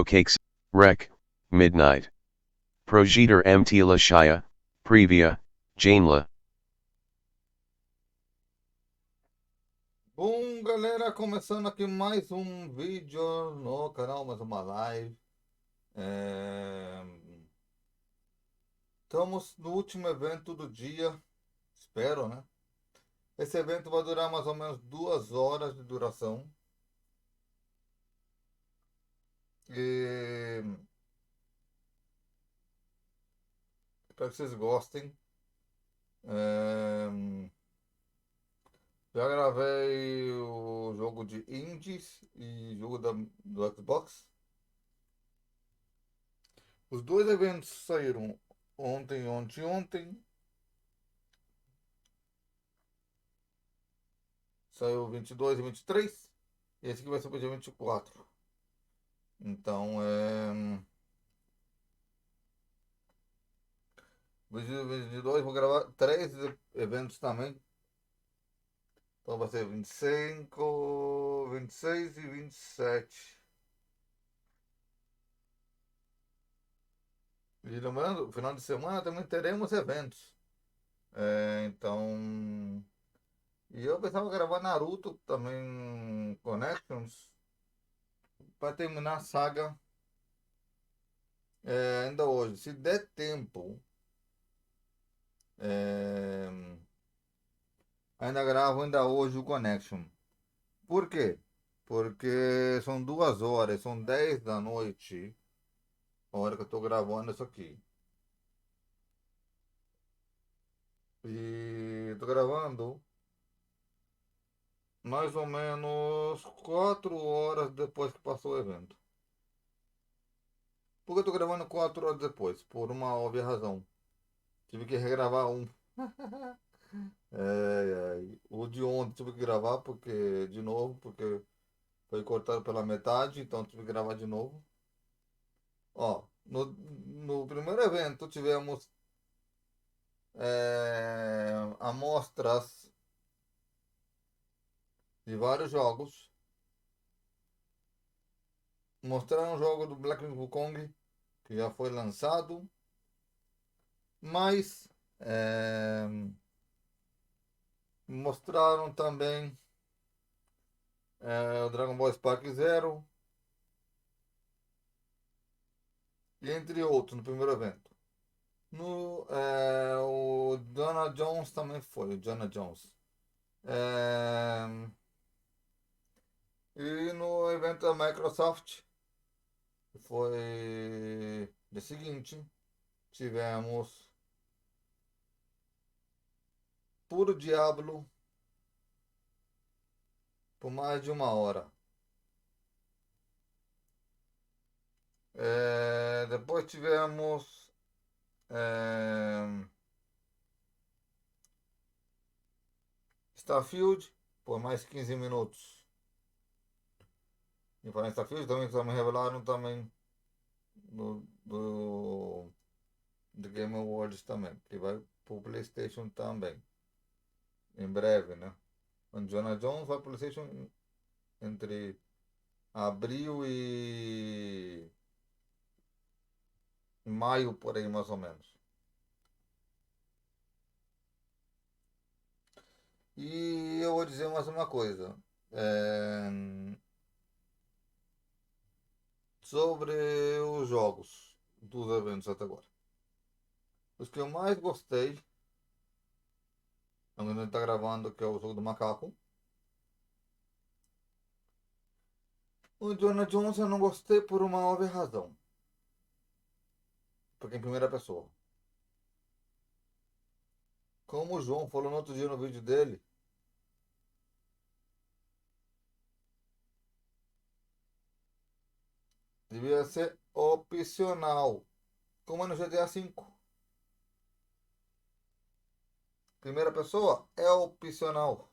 cakes, rec, midnight. Projeter mt la shia, previa, janela. Bom, galera, começando aqui mais um vídeo no canal, mais uma live. É, Estamos no último evento do dia, espero, né? Esse evento vai durar mais ou menos 2 horas de duração. E espero que vocês gostem. É, Já gravei o jogo de indies e jogo do Xbox. Os dois eventos saíram ontem. Saiu 22 e 23. E esse aqui vai ser o dia 24. Então, vídeo 22, vou gravar 3 eventos também. Então vai ser 25, 26 e 27. E lembrando, no final de semana também teremos eventos. Então. E eu pensava gravar Naruto também Connections para terminar a saga ainda hoje. Se der tempo, é, ainda gravo ainda hoje o Connection. Por quê? Porque são 2 horas, são 10 da noite, a hora que eu tô gravando isso aqui. E tô gravando mais ou menos 4 horas depois que passou o evento. Por que eu tô gravando 4 horas depois? Por uma óbvia razão. Tive que regravar um. O de ontem tive que gravar porque, de novo, porque foi cortado pela metade, então tive que gravar de novo. Ó, no primeiro evento tivemos amostras de vários jogos. Mostraram um jogo do Black Myth Wukong, que já foi lançado, mas é, mostraram também o Dragon Ball Spark Zero, e entre outros, no primeiro evento. O Donna Jones também foi, o Donna Jones. É, e no evento da Microsoft, que foi o seguinte, tivemos Puro Diablo por mais de 1 hora. Depois tivemos é, Starfield por mais 15 minutos. E para Starfield também revelaram também do Game Awards também, que vai para o PlayStation também, em breve, né? O Indiana Jones vai para o PlayStation entre abril e maio, por aí mais ou menos. E eu vou dizer mais uma coisa. É, Sobre os jogos dos eventos até agora. Os que eu mais gostei, onde a gente está gravando, que é o jogo do macaco. O Indiana Jones eu não gostei por uma óbvia razão. Porque em primeira pessoa. Como o João falou no outro dia no vídeo dele, devia ser opcional. Como é no GTA V. Primeira pessoa é opcional.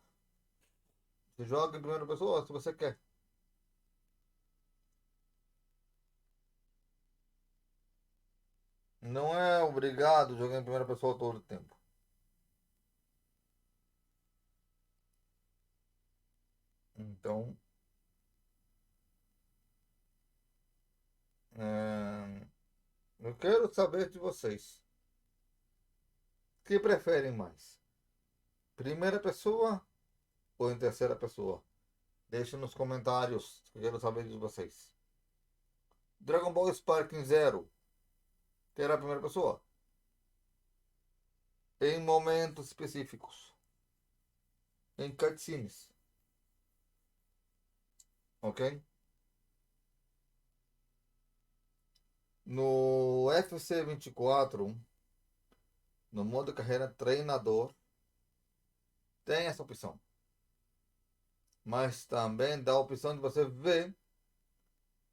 Você joga em primeira pessoa se você quer. Não é obrigado a jogar em primeira pessoa todo o tempo. Então, Eu quero saber de vocês. O que preferem mais? Primeira pessoa ou em terceira pessoa? Deixe nos comentários, que eu quero saber de vocês. Dragon Ball Sparking Zero terá a primeira pessoa em momentos específicos, em cutscenes, ok? No FC 24, no modo carreira treinador, tem essa opção. Mas também dá a opção de você ver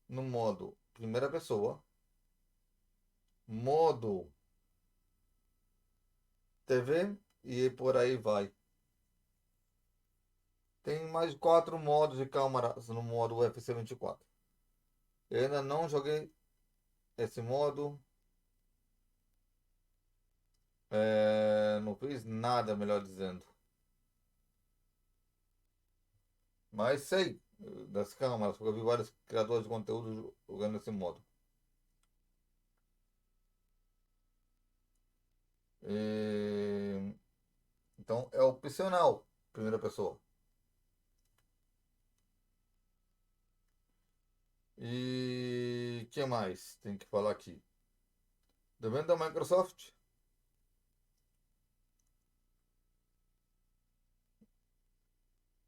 no modo primeira pessoa, modo TV e por aí vai. Tem mais 4 modos de câmeras no modo UFC 24. Eu ainda não joguei esse modo. Não fiz nada, melhor dizendo. Mas sei das câmeras, porque eu vi vários criadores de conteúdo jogando esse modo. E... Então é opcional, primeira pessoa. E que mais tem que falar aqui? Depende da Microsoft.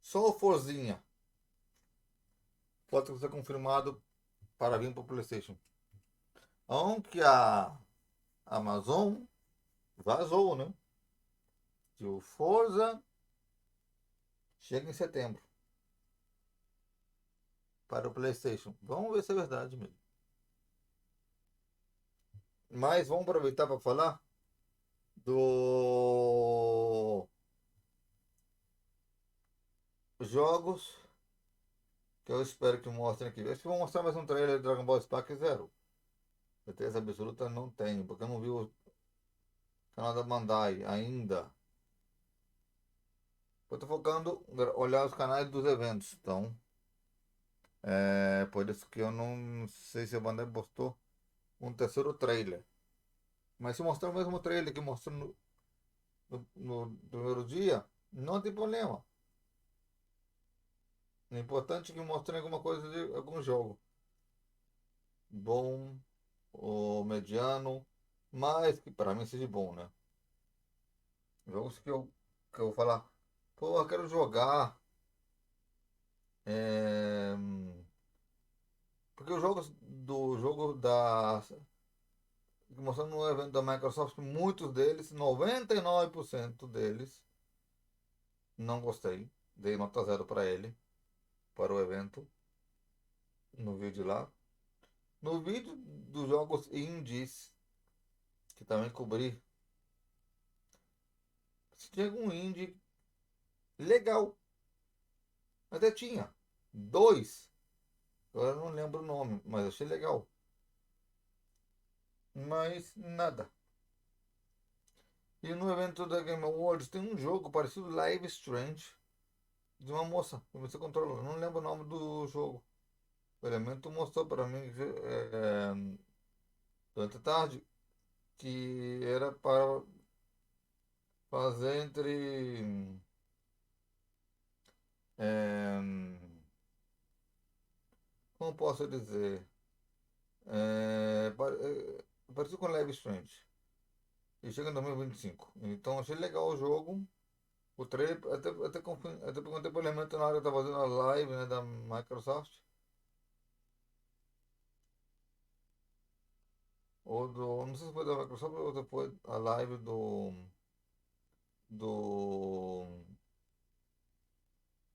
Só o Forzinha pode ser confirmado para vir para o PlayStation. Aunque a Amazon vazou, né? Que o Forza chega em setembro para o PlayStation. Vamos ver se é verdade mesmo. Mas vamos aproveitar para falar dos jogos que eu espero que mostrem aqui. Acho que vou mostrar mais um trailer de Dragon Ball Spark Zero. Certeza absoluta não tenho, porque eu não vi o canal da Bandai ainda. Eu tô focando em olhar os canais dos eventos, então por isso que eu não sei se a Bandai postou um terceiro trailer. Mas se mostrar o mesmo trailer que mostrou no primeiro dia, não tem problema. O importante é que mostrem alguma coisa de algum jogo. Bom ou mediano, mas que para mim seja bom, né? Jogos que eu vou falar, pô, eu quero jogar. É, porque os jogos do jogo da. Mostrando no evento da Microsoft, muitos deles, 99% deles, não gostei. Dei nota zero para ele, para o evento, no vídeo lá. No vídeo dos jogos indies, que também cobri, se tinha algum indie legal. Até tinha. Dois. Agora eu não lembro o nome, mas achei legal. Mas nada. E no evento da Game Awards tem um jogo parecido Live Strange de uma moça que você controla. Não lembro o nome do jogo. O elemento mostrou para mim durante a tarde que era para fazer entre. é, Como posso dizer? Parecido com Live Strange. E chega em 2025. Então achei legal o jogo. O trailer, até perguntei para o elemento na hora que eu estava fazendo a live, né, da Microsoft. Ou do. Não sei se foi da Microsoft ou depois a live do.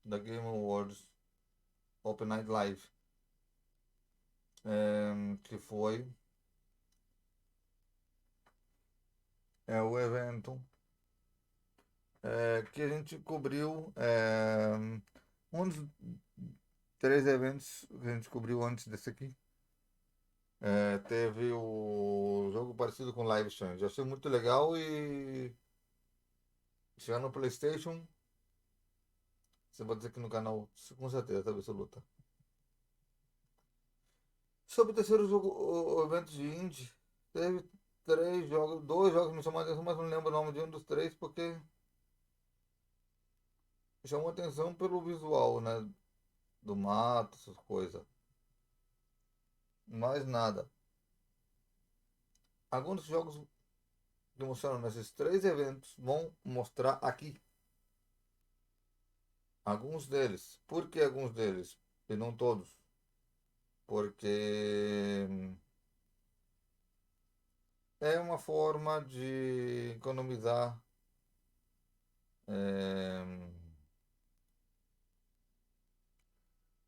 Da Game Awards Open Night Live. Que foi o evento que a gente cobriu. Um dos 3 eventos que a gente cobriu antes desse aqui. Teve o jogo parecido com Live Strange. Eu achei muito legal e chegar no PlayStation, você pode dizer aqui no canal, com certeza, absoluta. Sobre o terceiro jogo, o evento de indie, Teve três jogos, dois jogos que me chamaram a atenção, mas não lembro o nome de um dos três porque chamou atenção pelo visual, né? Do mato, essas coisas. Mais nada. Alguns jogos que mostraram nesses três eventos vão mostrar aqui. Alguns deles. Por que alguns deles? E não todos. Porque é uma forma de economizar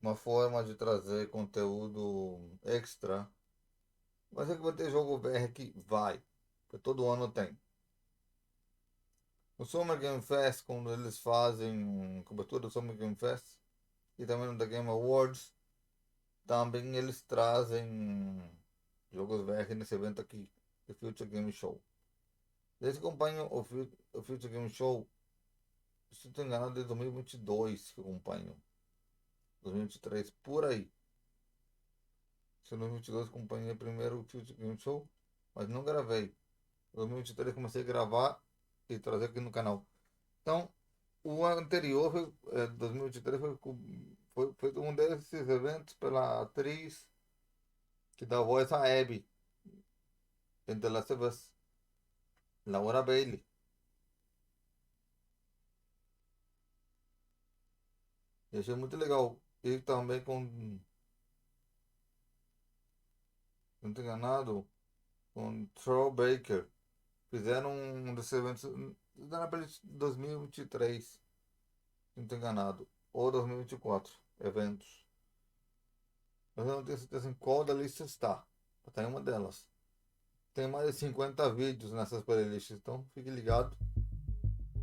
uma forma de trazer conteúdo extra. Mas é que vai ter jogo VR aqui? Vai. Porque todo ano tem. O Summer Game Fest, quando eles fazem cobertura do Summer Game Fest e também no The Game Awards, também eles trazem jogos VR nesse evento aqui, o Future Game Show. Eles acompanham o Future Game Show, se não estou enganado, desde 2022 que eu acompanho. 2023, por aí. Se em 2022 acompanhei primeiro o Future Game Show, mas não gravei. Em 2023 comecei a gravar e trazer aqui no canal. Então, o anterior, 2023, foi um desses eventos pela atriz que dá voz a Abby em The Last of Us, Laura Bailey. E achei muito legal. E também com, não estou enganado, com Troy Baker. Fizeram um desses eventos na pele de 2023, se não estou enganado. Ou 2024, eventos. Mas eu não tenho certeza em qual da lista está. Está em uma delas. Tem mais de 50 vídeos nessas playlists, então fique ligado.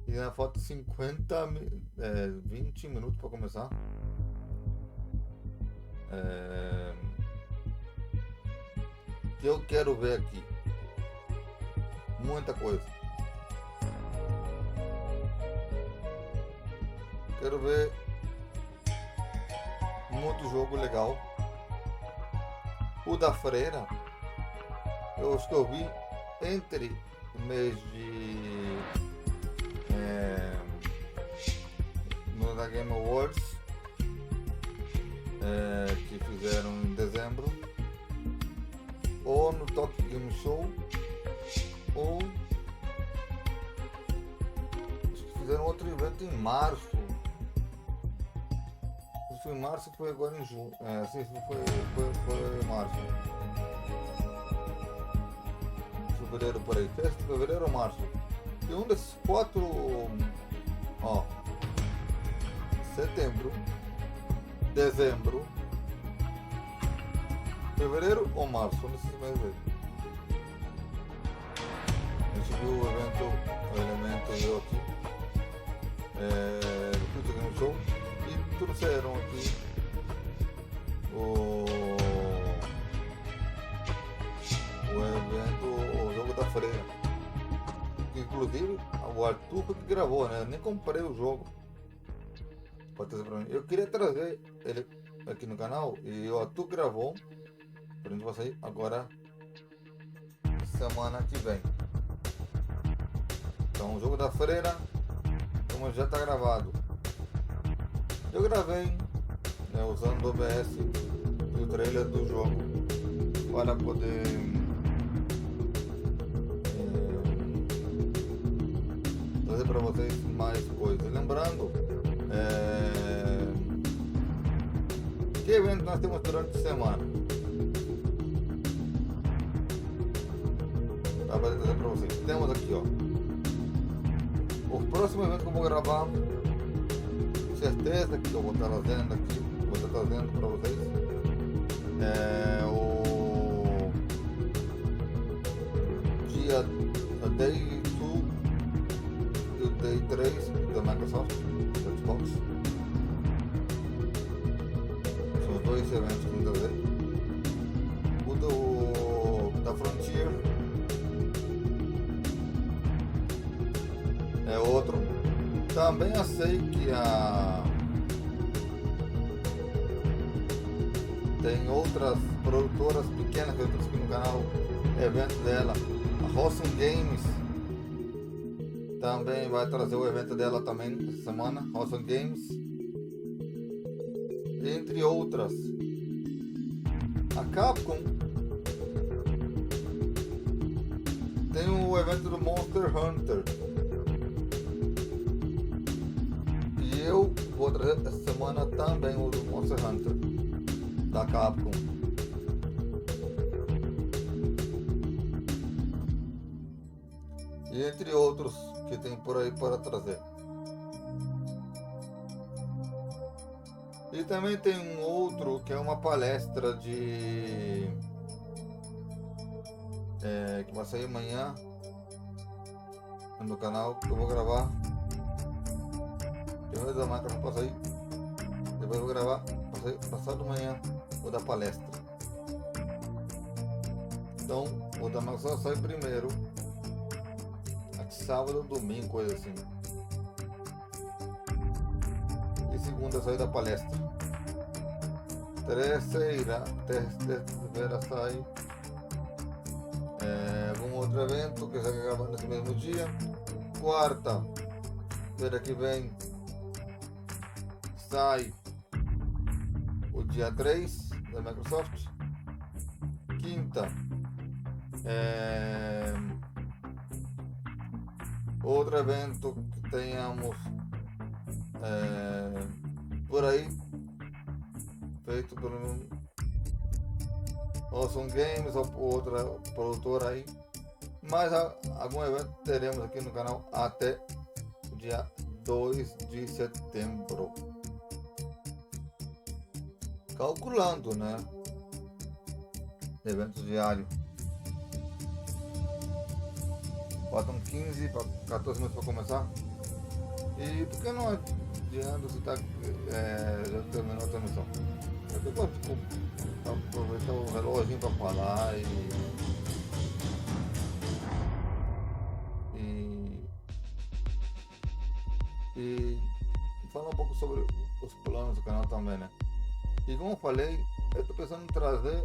E ainda falta 20 minutos para começar. Que eu quero ver aqui. Muita coisa. Quero ver muito jogo legal. O da Freira, eu acho que eu vi entre o mês de no da Game Awards que fizeram em dezembro, ou no Tokyo Game Show, ou acho que fizeram outro evento em março. Se foi em março, foi agora em junho. Sim, foi em março. Fevereiro por aí. Fevereiro ou março. E um desses quatro. Ó. Setembro. Dezembro. Fevereiro ou março. Um desses meses aí. A gente viu o elemento eu aqui. Do Future Game Show. E trouxeram aqui o evento, o jogo da Freira. Inclusive o Arthur que gravou, né? Eu nem comprei o jogo. Pode trazer pra mim. Eu queria trazer ele aqui no canal e o Arthur gravou. Pra gente vai sair agora semana que vem. Então o jogo da Freira, como já está gravado. Eu gravei, né, usando o OBS e o trailer do jogo para poder trazer para vocês mais coisas. Lembrando que evento nós temos durante a semana para poder trazer para vocês. Temos aqui, ó, o próximo evento que eu vou gravar. Certeza que eu vou estar trazendo aqui, vou estar trazendo para vocês o dia Day 2 e o Day 3 da Microsoft, do Xbox. São os dois eventos que eu vou trazer. O da Frontier é outro. Também eu sei que tem outras produtoras pequenas que eu trouxe aqui no canal, evento dela. A Awesome Games também vai trazer o evento dela também essa semana. Awesome Games, entre outras. A Capcom tem o evento do Monster Hunter. E eu vou trazer essa semana também o do Monster Hunter da Capcom. E entre outros que tem por aí para trazer. E também tem um outro que é uma palestra de que vai sair amanhã no canal, que eu vou gravar. Primeiro da máquina para sair, depois eu vou gravar, vai sair passado amanhã, vou dar palestra. Então o da máquina só sai primeiro, acho que sábado ou domingo, coisa assim. E segunda sai da palestra. Terça-feira sai algum outro evento que vai acabar nesse mesmo dia. Quarta-feira que vem sai o dia 3 da Microsoft. Quinta, outro evento que tenhamos por aí, feito por um Awesome Games ou outra produtora aí. Mas algum evento teremos aqui no canal até o dia 2 de setembro. Calculando, né? Eventos diários. Faltam 15 para 14 minutos para começar. E por que não adianta se tá, já terminou a transmissão? Eu gosto de aproveitar o relógio para falar e falar um pouco sobre os planos do canal também, né? E como eu falei, eu estou pensando em trazer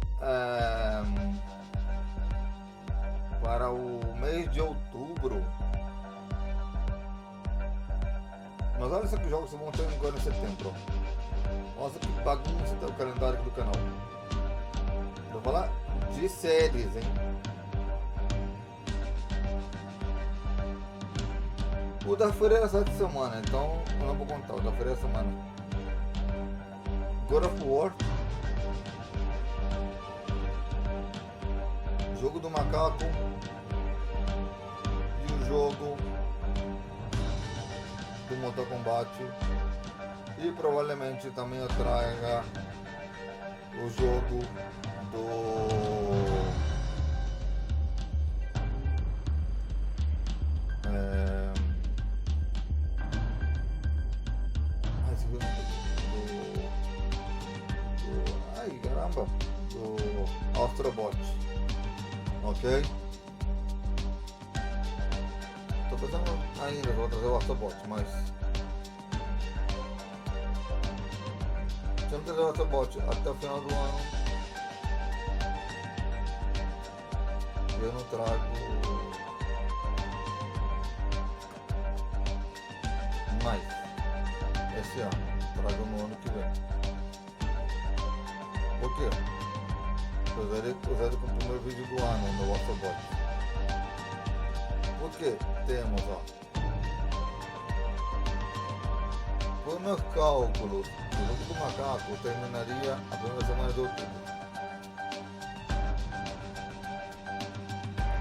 para o mês de outubro. Mas olha só que jogos vão ter agora em setembro. Nossa, que bagunça tá o calendário aqui do canal. Vou falar de séries, hein? O da feira é essa semana, então eu não vou contar. O da feira é essa semana. God of War, jogo do macaco e o jogo do Mortal Kombat, e provavelmente também eu traga o jogo do do Astrobot, ok? Tô pensando ainda, vou trazer o Astrobot, mas se eu não trazer o Astrobot até o final do ano, eu não trago mais esse ano, trago no ano que vem. Por quê? Usado como primeiro vídeo do ano no Astrobot. Porque temos, por meus cálculos, o jogo do macaco terminaria a primeira semana de outubro,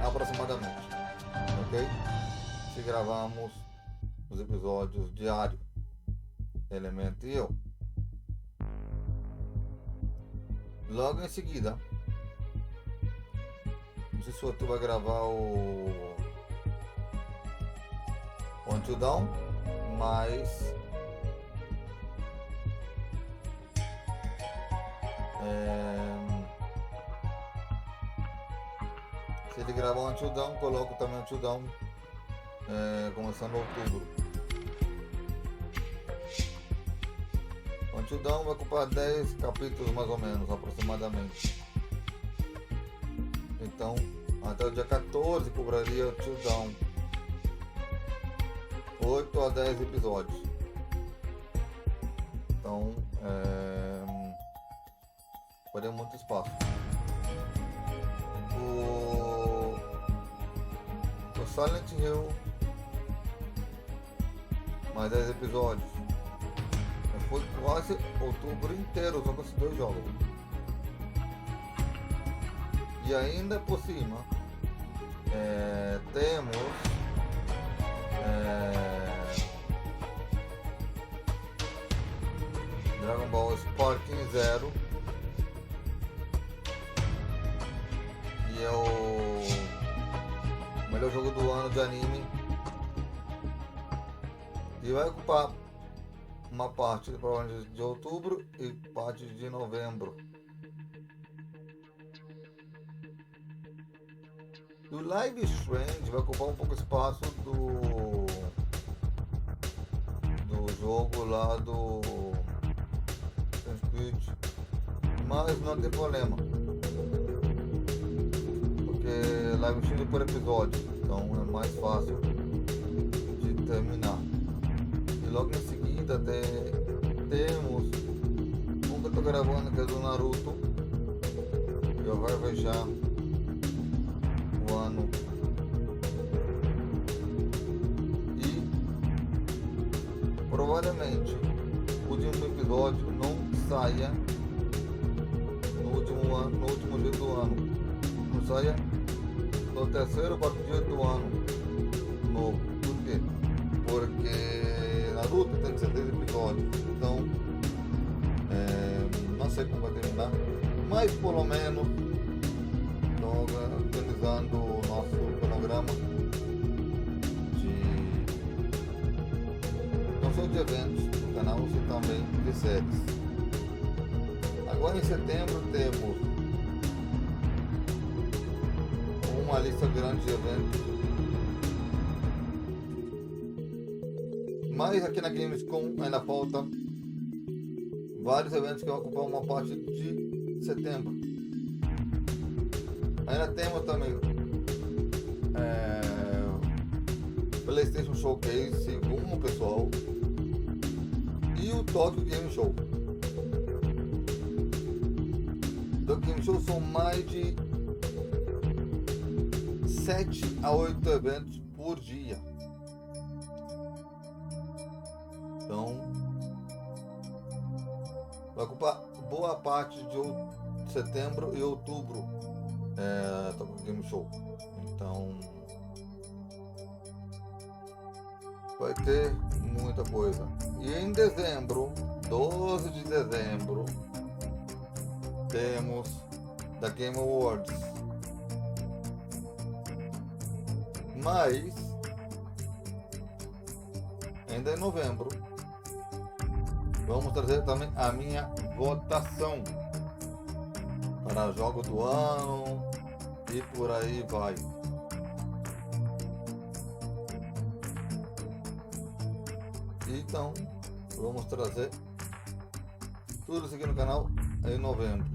aproximadamente, ok? Se gravamos os episódios diários, Elemento e eu. Logo em seguida, não sei se tu vai gravar o Until Dawn, mas se ele gravar o Until Dawn, coloco também o Until Dawn começando em outubro. O Until Dawn vai ocupar 10 capítulos mais ou menos, aproximadamente. Então Até o dia 14 cobraria o Till Dawn. 8 a 10 episódios. Então, faria muito espaço. O Silent Hill, mais 10 episódios. Foi quase outubro inteiro só com esses 2 jogos. E ainda por cima, temos Dragon Ball Sparking Zero, que é o melhor jogo do ano de anime, e vai ocupar uma parte provavelmente de outubro e parte de novembro. O Live Strange vai ocupar um pouco espaço do jogo lá do Switch, mas não tem problema, porque Live Strange é por episódio, então é mais fácil de terminar. E logo em seguida temos um que eu tô gravando, que é do Naruto, que vai fechar o ano. E provavelmente o último episódio não saia no último dia do ano, não saia no terceiro ou quarto dia do ano novo. Por quê? Porque Naruto tem 16 episódios, então não sei como vai terminar, mas pelo menos estou organizando o nosso cronograma não só de eventos do canal, mas também de séries. Agora em setembro temos uma lista grande de eventos, mas aqui na Gamescom ainda falta vários eventos que vão ocupar uma parte de setembro. Ainda temos também PlayStation Showcase com o pessoal e o Tokyo Game Show. Do Game Show são mais de 7 a 8 eventos por dia. Então vai ocupar boa parte de setembro e outubro Tokyo Game Show. Então vai ter muita coisa. E em dezembro, 12 de dezembro, temos da Game Awards. Mas ainda em novembro vamos trazer também a minha votação para jogo do ano e por aí vai. Então vamos trazer tudo isso aqui no canal em novembro.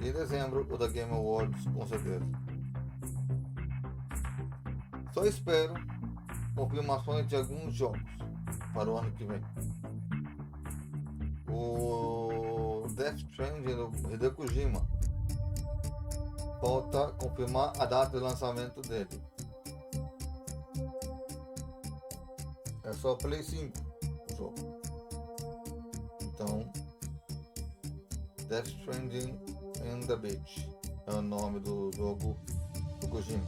E em dezembro o da Game Awards, com certeza. Só espero confirmações de alguns jogos para o ano que vem. O Death Stranding do Hideo Kojima, falta confirmar a data de lançamento dele. É só Play 5 o jogo. Então, Death Stranding in the Beach é o nome do jogo do Kojima.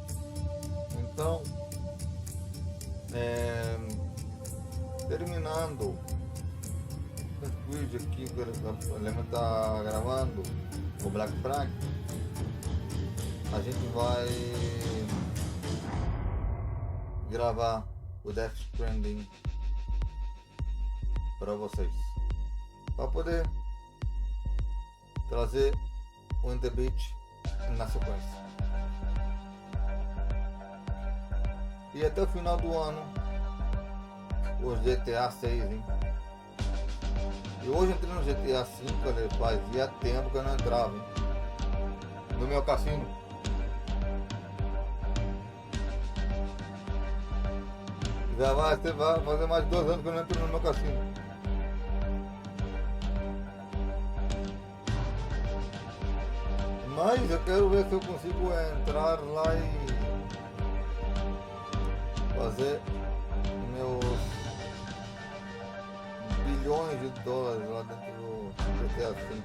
Então, terminando esse vídeo aqui que o Lema está gravando, o Black Flag, a gente vai gravar o Death Stranding para vocês, para poder trazer o In The Beach na sequência. E até o final do ano, o GTA 6, hein? E hoje entrei no GTA 5, fazia tempo que eu não entrava, hein? No meu cassino. Já vai fazer mais de 2 anos que eu não entro no meu cassino. Mas eu quero ver se eu consigo entrar lá e fazer meus bilhões de dólares lá dentro do GTA V.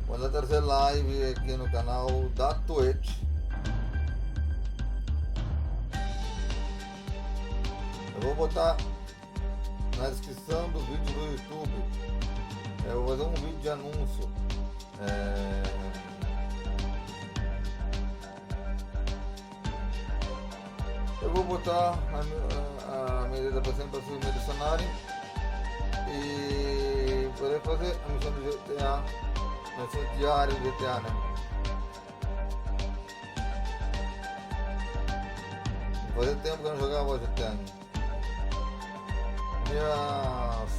Vou dar terceira live aqui no canal da Twitch. Eu vou botar na descrição do vídeo do YouTube. Eu vou fazer um vídeo de anúncio. Eu vou botar a medida para sempre para vocês me adicionarem e poder fazer a missão do GTA, a missão diária do GTA, né? Fazia tempo que eu não jogava GTA ainda. Minhas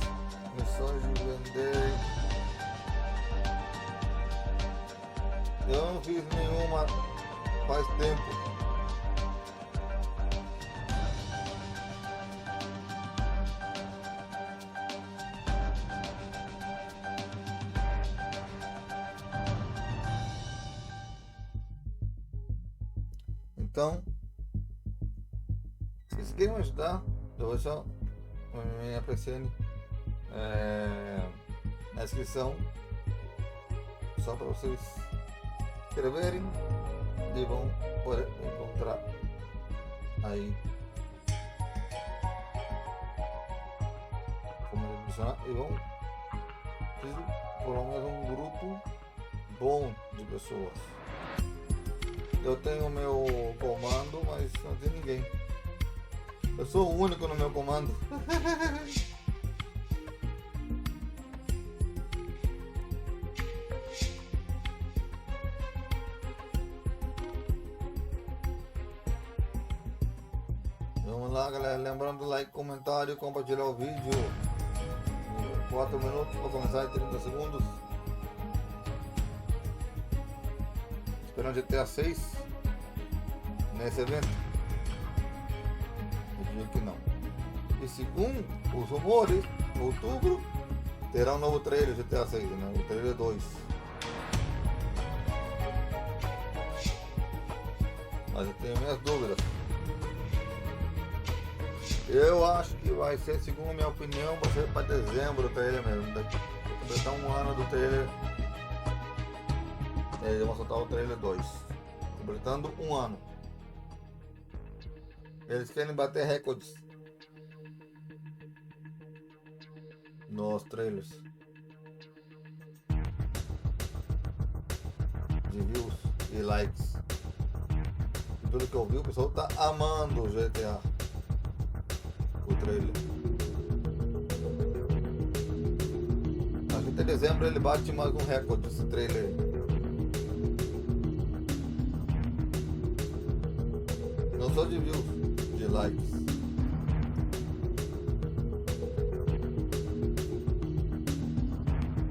missões de vender, eu não fiz nenhuma faz tempo. Então, se vocês querem me ajudar, eu vou deixar minha PCN na descrição, só para vocês escreverem e vão poder encontrar aí como adicionar e vão formar mais um grupo bom de pessoas. Eu tenho o meu comando, mas não tem ninguém. Eu sou o único no meu comando. Vamos lá, galera. Lembrando do like, comentário, compartilhar o vídeo. 4 minutos para começar em 30 segundos. Esperando GTA 6 nesse evento. Eu digo que não. E segundo os rumores, em outubro terá um novo trailer GTA 6, né? O trailer 2. Mas eu tenho minhas dúvidas. Eu acho que vai ser, segundo a minha opinião, vai ser para dezembro o trailer mesmo. Vai completar um ano do trailer. Eles vão soltar o trailer 2, completando um ano. Eles querem bater recordes nos trailers de views e likes. E pelo que eu vi, o pessoal tá amando o GTA, o trailer. Acho que até dezembro ele bate mais um recorde esse trailer aí. Não só de views, de likes.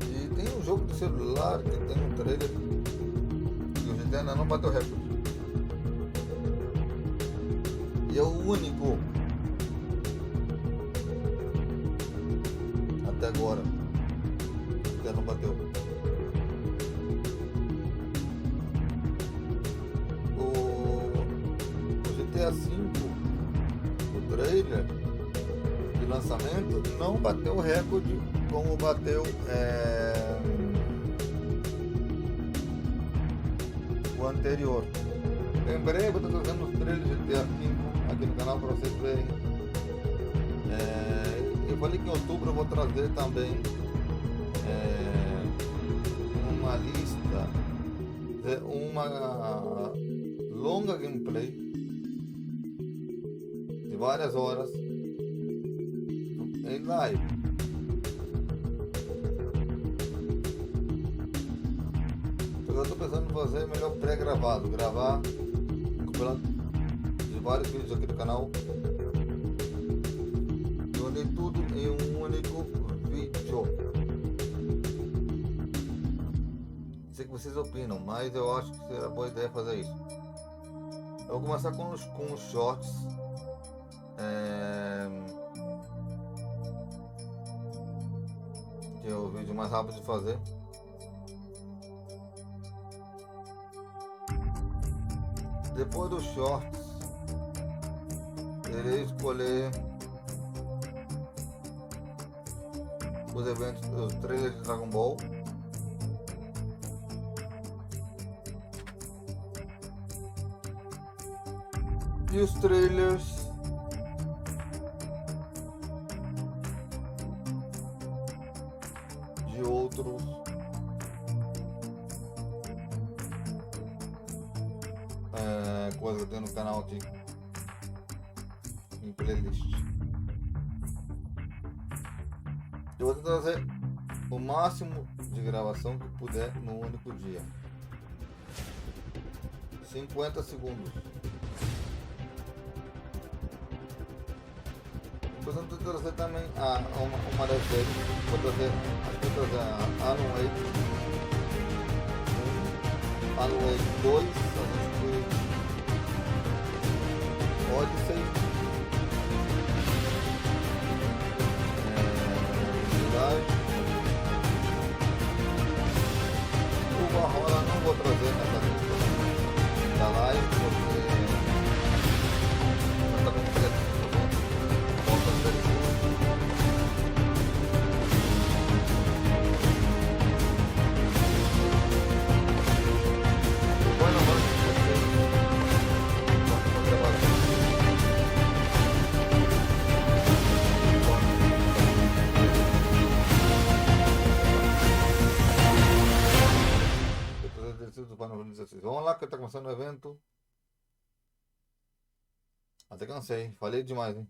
E tem um jogo de celular que tem um trailer e o GTA ainda não bateu recorde. E é o único até agora que ainda não bateu. GTA V, o trailer de lançamento não bateu o recorde como bateu o anterior. Em breve eu estou trazendo os trailers de GTA V aqui no canal para vocês verem. Eu falei que em outubro eu vou trazer também uma lista, uma longa gameplay de várias horas em live. Eu estou pensando em fazer melhor pré-gravado, gravar um compilado de vários vídeos aqui do canal e unir tudo em um único vídeo. sei que vocês opinam, mas eu acho que será boa ideia fazer isso. Eu vou começar com os shorts. Que é o vídeo mais rápido de fazer. Depois dos shorts, irei escolher os eventos, os trailers de Dragon Ball. E os trailers de outros coisas que eu tenho no canal aqui em playlist. Eu vou tentar trazer o máximo de gravação que puder no único dia. 50 segundos. Depois eu vou trazer também uma das vezes. Vou trazer a Alan Wake 1, Alan Wake 2, Odyssey, o Valhalla não vou trazer nessa lista da live porque não está completo. Falta Vamos lá que tá começando o evento. Até cansei, falei demais, hein?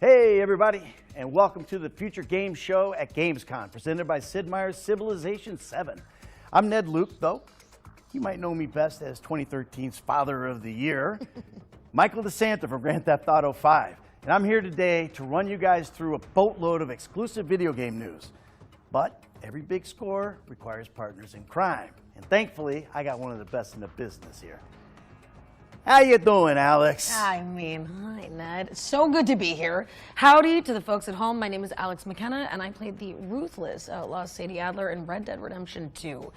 Hey everybody, and welcome to the Future Games Show at Gamescom, presented by Sid Meier's Civilization 7. I'm Ned Luke, though. You might know me best as 2013's Father of the Year, Michael DeSanta from Grand Theft Auto 5. And I'm here today to run you guys through a boatload of exclusive video game news. But every big score requires partners in crime. And thankfully, I got one of the best in the business here. How you doing, Alex? Hi, Ned. It's so good to be here. Howdy to the folks at home. My name is Alex McKenna, and I played the ruthless outlaw Sadie Adler in Red Dead Redemption 2.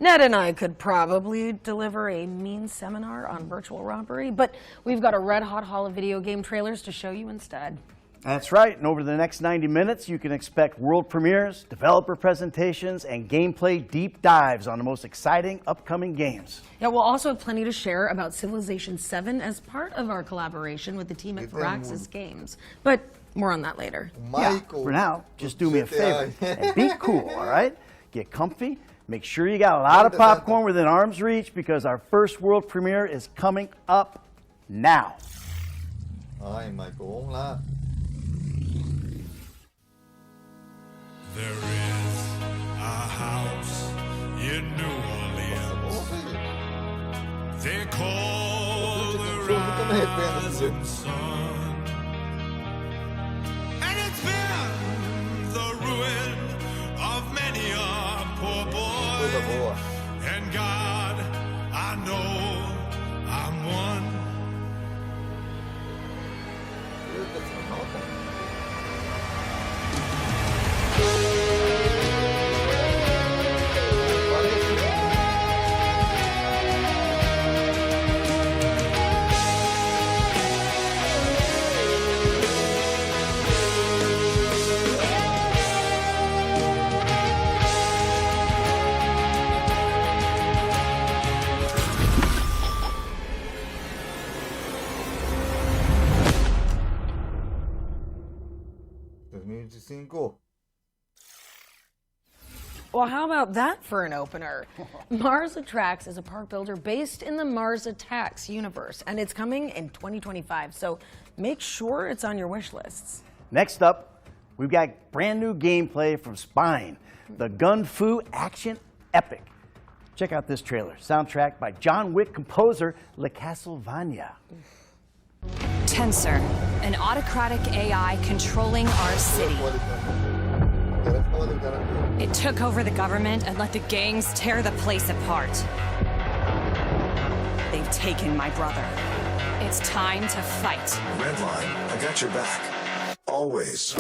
Ned and I could probably deliver a mean seminar on virtual robbery, but we've got a red-hot haul of video game trailers to show you instead. That's right, and over the next 90 minutes, you can expect world premieres, developer presentations, and gameplay deep dives on the most exciting upcoming games. Yeah, we'll also have plenty to share about Civilization 7 as part of our collaboration with the team at Firaxis Games. But more on that later. Yeah, for now, just do me a favor and be cool, all right? Get comfy, make sure you got a lot of popcorn within arm's reach because our first world premiere is coming up now. Ai, Michael, vamos lá. There is a house in New Orleans. They call the rising sun. And it's been the ruin of many a poor boy. And God, I know I'm one. Well, how about that for an opener? Mars Attracts is a park builder based in the Mars Attacks universe, and it's coming in 2025, so make sure it's on your wish lists. Next up, we've got brand new gameplay from Spine, the Gun Fu action epic. Check out this trailer, soundtrack by John Wick composer Le Castlevania. Tensor, an autocratic AI controlling our city. It took over the government and let the gangs tear the place apart. They've taken my brother. It's time to fight. Redline, I got your back. Always.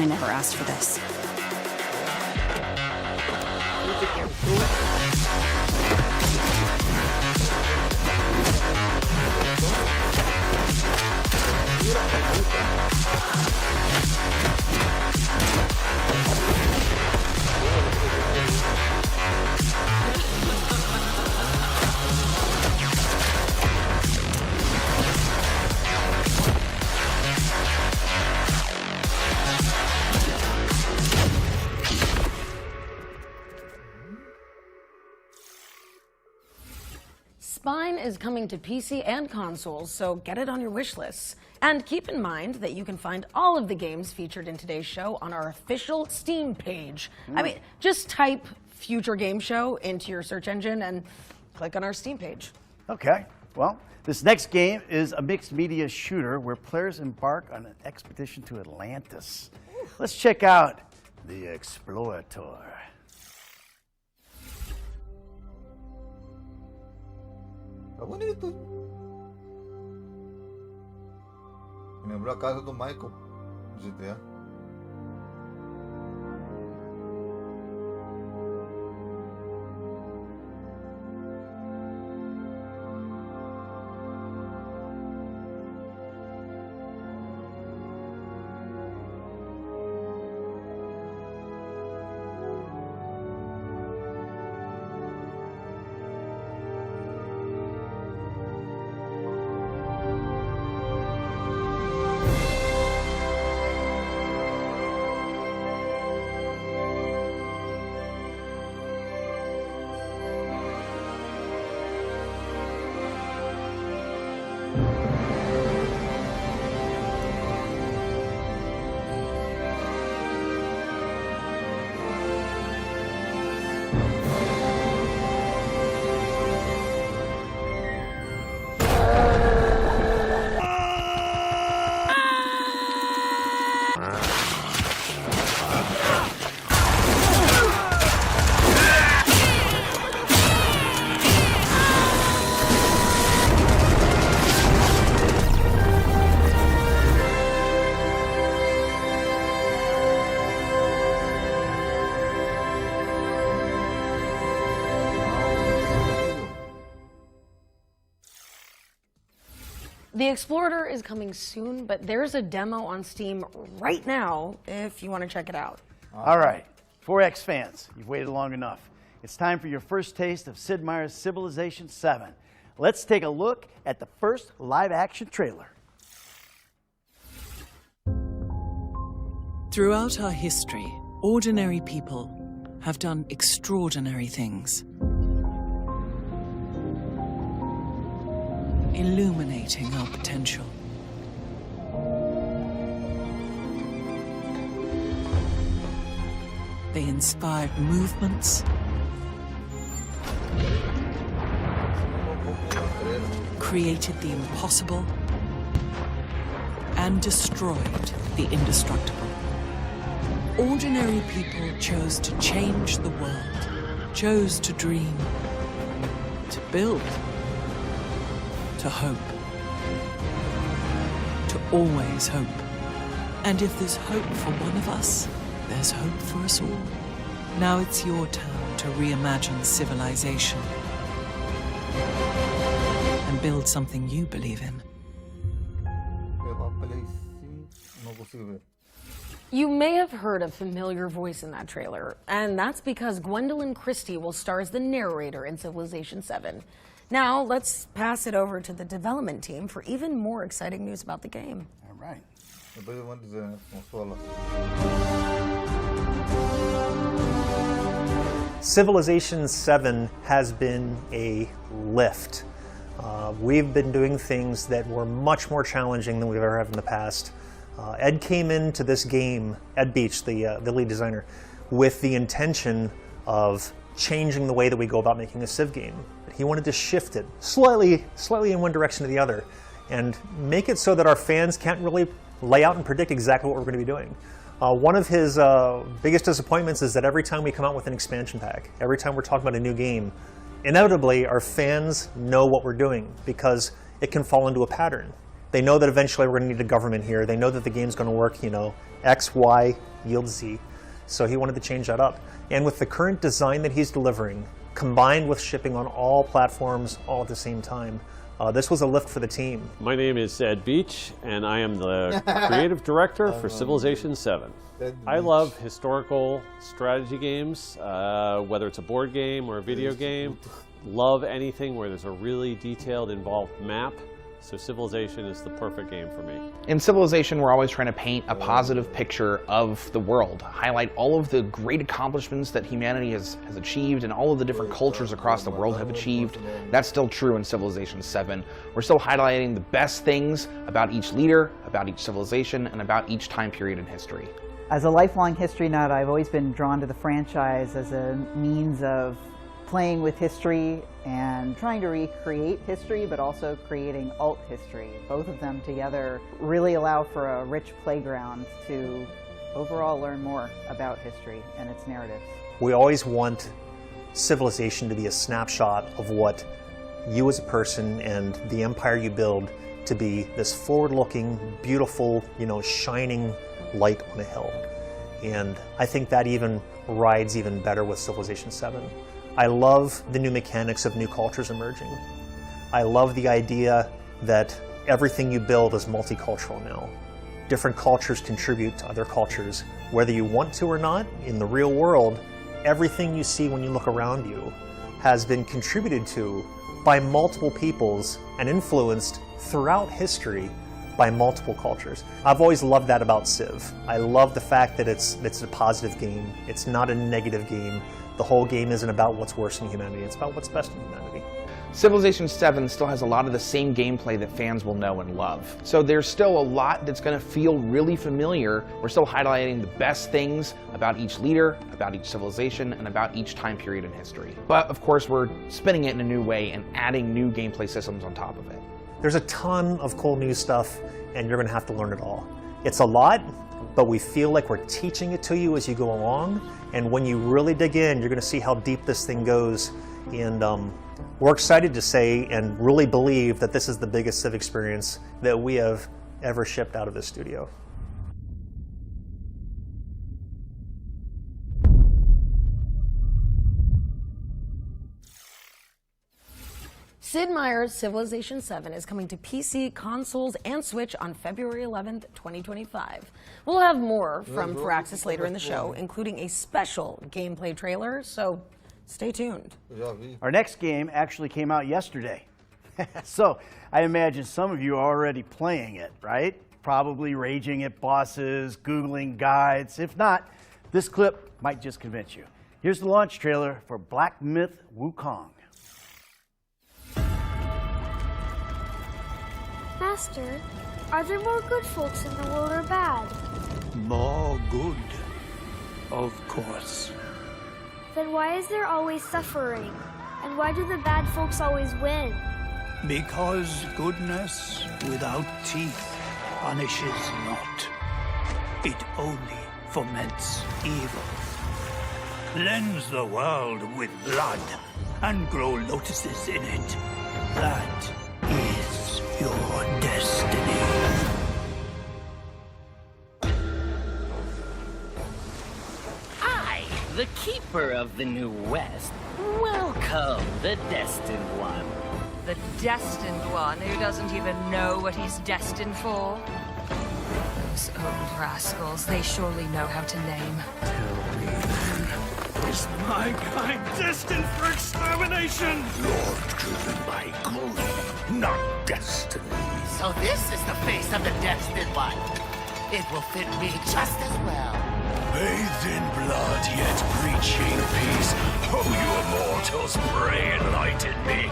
I never asked for this. Spine is coming to PC and consoles, so get it on your wish lists. And keep in mind that you can find all of the games featured in today's show on our official Steam page. I mean, just type Future Game Show into your search engine and click on our Steam page. Okay, well, this next game is a mixed media shooter where players embark on an expedition to Atlantis. Let's check out The Explorator. Tá bonito. Me lembrou a casa do Michael, GTA. The Explorator is coming soon, but there's a demo on Steam right now if you want to check it out. All right, 4X fans, you've waited long enough. It's time for your first taste of Sid Meier's Civilization 7. Let's take a look at the first live-action trailer. Throughout our history, ordinary people have done extraordinary things, illuminating our potential. They inspired movements, created the impossible, and destroyed the indestructible. Ordinary people chose to change the world, chose to dream, to build, to hope, to always hope. And if there's hope for one of us, there's hope for us all. Now it's your turn to reimagine civilization and build something you believe in. No consigo ver. You may have heard a familiar voice in that trailer, and that's because Gwendolyn Christie will star as the narrator in Civilization 7. Now, let's pass it over to the development team for even more exciting news about the game. All right. Depois eu vou dizer, né? Consola. Civilization 7 has been a lift. We've been doing things that were much more challenging than we've ever had in the past. Ed came into this game, Ed Beach, the lead designer, with the intention of changing the way that we go about making a Civ game. He wanted to shift it slightly in one direction or the other and make it so that our fans can't really lay out and predict exactly what we're going to be doing. One of his biggest disappointments is that every time we come out with an expansion pack, every time we're talking about a new game, inevitably our fans know what we're doing because it can fall into a pattern. They know that eventually we're going to need a government here. They know that the game's going to work, you know, X, Y, yields Z. So he wanted to change that up. And with the current design that he's delivering, combined with shipping on all platforms all at the same time, this was a lift for the team. My name is Ed Beach, and I am the creative director for Civilization 7. I love historical strategy games, whether it's a board game or a video game. Love anything where there's a really detailed, involved map. So Civilization is the perfect game for me. In Civilization, we're always trying to paint a positive picture of the world, highlight all of the great accomplishments that humanity has achieved and all of the different cultures across the world have achieved. That's still true in Civilization 7. We're still highlighting the best things about each leader, about each civilization, and about each time period in history. As a lifelong history nut, I've always been drawn to the franchise as a means of playing with history and trying to recreate history, but also creating alt history. Both of them together really allow for a rich playground to overall learn more about history and its narratives. We always want Civilization to be a snapshot of what you as a person and the empire you build to be this forward-looking, beautiful, you know, shining light on a hill. And I think that even rides even better with Civilization 7. I love the new mechanics of new cultures emerging. I love the idea that everything you build is multicultural now. Different cultures contribute to other cultures. Whether you want to or not, in the real world, everything you see when you look around you has been contributed to by multiple peoples and influenced throughout history by multiple cultures. I've always loved that about Civ. I love the fact that it's a positive game. It's not a negative game. The whole game isn't about what's worse in humanity, it's about what's best in humanity. Civilization 7 still has a lot of the same gameplay that fans will know and love. So there's still a lot that's going to feel really familiar. We're still highlighting the best things about each leader, about each civilization, and about each time period in history. But of course, we're spinning it in a new way and adding new gameplay systems on top of it. There's a ton of cool new stuff, and you're going to have to learn it all. It's a lot, but we feel like we're teaching it to you as you go along. And when you really dig in, you're going to see how deep this thing goes. And we're excited to say and really believe that this is the biggest Civ experience that we have ever shipped out of this studio. Sid Meier's Civilization 7 is coming to PC, consoles, and Switch on February 11th, 2025. We'll have more from Firaxis later in the show, including a special gameplay trailer, so stay tuned. Our next game actually came out yesterday. So I imagine some of you are already playing it, right? Probably raging at bosses, Googling guides. If not, this clip might just convince you. Here's the launch trailer for Black Myth Wukong. Master, are there more good folks in the world or bad? More good, of course. Then why is there always suffering? And why do the bad folks always win? Because goodness without teeth punishes not. It only foments evil. Cleanse the world with blood and grow lotuses in it. That is your destiny. the keeper of the New West. Welcome, the Destined One. The Destined One who doesn't even know what he's destined for? Those old rascals, they surely know how to name. Tell me then, is my kind destined for extermination? You're driven by greed, not destiny. So this is the face of the Destined One. It will fit me just as well. Bathed in blood, yet preaching peace. Oh, you immortals, pray enlighten me.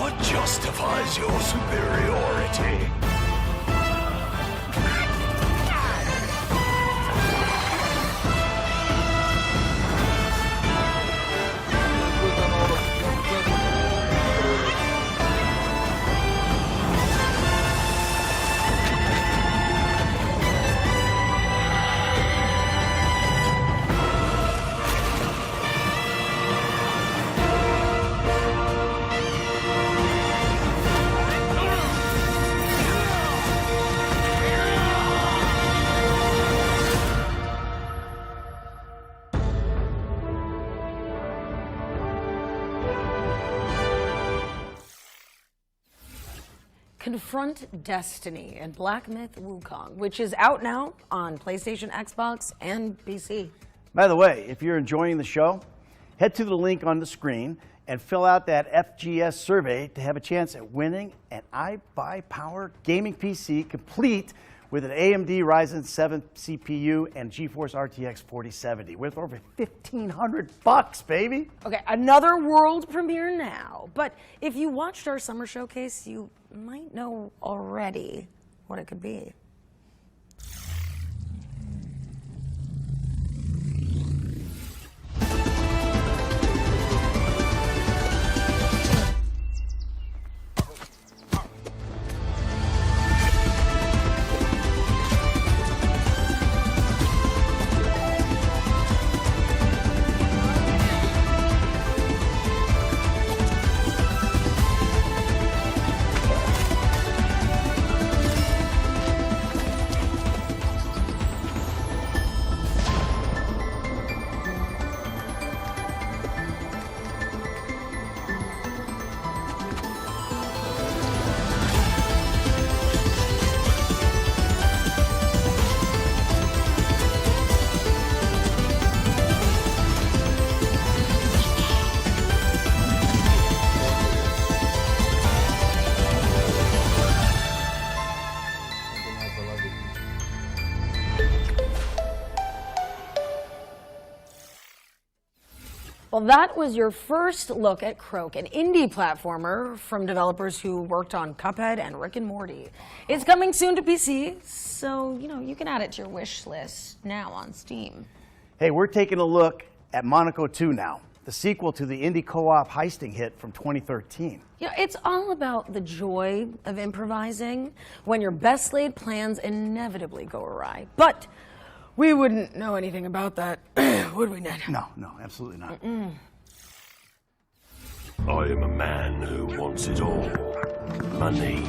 What justifies your superiority? Confront Destiny and Black Myth Wukong, which is out now on PlayStation, Xbox, and PC. By the way, if you're enjoying the show, head to the link on the screen and fill out that FGS survey to have a chance at winning an iBuyPower gaming PC complete with an AMD Ryzen 7 CPU and GeForce RTX 4070 worth over $1,500, baby. Okay, another world premiere now. But if you watched our summer showcase, you might know already what it could be. Well, that was your first look at Croak, an indie platformer from developers who worked on Cuphead and Rick and Morty. It's coming soon to PC, so you can add it to your wish list now on Steam. Hey, we're taking a look at Monaco 2 now, the sequel to the indie co-op heisting hit from 2013. It's all about the joy of improvising when your best laid plans inevitably go awry. But we wouldn't know anything about that, would we, Ned? No, absolutely not. I am a man who wants it all. Money,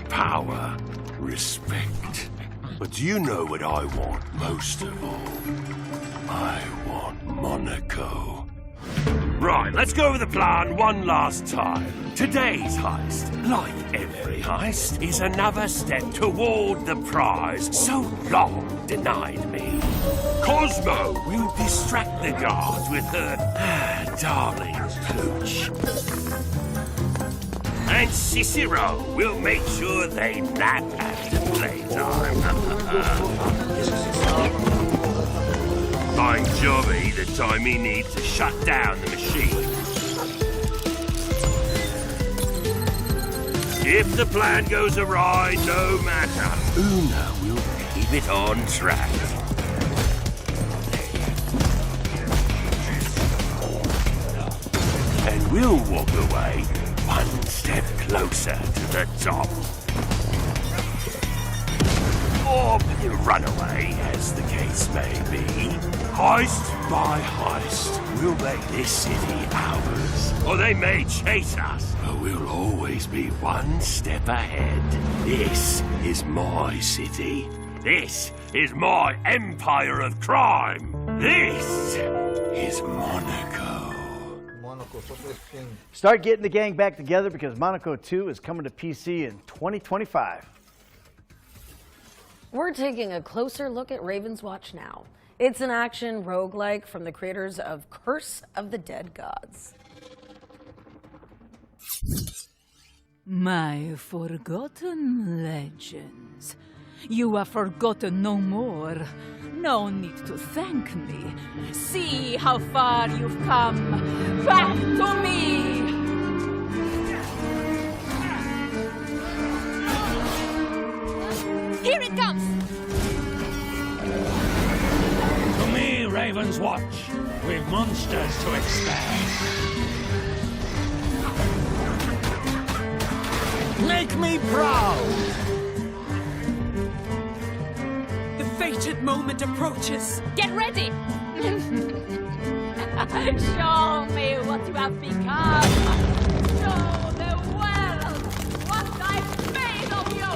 power, respect. But do you know what I want most of all? I want Monaco. Right, let's go over the plan one last time. Today's heist, like every heist, is another step toward the prize so long denied me. Cosmo will distract the guards with her darling pooch. And Cicero will make sure they nap after playtime. Find Johnny the time he needs to shut down the machine. If the plan goes awry, no matter, Una will keep it on track. And we'll walk away one step closer to the top. Or run away, as the case may be. Heist by heist, we'll make this city ours. Or they may chase us, but we'll always be one step ahead. This is my city. This is my empire of crime. This is Monaco. Monaco, Super King. Start getting the gang back together because Monaco 2 is coming to PC in 2025. We're taking a closer look at Raven's Watch now. It's an action roguelike from the creators of Curse of the Dead Gods. My forgotten legends. You are forgotten no more. No need to thank me. See how far you've come. Back to me! Here it comes! To me, Raven's Watch. We've monsters to expand. Make me proud! The fated moment approaches. Get ready! Show me what you have become! Show the world what I've made of you!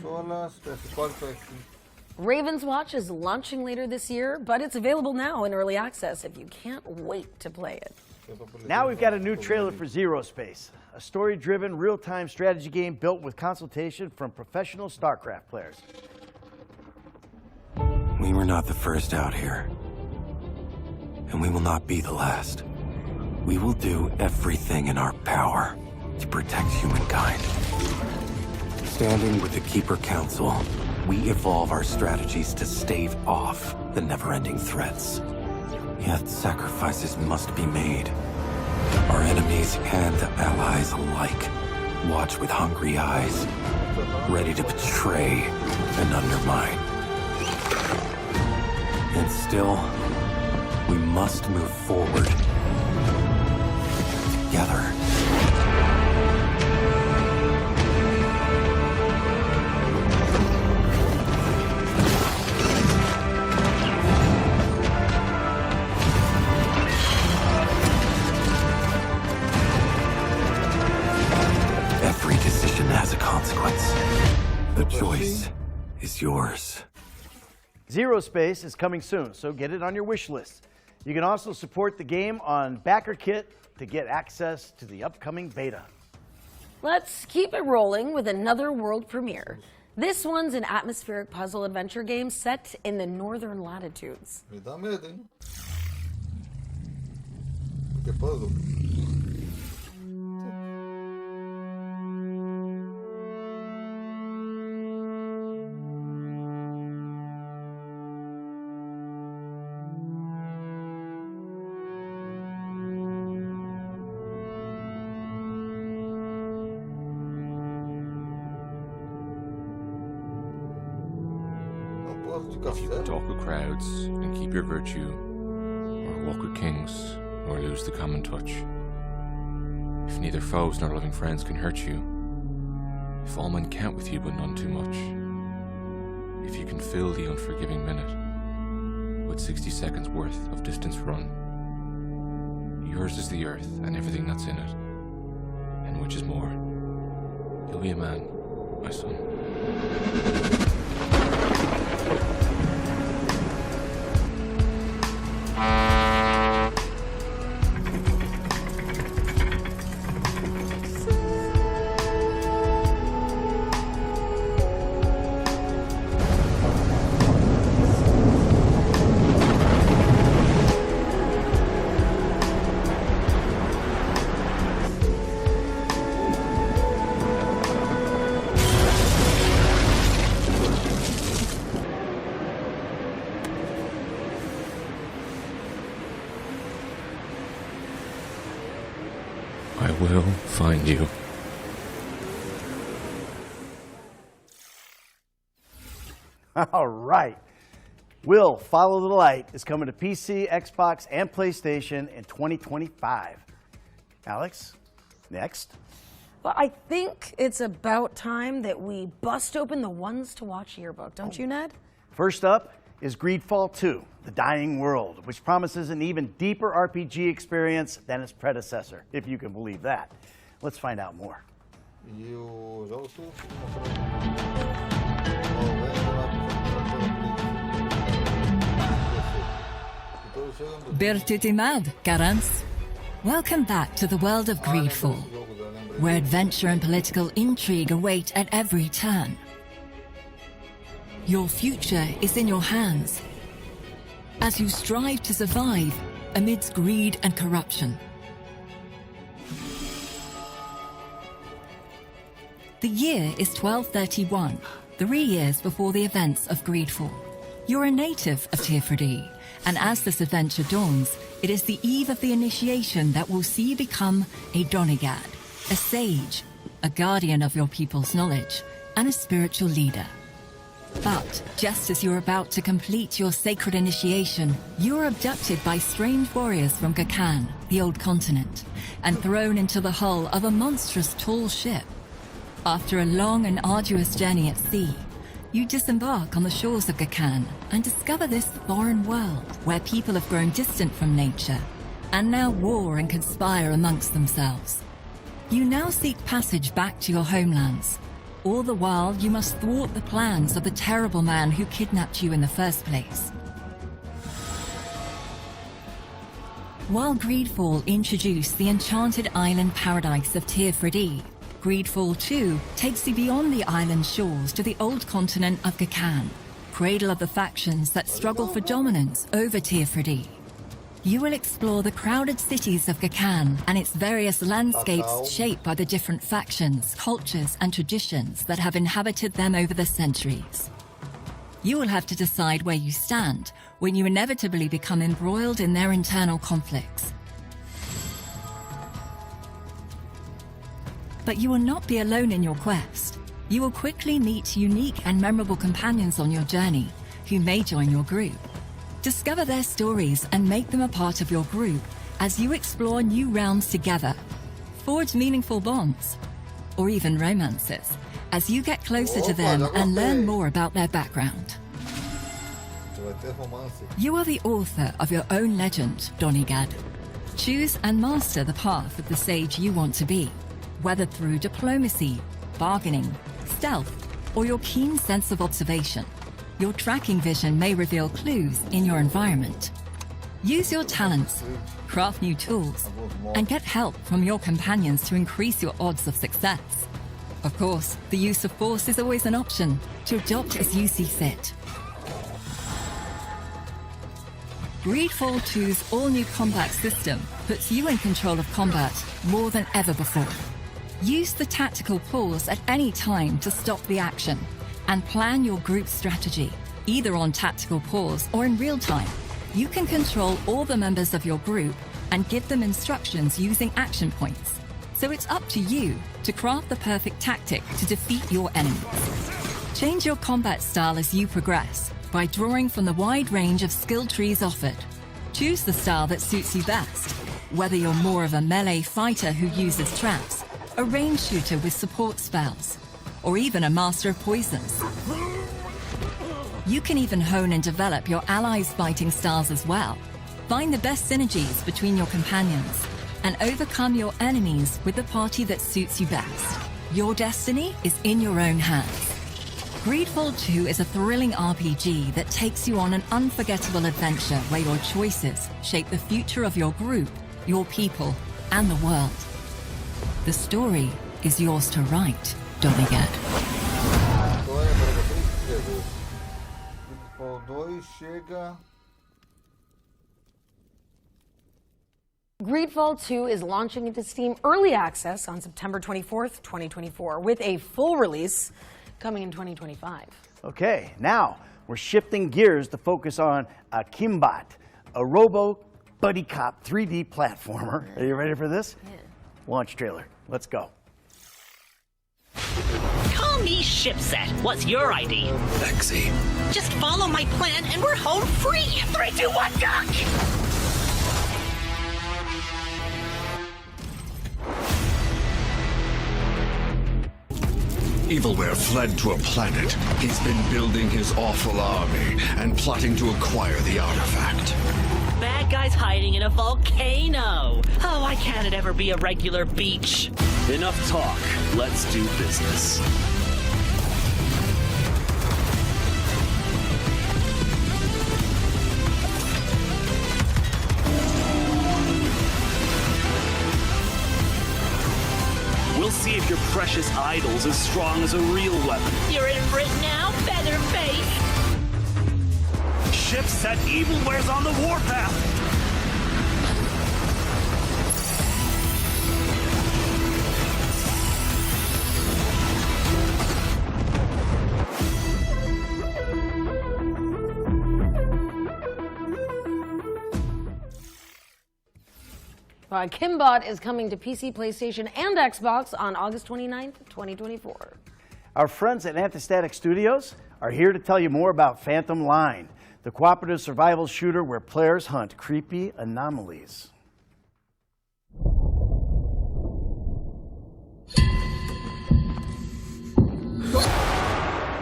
Consolas, PS4, PS5. Raven's Watch is launching later this year, but it's available now in early access if you can't wait to play it. Now we've got a new trailer for Zero Space, a story-driven, real-time strategy game built with consultation from professional StarCraft players. We were not the first out here, and we will not be the last. We will do everything in our power to protect humankind. Standing with the Keeper Council, we evolve our strategies to stave off the never-ending threats. Yet sacrifices must be made. Our enemies and allies alike watch with hungry eyes, ready to betray and undermine. And still, we must move forward together. Every decision has a consequence. The choice is yours. Zero Space is coming soon, so get it on your wish list. You can also support the game on BackerKit to get access to the upcoming beta. Let's keep it rolling with another world premiere. This one's an atmospheric puzzle adventure game set in the northern latitudes. Me dá medo, hein? Que puzzle. If you can talk with crowds and keep your virtue, or walk with kings, or lose the common touch. If neither foes nor loving friends can hurt you, if all men count with you but none too much, if you can fill the unforgiving minute with 60 seconds worth of distance run, yours is the earth and everything that's in it, and which is more, you'll be a man, my son. I will find you. All right. Will Follow the Light is coming to PC, Xbox, and PlayStation in 2025. Alex, next. Well, I think it's about time that we bust open the ones to watch yearbook, don't you, Ned? First up is Greedfall 2, The Dying World, which promises an even deeper RPG experience than its predecessor, if you can believe that. Let's find out more. E o jogo se Birtutimad, Garance. Welcome back to the world of Greedfall, where adventure and political intrigue await at every turn. Your future is in your hands as you strive to survive amidst greed and corruption. The year is 1231, 3 years before the events of Greedfall. You're a native of Tirfredi, and as this adventure dawns, it is the eve of the initiation that will see you become a Donegad, a sage, a guardian of your people's knowledge, and a spiritual leader. But just as you're about to complete your sacred initiation, you're abducted by strange warriors from Gakan, the old continent, and thrown into the hull of a monstrous tall ship. After a long and arduous journey at sea, you disembark on the shores of Gakan and discover this foreign world where people have grown distant from nature and now war and conspire amongst themselves. You now seek passage back to your homelands. All the while, you must thwart the plans of the terrible man who kidnapped you in the first place. While Greedfall introduced the enchanted island paradise of Tirfredi, Greedfall 2 takes you beyond the island shores to the old continent of Gakan, cradle of the factions that struggle for dominance over Tirfredi. You will explore the crowded cities of Gakan and its various landscapes shaped by the different factions, cultures, and traditions that have inhabited them over the centuries. You will have to decide where you stand when you inevitably become embroiled in their internal conflicts. But you will not be alone in your quest. You will quickly meet unique and memorable companions on your journey who may join your group. Discover their stories and make them a part of your group as you explore new realms together. Forge meaningful bonds, or even romances, as you get closer to them and learn more about their background. You are the author of your own legend, Donegad. Choose and master the path of the sage you want to be, whether through diplomacy, bargaining, stealth, or your keen sense of observation. Your tracking vision may reveal clues in your environment. Use your talents, craft new tools, and get help from your companions to increase your odds of success. Of course, the use of force is always an option, to adopt as you see fit. Greedfall 2's all-new combat system puts you in control of combat more than ever before. Use the tactical pause at any time to stop the action and plan your group strategy, either on tactical pause or in real time. You can control all the members of your group and give them instructions using action points. So it's up to you to craft the perfect tactic to defeat your enemies. Change your combat style as you progress by drawing from the wide range of skill trees offered. Choose the style that suits you best, whether you're more of a melee fighter who uses traps, a range shooter with support spells, or even a master of poisons. You can even hone and develop your allies' fighting styles as well. Find the best synergies between your companions and overcome your enemies with the party that suits you best. Your destiny is in your own hands. Greedfall 2 is a thrilling RPG that takes you on an unforgettable adventure where your choices shape the future of your group, your people, and the world. The story is yours to write, Donegad. Greedfall 2 is launching into Steam Early Access on September 24th, 2024, with a full release coming in 2025. Okay, now we're shifting gears to focus on Kimbat, a robo buddy cop 3D platformer. Are you ready for this? Yeah. Launch trailer. Let's go. Call me Shipset. What's your ID? Lexi. Just follow my plan and we're home free. 3, 2, 1, duck! Evilware fled to a planet. He's been building his awful army and plotting to acquire the artifact. Bad guy's hiding in a volcano. Oh, why can't it ever be a regular beach? Enough talk. Let's do business. We'll see if your precious idol's as strong as a real weapon. You're in for it now, Featherface. Ship set, evil wears on the warpath. Kimbot is coming to PC, PlayStation, and Xbox on August 29th, 2024. Our friends at Antistatic Studios are here to tell you more about Phantom Line, the cooperative survival shooter where players hunt creepy anomalies.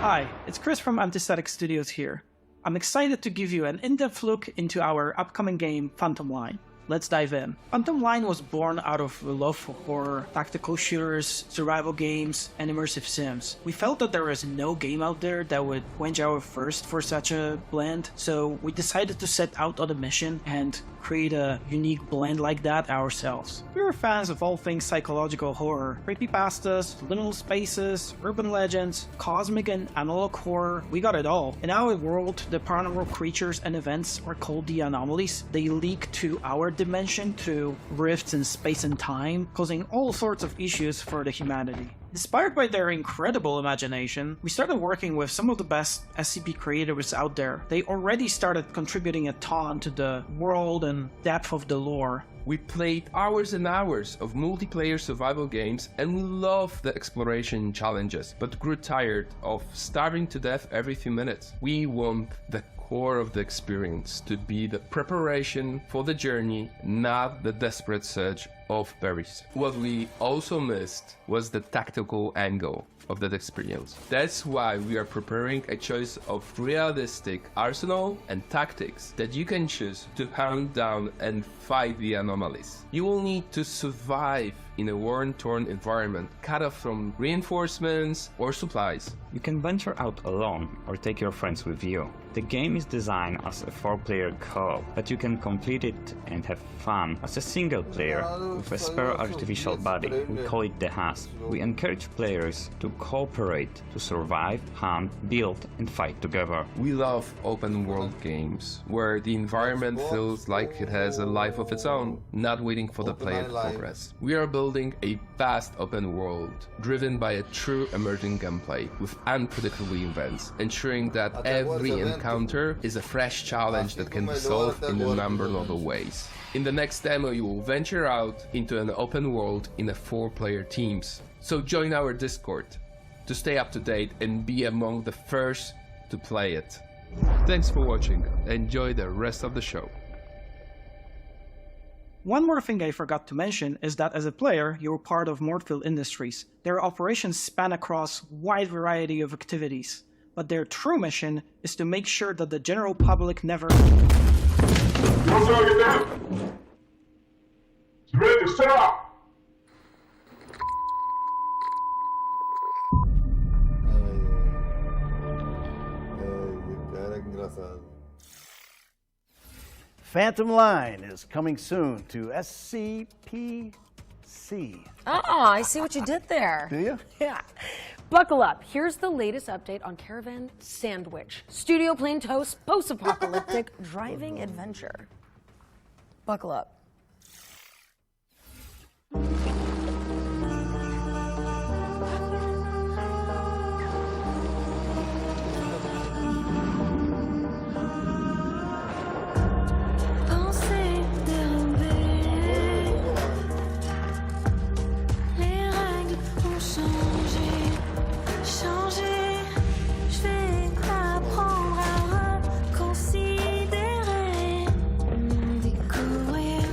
Hi, it's Chris from Antistatic Studios here. I'm excited to give you an in-depth look into our upcoming game, Phantom Line. Let's dive in. Phantom Line was born out of a love for horror, tactical shooters, survival games, and immersive sims. We felt that there was no game out there that would quench our thirst for such a blend, so we decided to set out on a mission and create a unique blend like that ourselves. We were fans of all things psychological horror, creepypastas, liminal spaces, urban legends, cosmic and analog horror, we got it all. In our world, the paranormal creatures and events are called the anomalies. They leak to our dimension through rifts in space and time, causing all sorts of issues for the humanity. Inspired by their incredible imagination, we started working with some of the best SCP creators out there. They already started contributing a ton to the world and depth of the lore. We played hours and hours of multiplayer survival games and we loved the exploration challenges, but grew tired of starving to death every few minutes. We want the core of the experience to be the preparation for the journey, not the desperate search of berries. What we also missed was the tactical angle of that experience. That's why we are preparing a choice of realistic arsenal and tactics that you can choose to hunt down and fight the anomalies. You will need to survive in a war-torn environment, cut off from reinforcements or supplies. You can venture out alone or take your friends with you. The game is designed as a 4-player co-op, but you can complete it and have fun as a single player with a spare artificial body. We call it the Husk. We encourage players to cooperate to survive, hunt, build and fight together. We love open world games where the environment feels like it has a life of its own, not waiting for the player to progress. We are building a vast open world driven by a true emerging gameplay with unpredictable events, ensuring that every encounter is a fresh challenge that can be solved in a number of other ways. In the next demo, you will venture out into an open world in a 4-player teams. So join our Discord to stay up to date and be among the first to play it. Thanks for watching. Enjoy the rest of the show. One more thing I forgot to mention is that as a player, you're part of Mortville Industries. Their operations span across a wide variety of activities, but their true mission is to make sure that the general public never... Get down! Ready to set up! Phantom Line is coming soon to SCPC. Oh, I see what you did there. Do you? Yeah. Buckle up. Here's the latest update on Caravan Sandwich. Studio Plain Toast post-apocalyptic driving adventure. Buckle up. Découvrir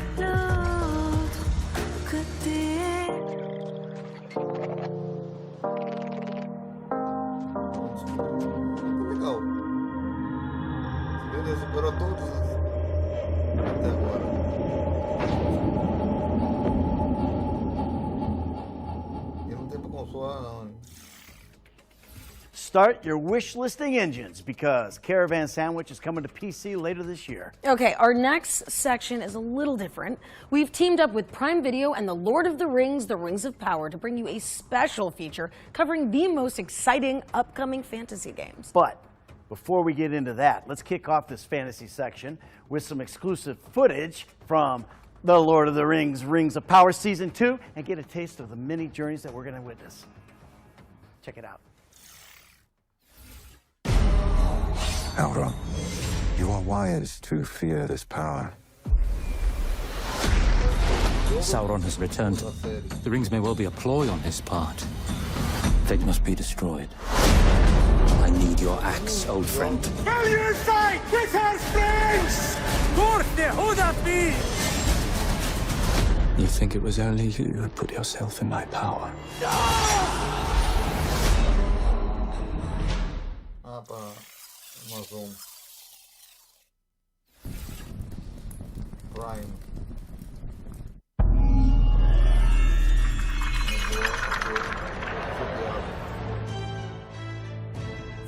sua, não. Start your wish listing engines because Caravan Sandwich is coming to PC later this year. Okay, our next section is a little different. We've teamed up with Prime Video and the Lord of the Rings, The Rings of Power, to bring you a special feature covering the most exciting upcoming fantasy games. But before we get into that, let's kick off this fantasy section with some exclusive footage from The Lord of the Rings, Rings of Power Season 2, and get a taste of the many journeys that we're going to witness. Check it out. Elrond, you are wise to fear this power. Sauron has returned. The rings may well be a ploy on his part. They must be destroyed. I need your axe, old friend. Failure sight! This has springs! You think it was only you who put yourself in my power? Amazon Prime.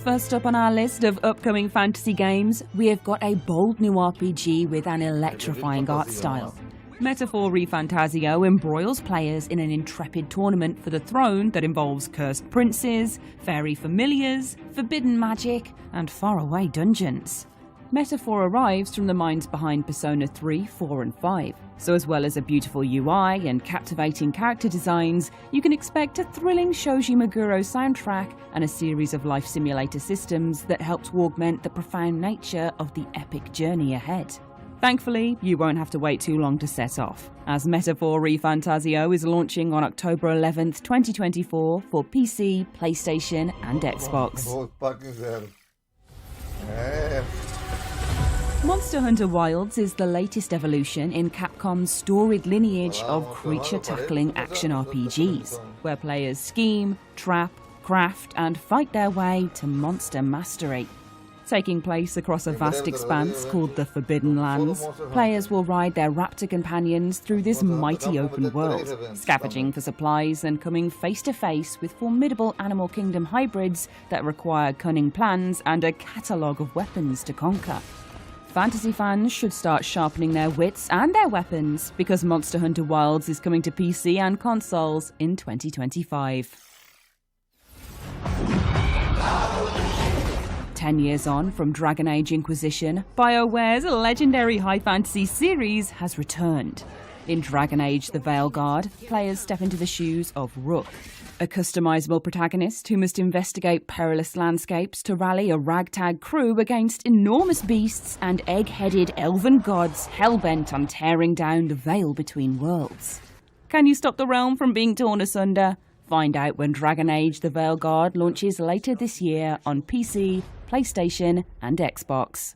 First up on our list of upcoming fantasy games, we have got a bold new RPG with an electrifying art style. Metaphor ReFantazio embroils players in an intrepid tournament for the throne that involves cursed princes, fairy familiars, forbidden magic, and faraway dungeons. Metaphor arrives from the minds behind Persona 3, 4 and 5, so as well as a beautiful UI and captivating character designs, you can expect a thrilling Shoji Meguro soundtrack and a series of life simulator systems that help to augment the profound nature of the epic journey ahead. Thankfully, you won't have to wait too long to set off, as Metaphor ReFantazio is launching on October 11th, 2024 for PC, PlayStation and Xbox. Monster Hunter Wilds is the latest evolution in Capcom's storied lineage of creature-tackling action RPGs, where players scheme, trap, craft and fight their way to monster mastery. Taking place across a vast expanse called the Forbidden Lands, players will ride their raptor companions through this mighty open world, scavenging for supplies and coming face to face with formidable Animal Kingdom hybrids that require cunning plans and a catalogue of weapons to conquer. Fantasy fans should start sharpening their wits and their weapons because Monster Hunter Wilds is coming to PC and consoles in 2025. 10 years on from Dragon Age Inquisition, BioWare's legendary high fantasy series has returned. In Dragon Age The Veilguard, players step into the shoes of Rook, a customizable protagonist who must investigate perilous landscapes to rally a ragtag crew against enormous beasts and egg-headed elven gods hell-bent on tearing down the veil between worlds. Can you stop the realm from being torn asunder? Find out when Dragon Age The Veilguard launches later this year on PC, PlayStation and Xbox.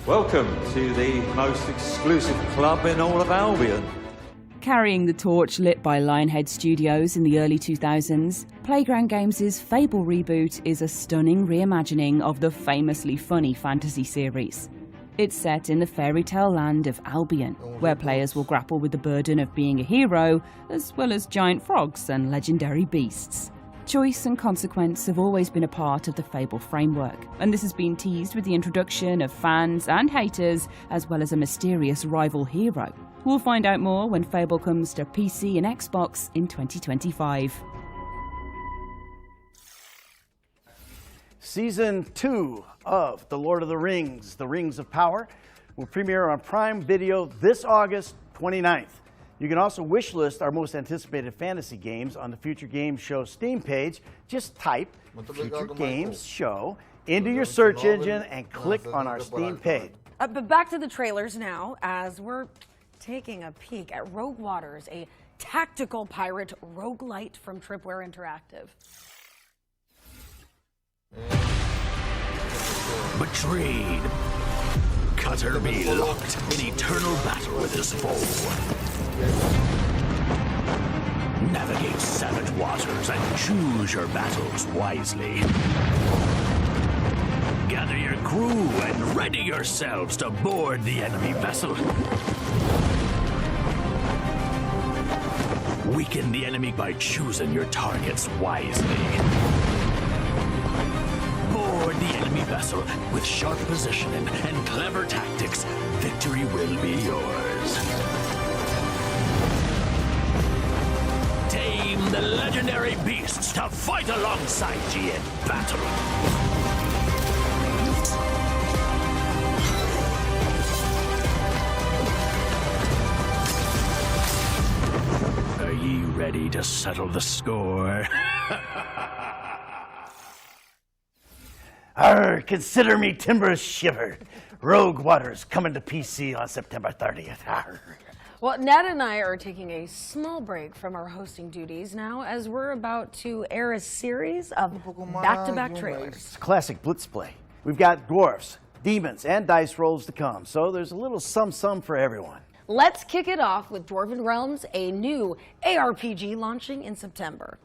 Welcome to the most exclusive club in all of Albion. Carrying the torch lit by Lionhead Studios in the early 2000s, Playground Games' Fable reboot is a stunning reimagining of the famously funny fantasy series. It's set in the fairy tale land of Albion, where players will grapple with the burden of being a hero, as well as giant frogs and legendary beasts. Choice and consequence have always been a part of the Fable framework, and this has been teased with the introduction of fans and haters, as well as a mysterious rival hero. We'll find out more when Fable comes to PC and Xbox in 2025. Season 2 of The Lord of the Rings, The Rings of Power, will premiere on Prime Video this August 29th. You can also wishlist our most anticipated fantasy games on the Future Games Show Steam page. Just type Future Games Show into your search engine and click on our Steam page. But back to the trailers now, as we're taking a peek at Rogue Waters, a tactical pirate roguelite from Tripwire Interactive. Betrayed. Cutter be locked in eternal battle with his foe. Navigate savage waters and choose your battles wisely. Gather your crew and ready yourselves to board the enemy vessel. Weaken the enemy by choosing your targets wisely. Board the enemy vessel with sharp positioning and clever tactics. Victory will be yours. Tame the legendary beasts to fight alongside ye in battle. Are ye ready to settle the score? Arr, consider me timbers shivered. Rogue Waters coming to PC on September 30th. Arr. Well, Ned and I are taking a small break from our hosting duties now as we're about to air a series of back-to-back trailers. It's classic Blitz play. We've got dwarfs, demons, and dice rolls to come, so there's a little sum for everyone. Let's kick it off with Dwarven Realms, a new ARPG launching in September.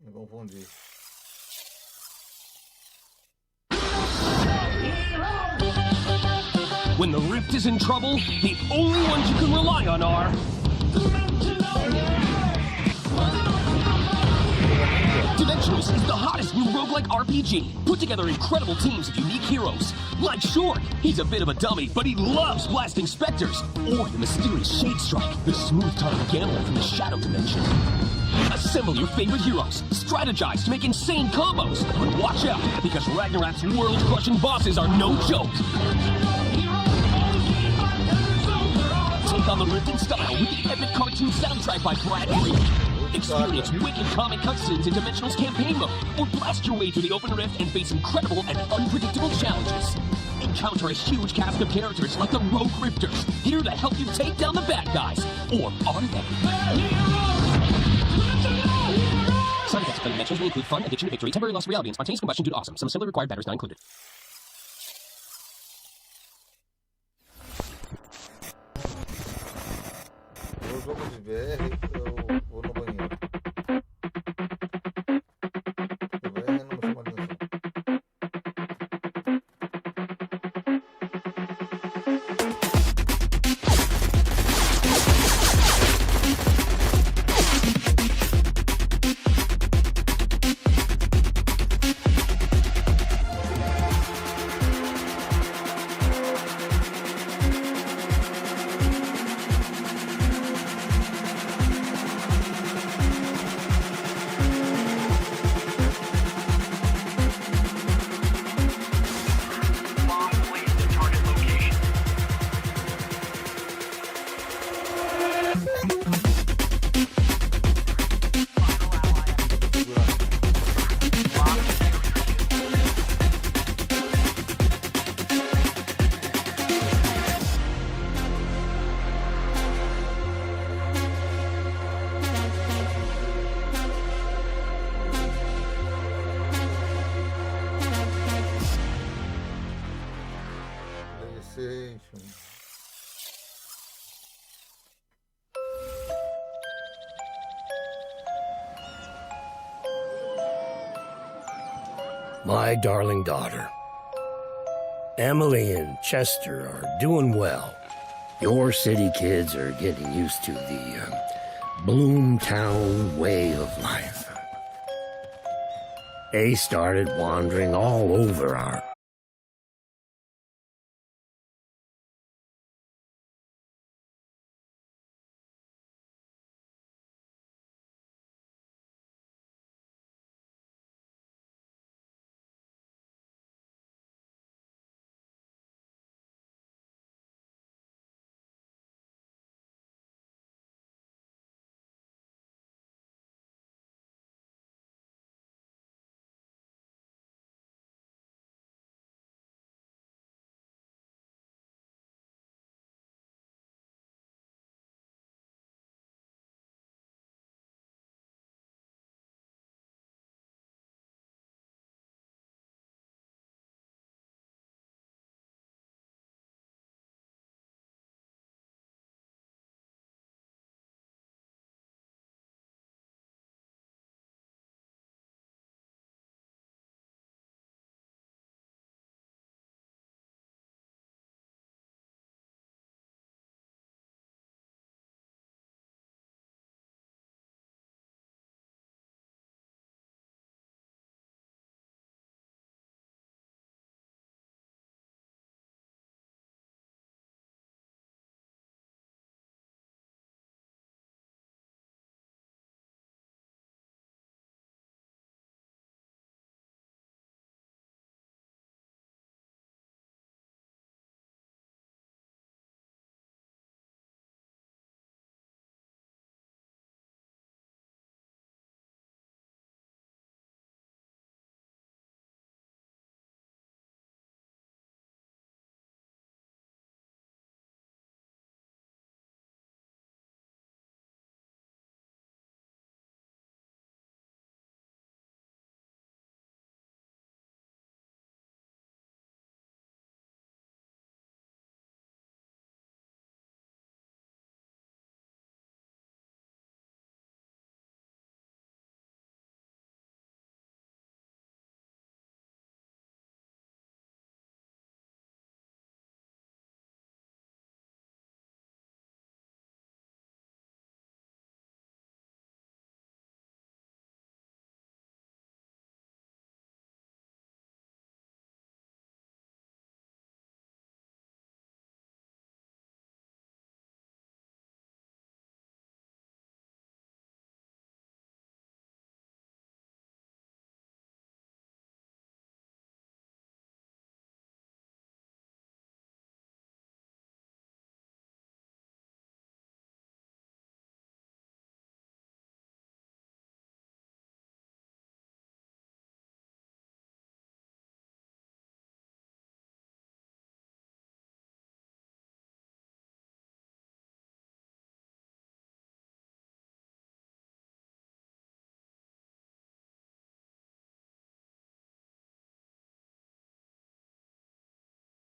Me confundi. When the Rift is in trouble, the only ones you can rely on are... Dimensionals is the hottest new roguelike RPG. Put together incredible teams of unique heroes. Like Short, he's a bit of a dummy, but he loves blasting specters. Or the mysterious Shade Strike, the smooth-tongued gambler from the Shadow Dimension. Assemble your favorite heroes, strategize to make insane combos, but watch out, because Ragnarok's world-crushing bosses are no joke. Take on the Rift in style with the epic cartoon soundtrack by Brad Green. Experience wicked comic cutscenes in Dimensional's campaign mode, or blast your way through the open rift and face incredible and unpredictable challenges. Encounter a huge cast of characters like the Rogue Rifters, here to help you take down the bad guys. Or are they? Side effects of Dimensionals will include fun, addiction to victory, temporary loss of reality, and spontaneous combustion due to awesome. Some assembly required batteries not included. Eu jogo de VR, eu vou no banheiro. O VR não me chama atenção. My darling daughter. Emily and Chester are doing well. Your city kids are getting used to the Bloomtown way of life. They started wandering all over our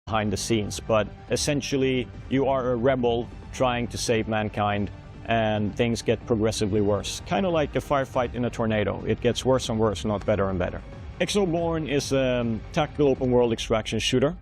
behind the scenes, but essentially you are a rebel trying to save mankind, and things get progressively worse. Kind of like a firefight in a tornado. It gets worse and worse, not better and better. Exoborn is a tactical open world extraction shooter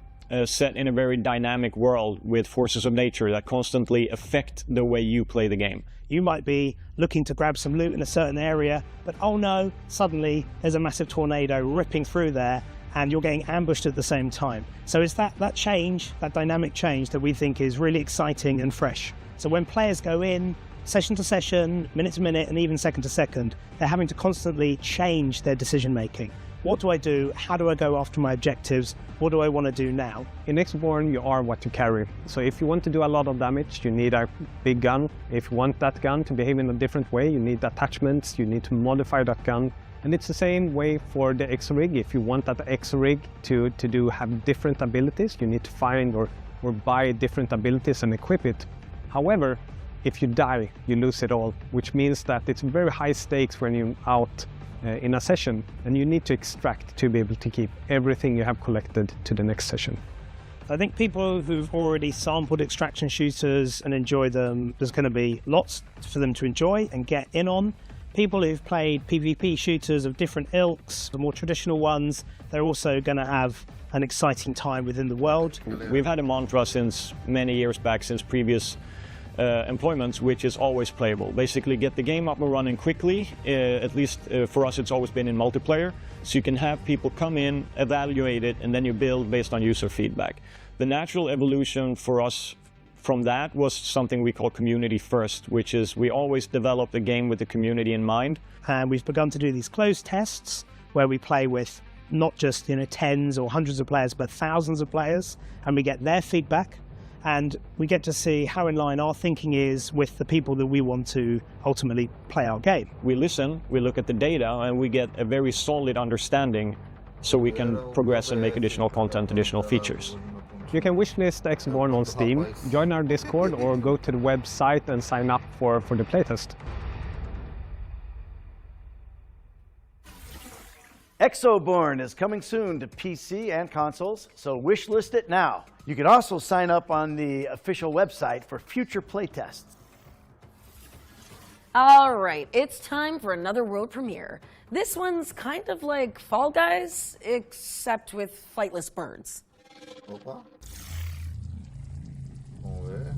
set in a very dynamic world with forces of nature that constantly affect the way you play the game. You might be looking to grab some loot in a certain area, but oh no, suddenly there's a massive tornado ripping through there and you're getting ambushed at the same time. So it's that change, that dynamic change, that we think is really exciting and fresh. So when players go in, session to session, minute to minute, and even second to second, they're having to constantly change their decision making. What do I do? How do I go after my objectives? What do I want to do now? In Exoborn, you are what you carry. So if you want to do a lot of damage, you need a big gun. If you want that gun to behave in a different way, you need attachments, you need to modify that gun. And it's the same way for the Exorig. If you want that Exorig to have different abilities, you need to find or buy different abilities and equip it. However, if you die, you lose it all, which means that it's very high stakes when you're out in a session, and you need to extract to be able to keep everything you have collected to the next session. I think people who've already sampled extraction shooters and enjoy them, there's going to be lots for them to enjoy and get in on. People who've played PvP shooters of different ilks, the more traditional ones, they're also going to have an exciting time within the world. We've had a mantra since many years back, since previous employments, which is always playable. Basically get the game up and running quickly, at least for us it's always been in multiplayer, so you can have people come in, evaluate it, and then you build based on user feedback. The natural evolution for us from that was something we call community first, which is we always develop the game with the community in mind. And we've begun to do these closed tests where we play with not just tens or hundreds of players, but thousands of players, and we get their feedback. And we get to see how in line our thinking is with the people that we want to ultimately play our game. We listen, we look at the data, and we get a very solid understanding so we can progress and make additional content, additional features. You can wishlist Exoborn on Steam, join our Discord, or go to the website and sign up for the playtest. Exoborn is coming soon to PC and consoles, so wishlist it now. You can also sign up on the official website for future playtests. All right, it's time for another world premiere. This one's kind of like Fall Guys, except with flightless birds. Opa. Vamos ver.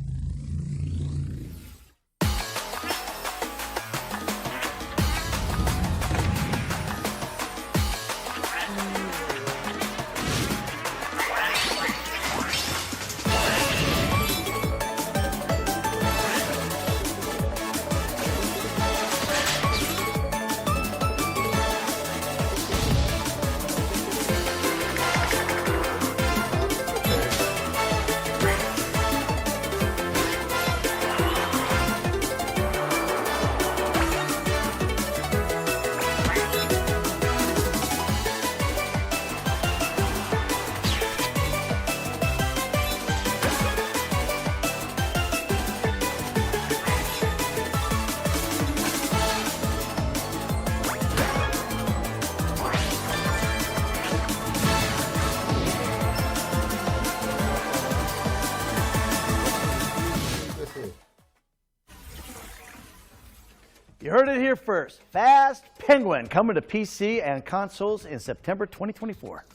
You heard it here first. Fast Penguin coming to PC and consoles in September 2024.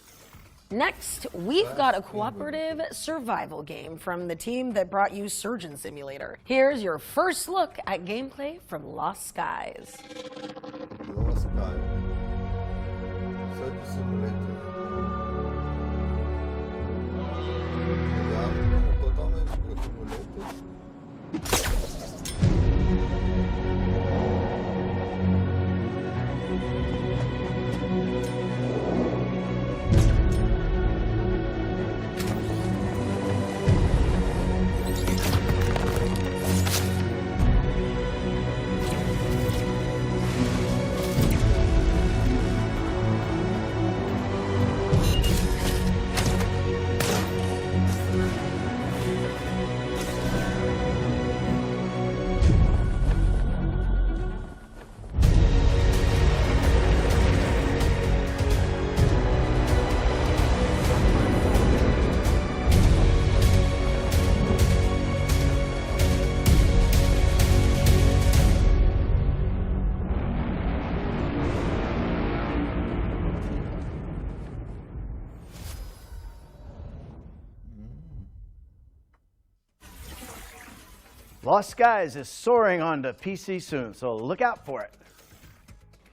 Next, we've got a cooperative survival game from the team that brought you Surgeon Simulator. Here's your first look at gameplay from Lost Skies. Lost Skies. Surgeon Simulator. Totalmente simulator. Lost Skies is soaring onto PC soon, so look out for it.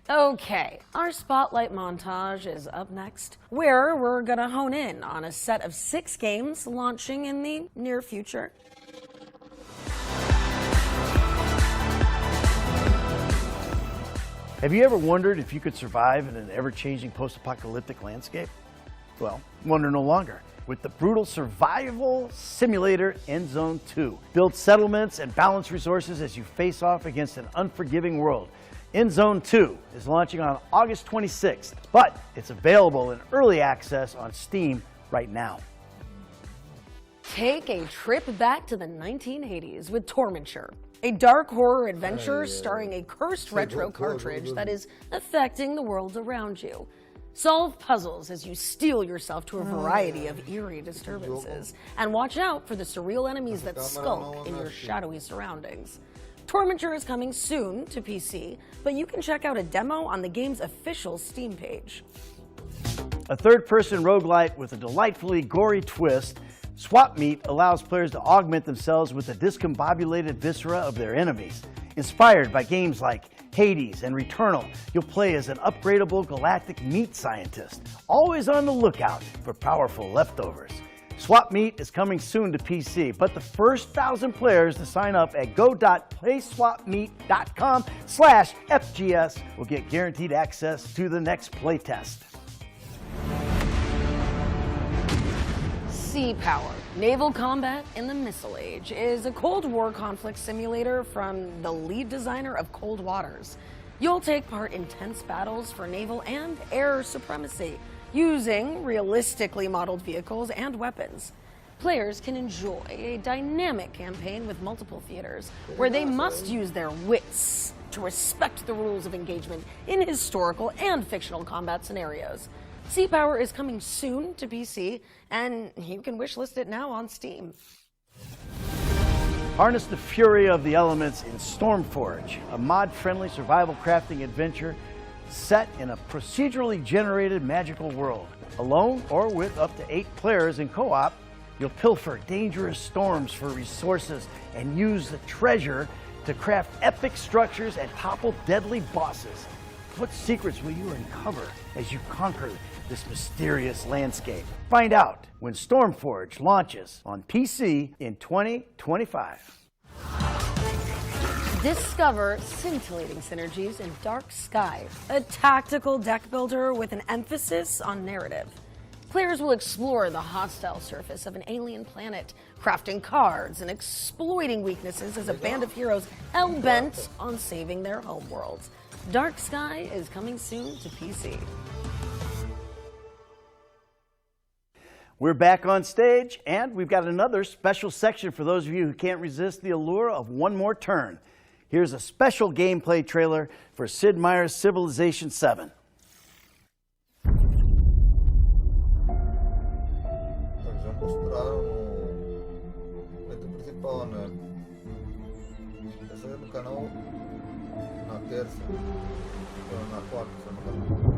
Okay, our spotlight montage is up next, where we're gonna hone in on a set of 6 games launching in the near future. Have you ever wondered if you could survive in an ever-changing post-apocalyptic landscape? Well, wonder no longer. With the brutal survival simulator Endzone 2. Build settlements and balance resources as you face off against an unforgiving world. Endzone 2 is launching on August 26th, but it's available in early access on Steam right now. Take a trip back to the 1980s with Tormenture, a dark horror adventure starring a cursed retro cartridge that is affecting the world around you. Solve puzzles as you steel yourself to a variety of eerie disturbances, and watch out for the surreal enemies that skulk in your shadowy surroundings. Tormenture is coming soon to PC, but you can check out a demo on the game's official Steam page. A third-person roguelite with a delightfully gory twist, Swap Meet allows players to augment themselves with the discombobulated viscera of their enemies. Inspired by games like Hades and Returnal, you'll play as an upgradable galactic meat scientist, always on the lookout for powerful leftovers. Swap Meet is coming soon to PC, but the first 1,000 players to sign up at go.playswapmeet.com/FGS will get guaranteed access to the next playtest. Sea Power, Naval Combat in the Missile Age, is a Cold War conflict simulator from the lead designer of Cold Waters. You'll take part in tense battles for naval and air supremacy, using realistically modeled vehicles and weapons. Players can enjoy a dynamic campaign with multiple theaters, where they must use their wits to respect the rules of engagement in historical and fictional combat scenarios. Sea Power is coming soon to PC, and you can wishlist it now on Steam. Harness the fury of the elements in Stormforge, a mod-friendly survival crafting adventure set in a procedurally generated magical world. Alone or with up to 8 players in co-op, you'll pilfer dangerous storms for resources and use the treasure to craft epic structures and topple deadly bosses. What secrets will you uncover as you conquer this mysterious landscape? Find out when Stormforge launches on PC in 2025. Discover scintillating synergies in Dark Sky, a tactical deck builder with an emphasis on narrative. Players will explore the hostile surface of an alien planet, crafting cards and exploiting weaknesses as a band of heroes hell-bent on saving their homeworlds. Dark Sky is coming soon to PC. We're back on stage, and we've got another special section for those of you who can't resist the allure of one more turn. Here's a special gameplay trailer for Sid Meier's Civilization 7. Já mostraram no principal, né? Essa é no canal na terça, ou na quarta, se não me engano.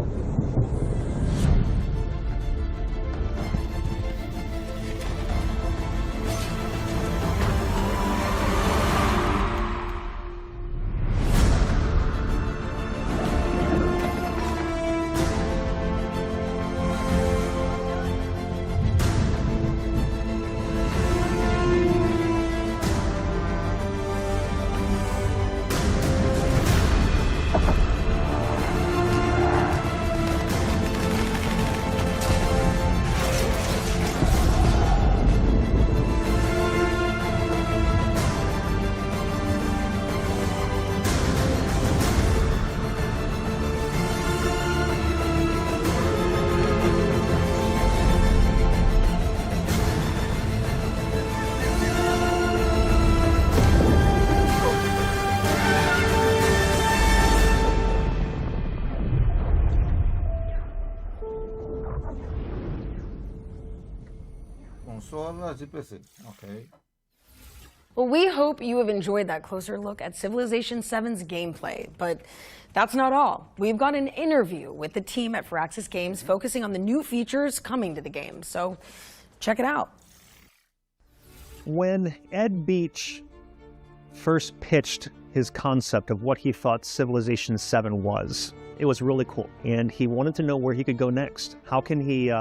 Consolas e PC. Okay. Well, we hope you have enjoyed that closer look at Civilization 7's gameplay, but that's not all. We've got an interview with the team at Firaxis Games focusing on the new features coming to the game, so check it out. When Ed Beach first pitched his concept of what he thought Civilization 7 was, it was really cool. And he wanted to know where he could go next. How can he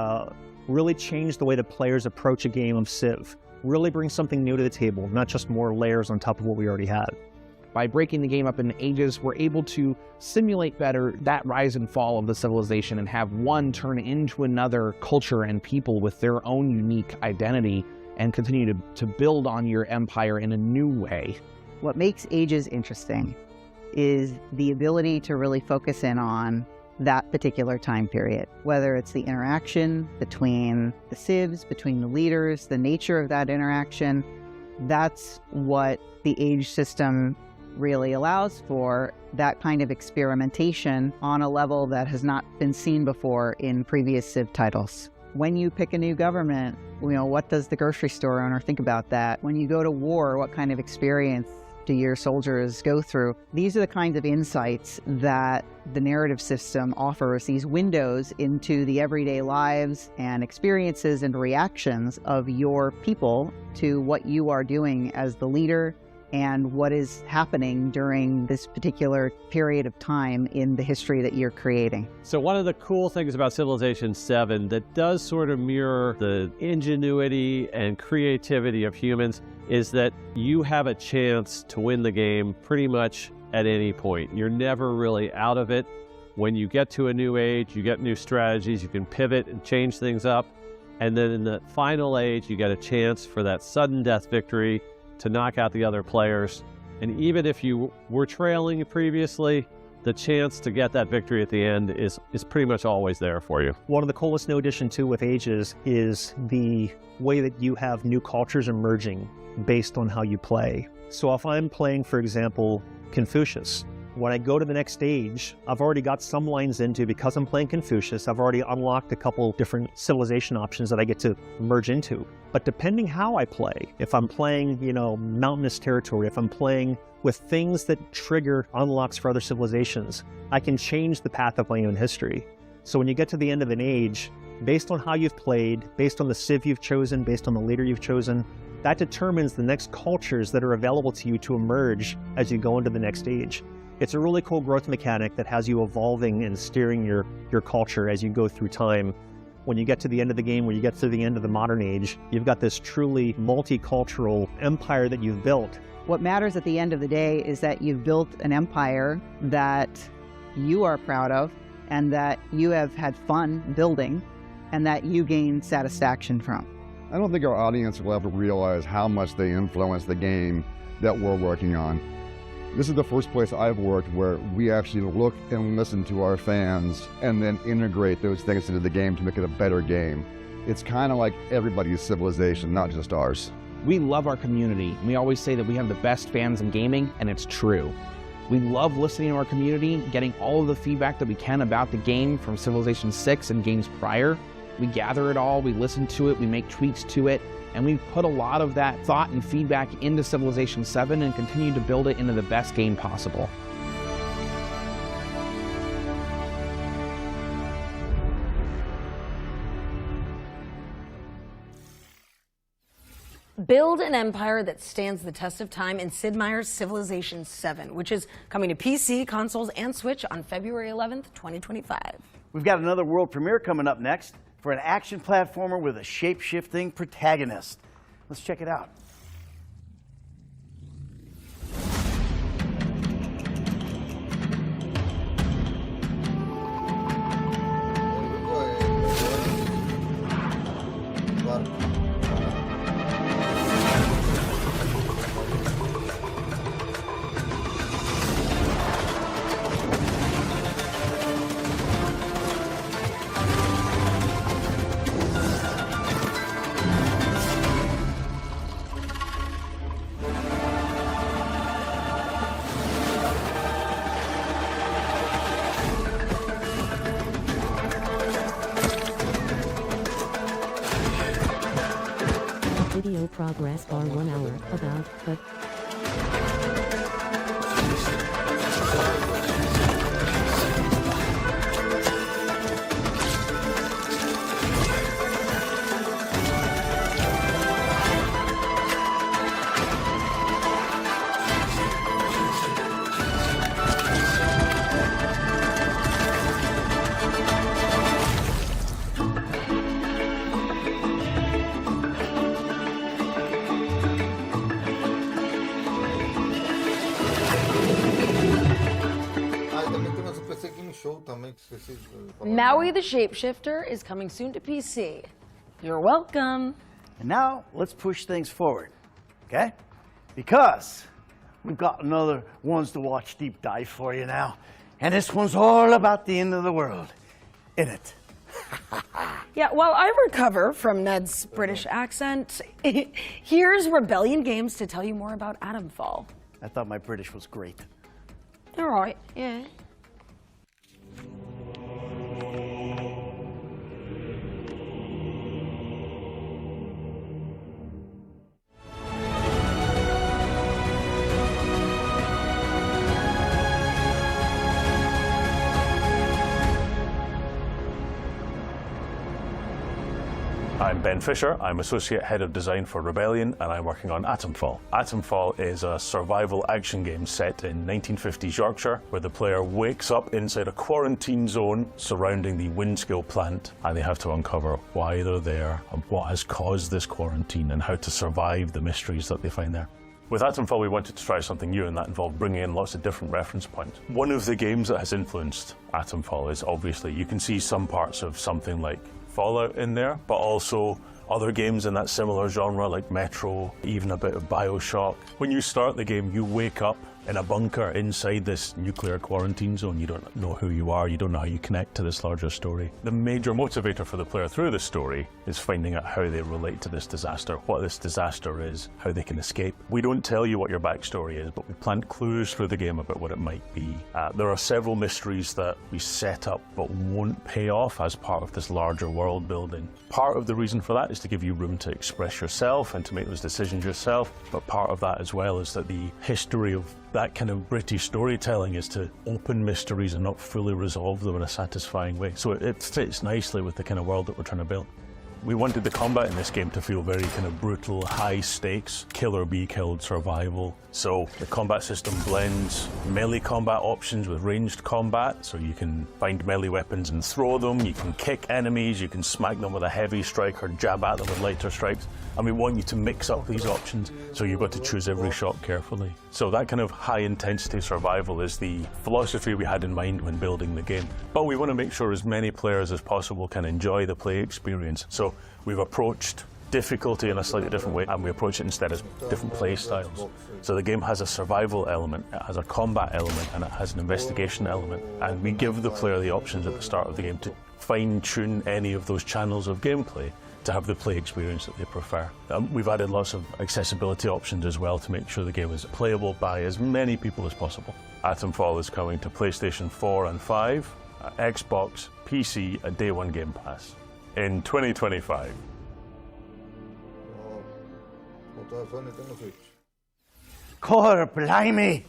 really change the way that players approach a game of Civ? Really bring something new to the table, not just more layers on top of what we already had. By breaking the game up into ages, we're able to simulate better that rise and fall of the civilization and have one turn into another culture and people with their own unique identity and continue to build on your empire in a new way. What makes Ages interesting is the ability to really focus in on that particular time period, whether it's the interaction between the civs, between the leaders, the nature of that interaction. That's what the Age system really allows for, that kind of experimentation on a level that has not been seen before in previous Civ titles. When you pick a new government, what does the grocery store owner think about that? When you go to war, what kind of experience do your soldiers go through? These are the kinds of insights that the narrative system offers, these windows into the everyday lives and experiences and reactions of your people to what you are doing as the leader and what is happening during this particular period of time in the history that you're creating. So one of the cool things about Civilization 7 that does sort of mirror the ingenuity and creativity of humans is that you have a chance to win the game pretty much at any point. You're never really out of it. When you get to a new age, you get new strategies, you can pivot and change things up. And then in the final age, you get a chance for that sudden death victory to knock out the other players. And even if you were trailing previously, the chance to get that victory at the end is pretty much always there for you. One of the coolest new addition too with Ages is the way that you have new cultures emerging based on how you play. So if I'm playing, for example, Confucius, when I go to the next stage, I've already got some lines into, because I'm playing Confucius, I've already unlocked a couple different civilization options that I get to merge into. But depending how I play, if I'm playing, mountainous territory, if I'm playing with things that trigger unlocks for other civilizations, I can change the path of my own history. So when you get to the end of an age, based on how you've played, based on the civ you've chosen, based on the leader you've chosen, that determines the next cultures that are available to you to emerge as you go into the next age. It's a really cool growth mechanic that has you evolving and steering your culture as you go through time. When you get to the end of the game, when you get to the end of the modern age, you've got this truly multicultural empire that you've built. What matters at the end of the day is that you've built an empire that you are proud of and that you have had fun building and that you gain satisfaction from. I don't think our audience will ever realize how much they influence the game that we're working on. This is the first place I've worked where we actually look and listen to our fans and then integrate those things into the game to make it a better game. It's kind of like everybody's Civilization, not just ours. We love our community. We always say that we have the best fans in gaming, and it's true. We love listening to our community, getting all of the feedback that we can about the game from Civilization 6 and games prior. We gather it all, we listen to it, we make tweaks to it, and we've put a lot of that thought and feedback into Civilization 7 and continue to build it into the best game possible. Build an empire that stands the test of time in Sid Meier's Civilization 7, which is coming to PC, consoles, and Switch on February 11th, 2025. We've got another world premiere coming up next for an action platformer with a shape-shifting protagonist. Let's check it out. Video progress bar 1 hour, about, but... tem mais um PC Game Show também que esqueci de falar. Maui the Shapeshifter is coming soon to PC. You're welcome. And now, let's push things forward, okay? Because we've got another Ones to Watch deep dive for you now. And this one's all about the end of the world, isn't it? Yeah, while I recover from Ned's British accent, here's Rebellion Games to tell you more about Atomfall. I thought my British was great. All right, yeah. I'm Ben Fisher, I'm Associate Head of Design for Rebellion, and I'm working on Atomfall. Atomfall is a survival action game set in 1950s Yorkshire, where the player wakes up inside a quarantine zone surrounding the Windscale plant, and they have to uncover why they're there, and what has caused this quarantine, and how to survive the mysteries that they find there. With Atomfall, we wanted to try something new, and that involved bringing in lots of different reference points. One of the games that has influenced Atomfall is obviously, you can see some parts of something like Fallout in there, but also other games in that similar genre like Metro, even a bit of BioShock. When you start the game, you wake up in a bunker inside this nuclear quarantine zone. You don't know who you are, you don't know how you connect to this larger story. The major motivator for the player through the story is finding out how they relate to this disaster, what this disaster is, how they can escape. We don't tell you what your backstory is, but we plant clues through the game about what it might be. There are several mysteries that we set up but won't pay off as part of this larger world building. Part of the reason for that is to give you room to express yourself and to make those decisions yourself, but part of that as well is that the history of that kind of British storytelling is to open mysteries and not fully resolve them in a satisfying way. So it fits nicely with the kind of world that we're trying to build. We wanted the combat in this game to feel very kind of brutal, high stakes, kill or be killed survival. So the combat system blends melee combat options with ranged combat, so you can find melee weapons and throw them, you can kick enemies, you can smack them with a heavy strike or jab at them with lighter strikes. And we want you to mix up these options, so you've got to choose every shot carefully. So that kind of high intensity survival is the philosophy we had in mind when building the game. But we want to make sure as many players as possible can enjoy the play experience. So we've approached difficulty in a slightly different way, and we approach it instead as different play styles. So the game has a survival element, it has a combat element, and it has an investigation element. And we give the player the options at the start of the game to fine-tune any of those channels of gameplay to have the play experience that they prefer. We've added lots of accessibility options as well to make sure the game is playable by as many people as possible. Atomfall is coming to PlayStation 4 and 5, Xbox, PC, a Day 1 Game Pass in 2025. Core blimey!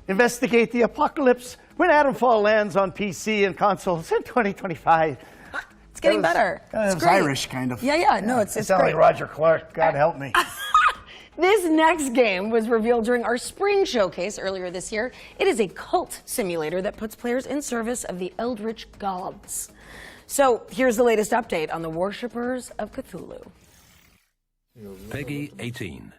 Investigate the apocalypse when Atomfall lands on PC and consoles in 2025. It's getting better. It's It's great. Irish, kind of. Yeah, no, it's sound great. like Roger Clark. God help me. This next game was revealed during our spring showcase earlier this year. It is a cult simulator that puts players in service of the Eldritch gods. So here's the latest update on the Worshippers of Cthulhu. Peggy 18.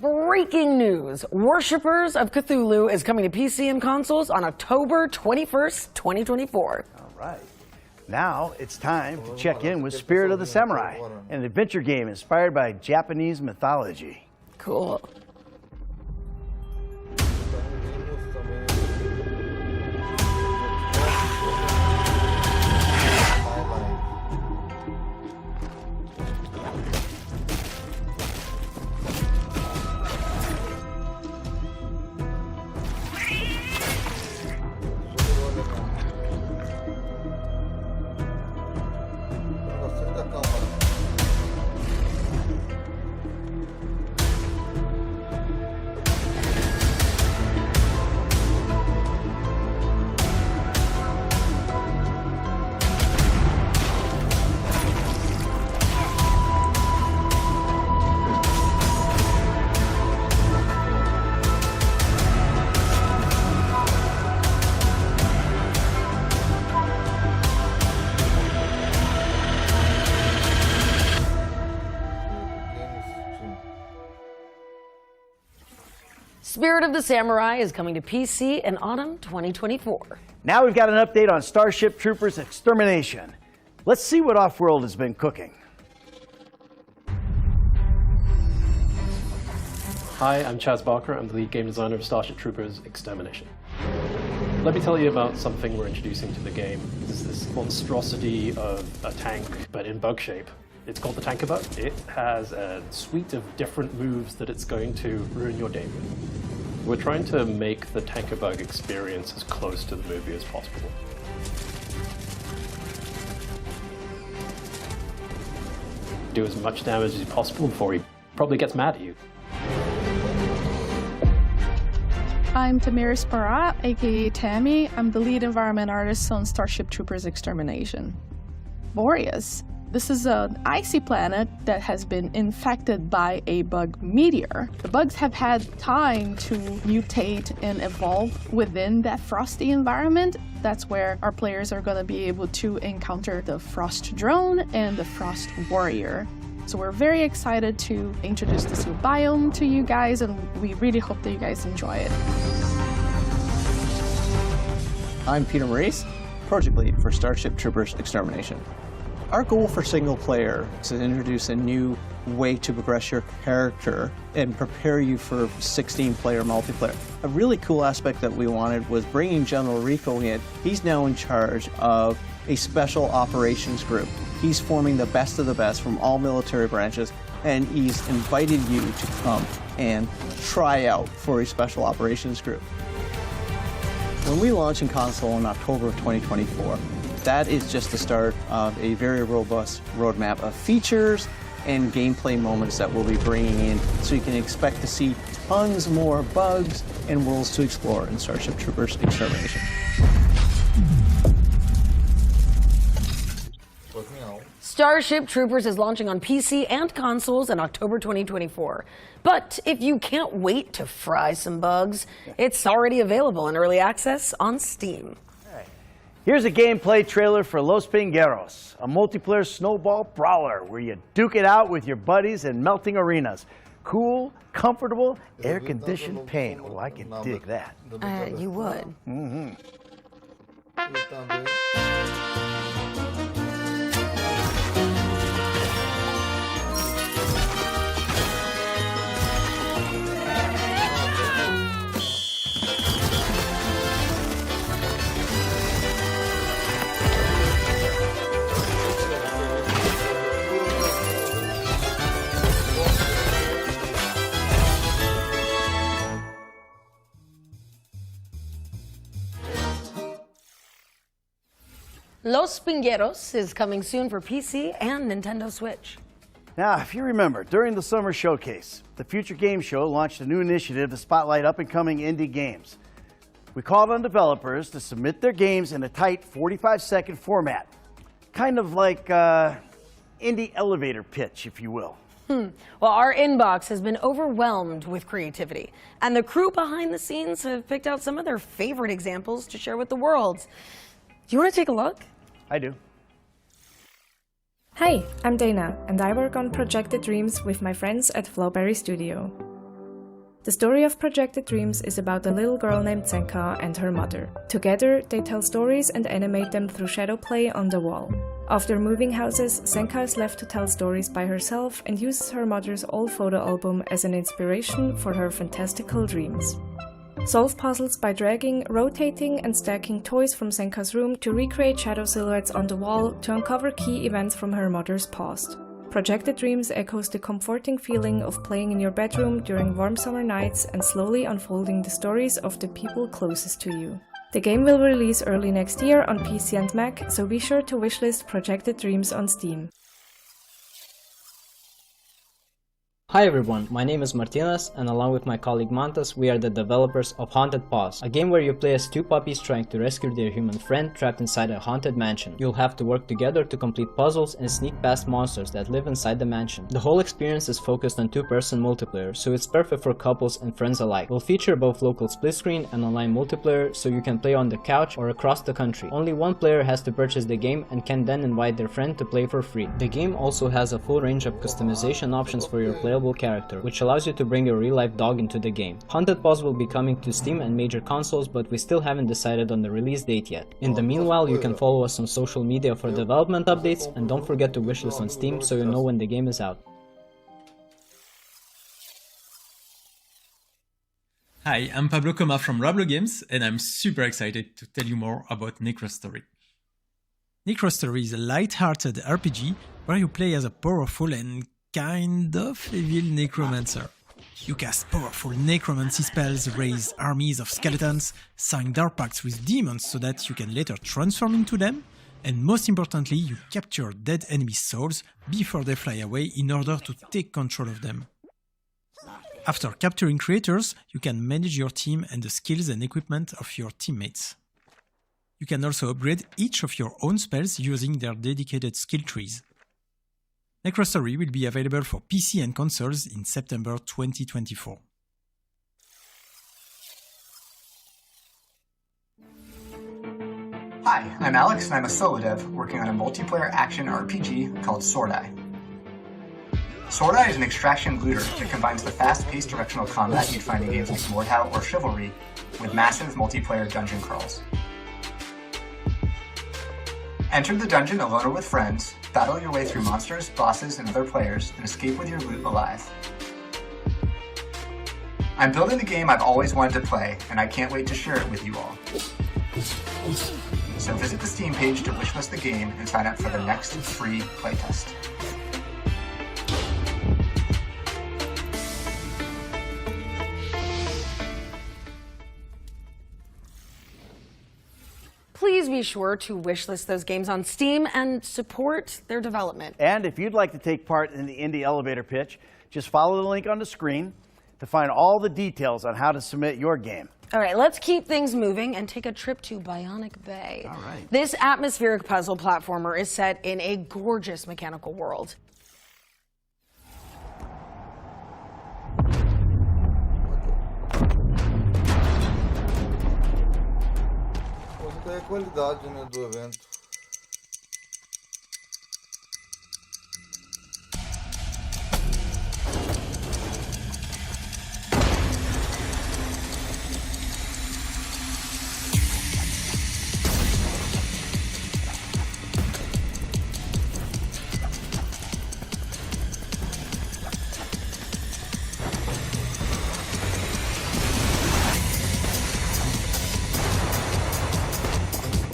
Breaking news. Worshippers of Cthulhu is coming to PC and consoles on October 21st, 2024. All right. Now it's time to check in with Spirit of the Samurai, an adventure game inspired by Japanese mythology. Cool. Spirit of the Samurai is coming to PC in autumn 2024. Now we've got an update on Starship Troopers Extermination. Let's see what Offworld has been cooking. Hi, I'm Chaz Barker. I'm the lead game designer of Starship Troopers Extermination. Let me tell you about something we're introducing to the game. This is this monstrosity of a tank, but in bug shape. It's called the Tanker Bug. It has a suite of different moves that it's going to ruin your day with. We're trying to make the Tanker Bug experience as close to the movie as possible. Do as much damage as possible before he probably gets mad at you. I'm Tamiris Barat, aka Tammy. I'm the lead environment artist on Starship Troopers Extermination. Boreas. This is an icy planet that has been infected by a bug meteor. The bugs have had time to mutate and evolve within that frosty environment. That's where our players are going to be able to encounter the Frost Drone and the Frost Warrior. So we're very excited to introduce this new biome to you guys, and we really hope that you guys enjoy it. I'm Peter Maurice, Project Lead for Starship Troopers Extermination. Our goal for single player is to introduce a new way to progress your character and prepare you for 16-player multiplayer. A really cool aspect that we wanted was bringing General Rico in. He's now in charge of a special operations group. He's forming the best of the best from all military branches, and he's invited you to come and try out for a special operations group. When we launch in console in October of 2024, that is just the start of a very robust roadmap of features and gameplay moments that we'll be bringing in, so you can expect to see tons more bugs and worlds to explore in Starship Troopers Extermination. Starship Troopers is launching on PC and consoles in October 2024. But if you can't wait to fry some bugs, it's already available in early access on Steam. Here's a gameplay trailer for Los Pingueros, a multiplayer snowball brawler where you duke it out with your buddies in melting arenas. Cool, comfortable, air-conditioned paint. Oh, I can dig that. You would. Mm-hmm. Los Pingueros is coming soon for PC and Nintendo Switch. Now, if you remember, during the summer showcase, the Future Game Show launched a new initiative to spotlight up-and-coming indie games. We called on developers to submit their games in a tight 45-second format, kind of like indie elevator pitch, if you will. Well, our inbox has been overwhelmed with creativity, and the crew behind the scenes have picked out some of their favorite examples to share with the world. Do you want to take a look? I do. Hi, I'm Dana, and I work on Projected Dreams with my friends at Flowberry Studio. The story of Projected Dreams is about a little girl named Senka and her mother. Together, they tell stories and animate them through shadow play on the wall. After moving houses, Senka is left to tell stories by herself and uses her mother's old photo album as an inspiration for her fantastical dreams. Solve puzzles by dragging, rotating, and stacking toys from Senka's room to recreate shadow silhouettes on the wall to uncover key events from her mother's past. Projected Dreams echoes the comforting feeling of playing in your bedroom during warm summer nights and slowly unfolding the stories of the people closest to you. The game will release early next year on PC and Mac, so be sure to wishlist Projected Dreams on Steam. Hi everyone, my name is Martinez, and along with my colleague Montas, we are the developers of Haunted Paws, a game where you play as two puppies trying to rescue their human friend trapped inside a haunted mansion. You'll have to work together to complete puzzles and sneak past monsters that live inside the mansion. The whole experience is focused on two-person multiplayer, so it's perfect for couples and friends alike. We'll feature both local split screen and online multiplayer, so you can play on the couch or across the country. Only one player has to purchase the game and can then invite their friend to play for free. The game also has a full range of customization options for your playable playable character, which allows you to bring your real-life dog into the game. Haunted Paws will be coming to Steam and major consoles, but we still haven't decided on the release date yet. In the meanwhile, you can follow us on social media for development updates, and don't forget to wishlist on Steam so you know when the game is out. Hi, I'm Pablo Coma from Rablo Games, and I'm super excited to tell you more about Necrostory. Necrostory is a light-hearted RPG where you play as a powerful and kind of evil necromancer. You cast powerful necromancy spells, raise armies of skeletons, sign dark pacts with demons so that you can later transform into them, and most importantly, you capture dead enemy souls before they fly away in order to take control of them. After capturing creatures, you can manage your team and the skills and equipment of your teammates. You can also upgrade each of your own spells using their dedicated skill trees. Necrostory will be available for PC and consoles in September 2024. Hi, I'm Alex and I'm a solo dev working on a multiplayer action RPG called Sword Eye. Sword Eye is an extraction looter that combines the fast-paced directional combat you'd find in games like Mordhau or Chivalry with massive multiplayer dungeon crawls. Enter the dungeon alone or with friends, battle your way through monsters, bosses, and other players, and escape with your loot alive. I'm building the game I've always wanted to play, and I can't wait to share it with you all. So visit the Steam page to wishlist the game and sign up for the next free playtest. Please be sure to wishlist those games on Steam and support their development. And if you'd like to take part in the Indie Elevator Pitch, just follow the link on the screen to find all the details on how to submit your game. All right, let's keep things moving and take a trip to Bionic Bay. All right. This atmospheric puzzle platformer is set in a gorgeous mechanical world. Qual é a qualidade, né, do evento?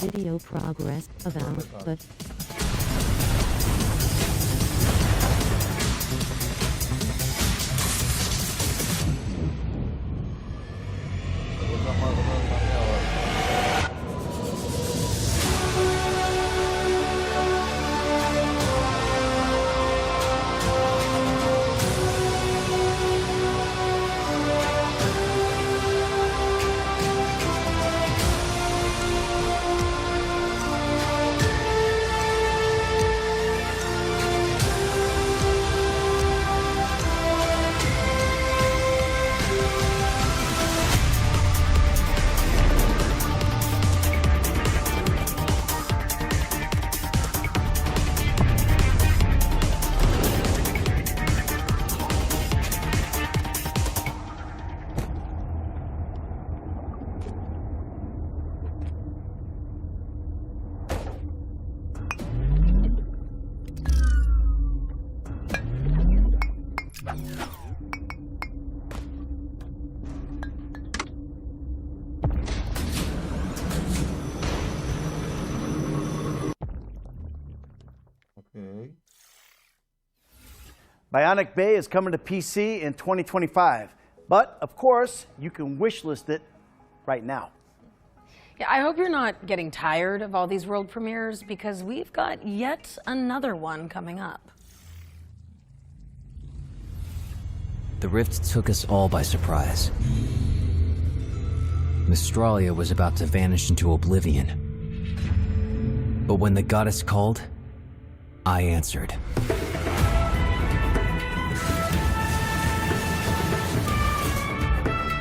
Video progress about but Bionic Bay is coming to PC in 2025, but of course, you can wishlist it right now. Yeah, I hope you're not getting tired of all these world premieres because we've got yet another one coming up. The rift took us all by surprise. Mistralia was about to vanish into oblivion. But when the goddess called, I answered.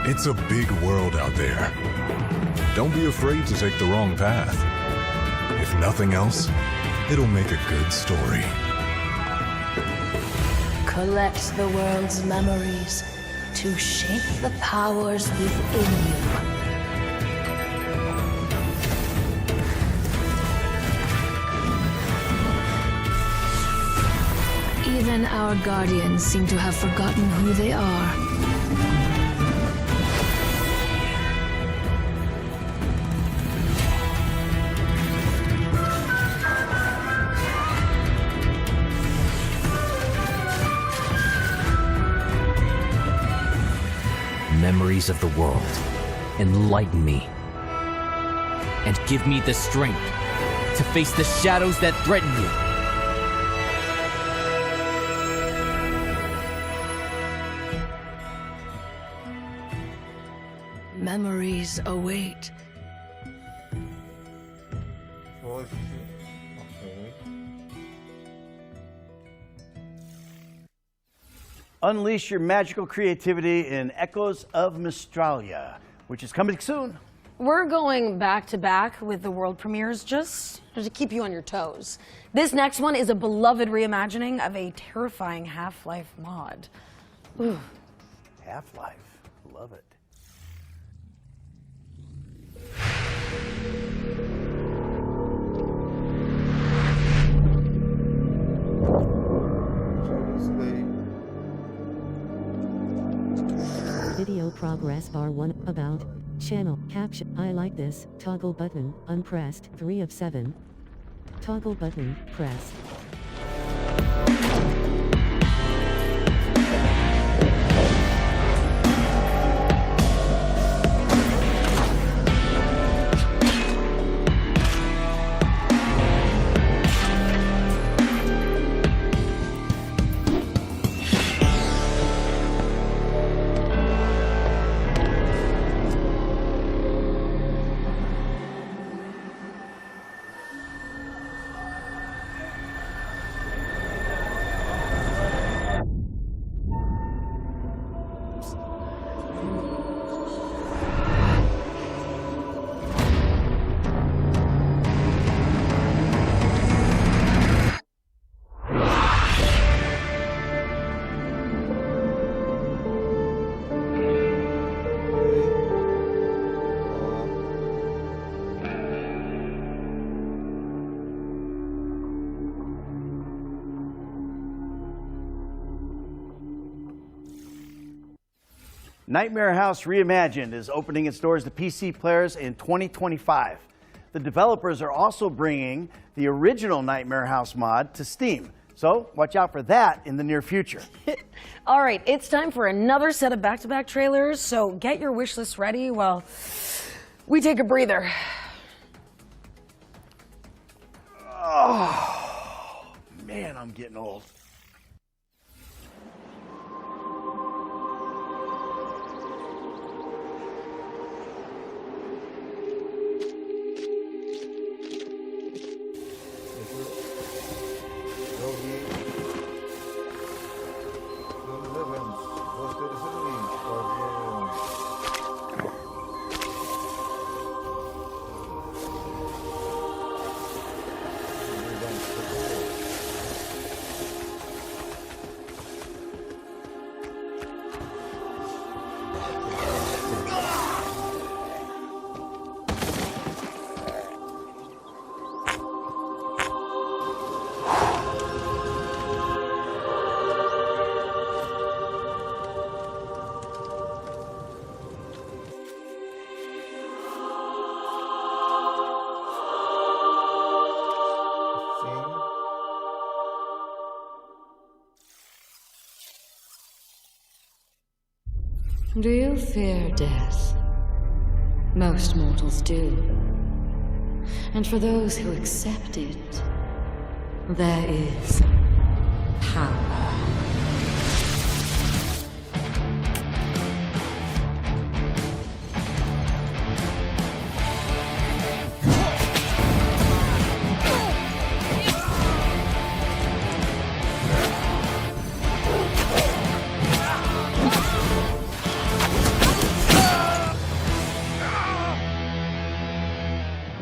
It's a big world out there. Don't be afraid to take the wrong path. If nothing else, it'll make a good story. collect the world's memories to shape the powers within you. Even our guardians seem to have forgotten who they are. Memories of the world, enlighten me, and give me the strength to face the shadows that threaten you. Memories await. Unleash your magical creativity in Echoes of Mystralia, which is coming soon. We're going back to back with the world premieres just to keep you on your toes. This next one is a beloved reimagining of a terrifying Half-Life mod. Ooh. Half-Life, love it. Video progress bar 1 about channel caption. I like this toggle button unpressed 3 of 7. Toggle button pressed. Nightmare House Reimagined is opening its doors to PC players in 2025. The developers are also bringing the original Nightmare House mod to Steam, so watch out for that in the near future. All right, it's time for another set of back-to-back trailers, so get your wish list ready while we take a breather. Oh, man, I'm getting old. Do you fear death? Most mortals do. And for those who accept it, there is power.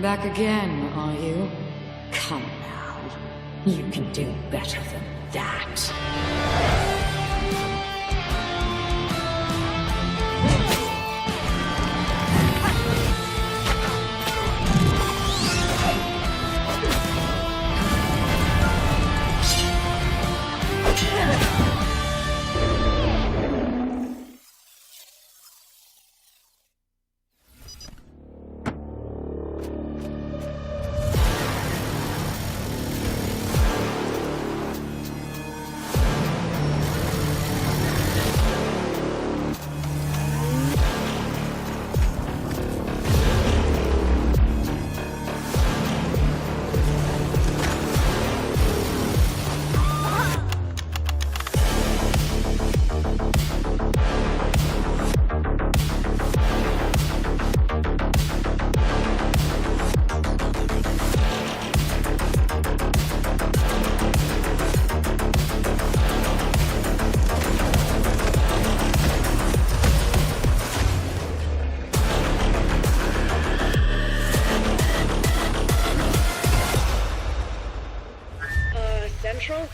Back again, are you? Come now. You can do better than that.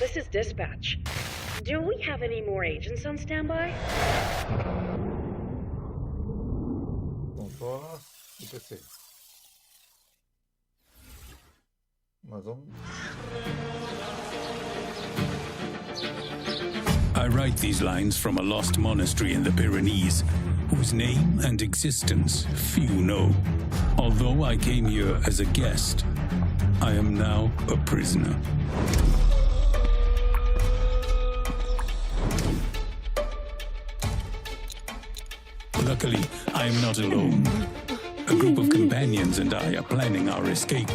this is dispatch. Do we have any more agents on standby? Consolas e PC. Mas vamos. I write these lines from a lost monastery in the Pyrenees, whose name and existence few know. Although I came here as a guest, I am now a prisoner. Luckily, I am not alone. A group of companions and I are planning our escape.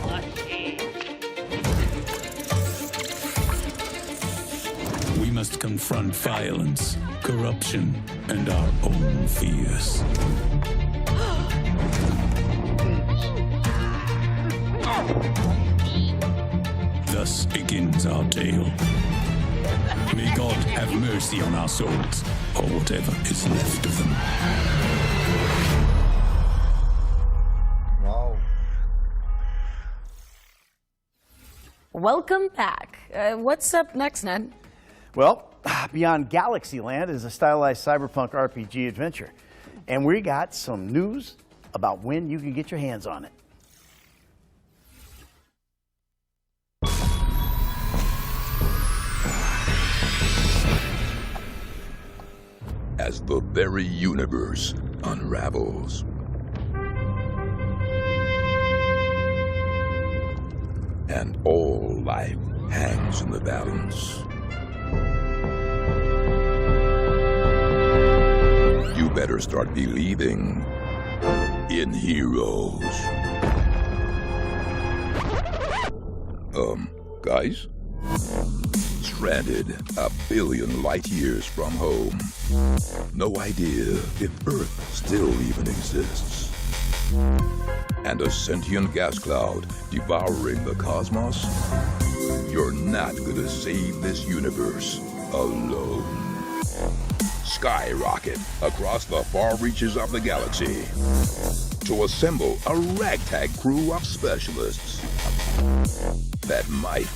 We must confront violence, corruption, and our own fears. Thus begins our tale. May God have mercy on our souls, or whatever is left of them. Wow. Welcome back. What's up next, Ned? Well, Beyond Galaxyland is a stylized cyberpunk RPG adventure. And we got some news about when you can get your hands on it. As the very universe unravels, and all life hangs in the balance, you better start believing in heroes. Guys? Stranded a billion light years from home. No idea if Earth still even exists. And a sentient gas cloud devouring the cosmos? You're not gonna save this universe alone. Skyrocket across the far reaches of the galaxy to assemble a ragtag crew of specialists that might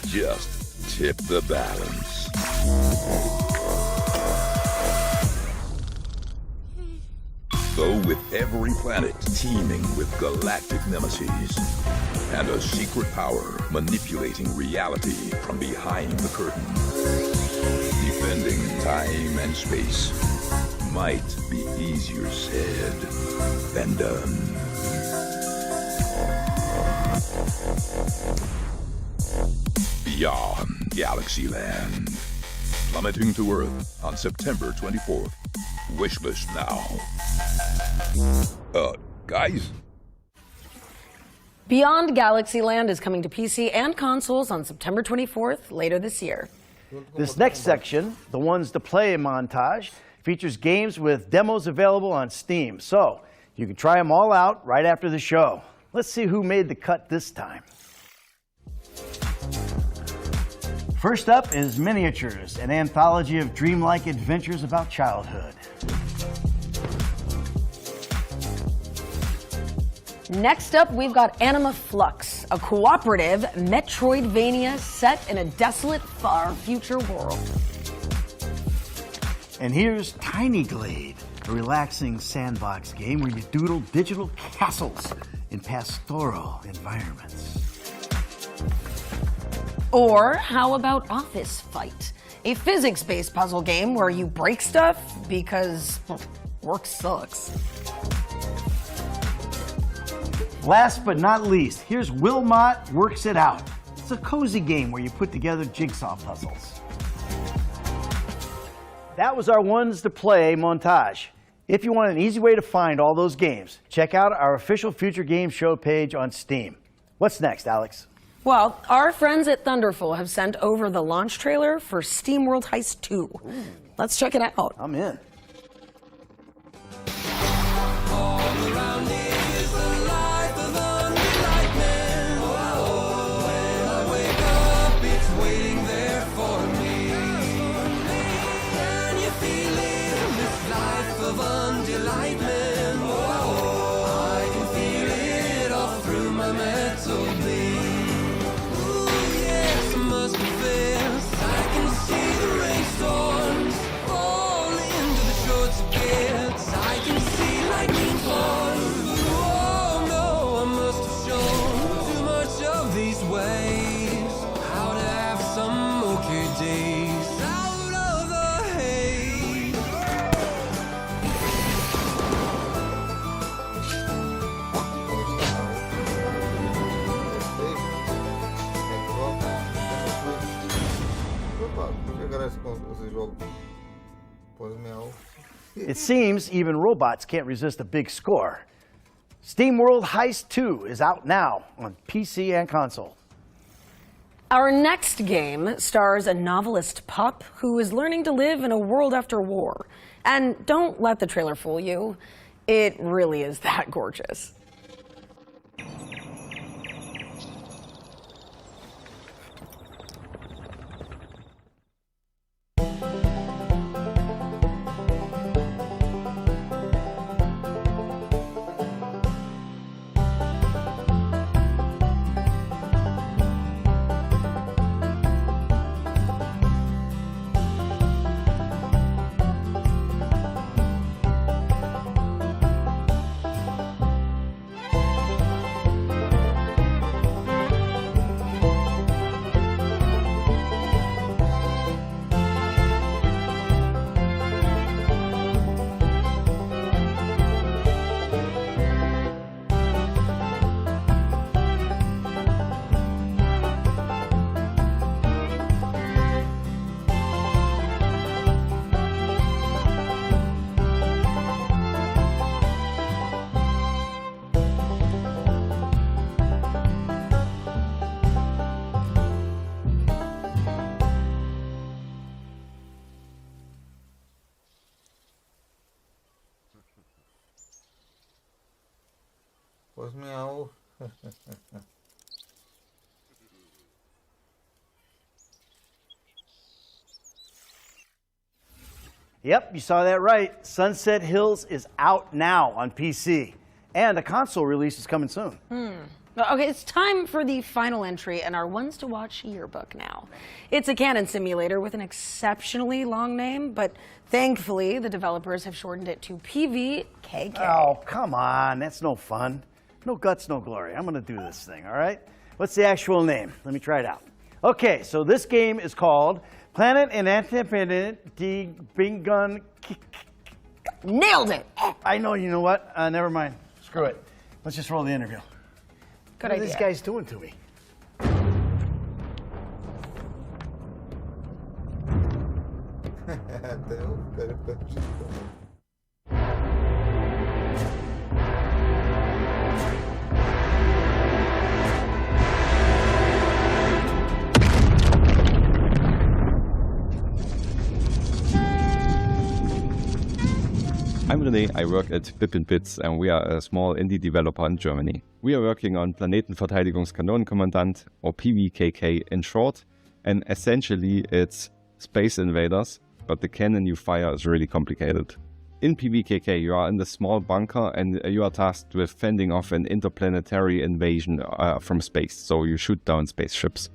just tip the balance. Though with every planet teeming with galactic nemesis and a secret power manipulating reality from behind the curtain, defending time and space might be easier said than done. Beyond Galaxyland. Plummeting to Earth on September 24th. Wishlist now. Guys? Beyond Galaxyland is coming to PC and consoles on September 24th, later this year. This next section, the ones to play montage, features games with demos available on Steam. So you can try them all out right after the show. Let's see who made the cut this time. First up is Miniatures, an anthology of dreamlike adventures about childhood. Next up, we've got Anima Flux, a cooperative Metroidvania set in a desolate, far future world. And here's Tiny Glade, a relaxing sandbox game where you doodle digital castles in pastoral environments. Or how about Office Fight, a physics-based puzzle game where you break stuff because work sucks. Last but not least, here's Wilmot Works It Out. It's a cozy game where you put together jigsaw puzzles. That was our ones to play montage. If you want an easy way to find all those games, check out our official Future Games Show page on Steam. What's next, Alex? Well, our friends at Thunderful have sent over the launch trailer for SteamWorld Heist 2. Let's check it out. I'm in. It seems even robots can't resist a big score. SteamWorld Heist 2 is out now on PC and console. Our next game stars a novelist pup who is learning to live in a world after war. And don't let the trailer fool you. It really is that gorgeous. Pues meow. Yep, you saw that right. Sunset Hills is out now on PC. And a console release is coming soon. Okay, it's time for the final entry in our Ones to Watch yearbook now. It's a cannon simulator with an exceptionally long name, but thankfully the developers have shortened it to PVKK. Oh, come on. That's no fun. No guts, no glory. I'm going to do this thing, all right? What's the actual name? Let me try it out. Okay, so this game is called Planet and Independent Bingun. Nailed it! I know, you know what? Never mind. Screw it. Let's just roll the interview. Good What idea. are these guys doing to me? I'm René, I work at Pippin Bits and we are a small indie developer in Germany. We are working on Planetenverteidigungskanonenkommandant, or PVKK in short, and essentially it's Space Invaders, but the cannon you fire is really complicated. In PVKK you are in the small bunker and you are tasked with fending off an interplanetary invasion from space, so you shoot down spaceships.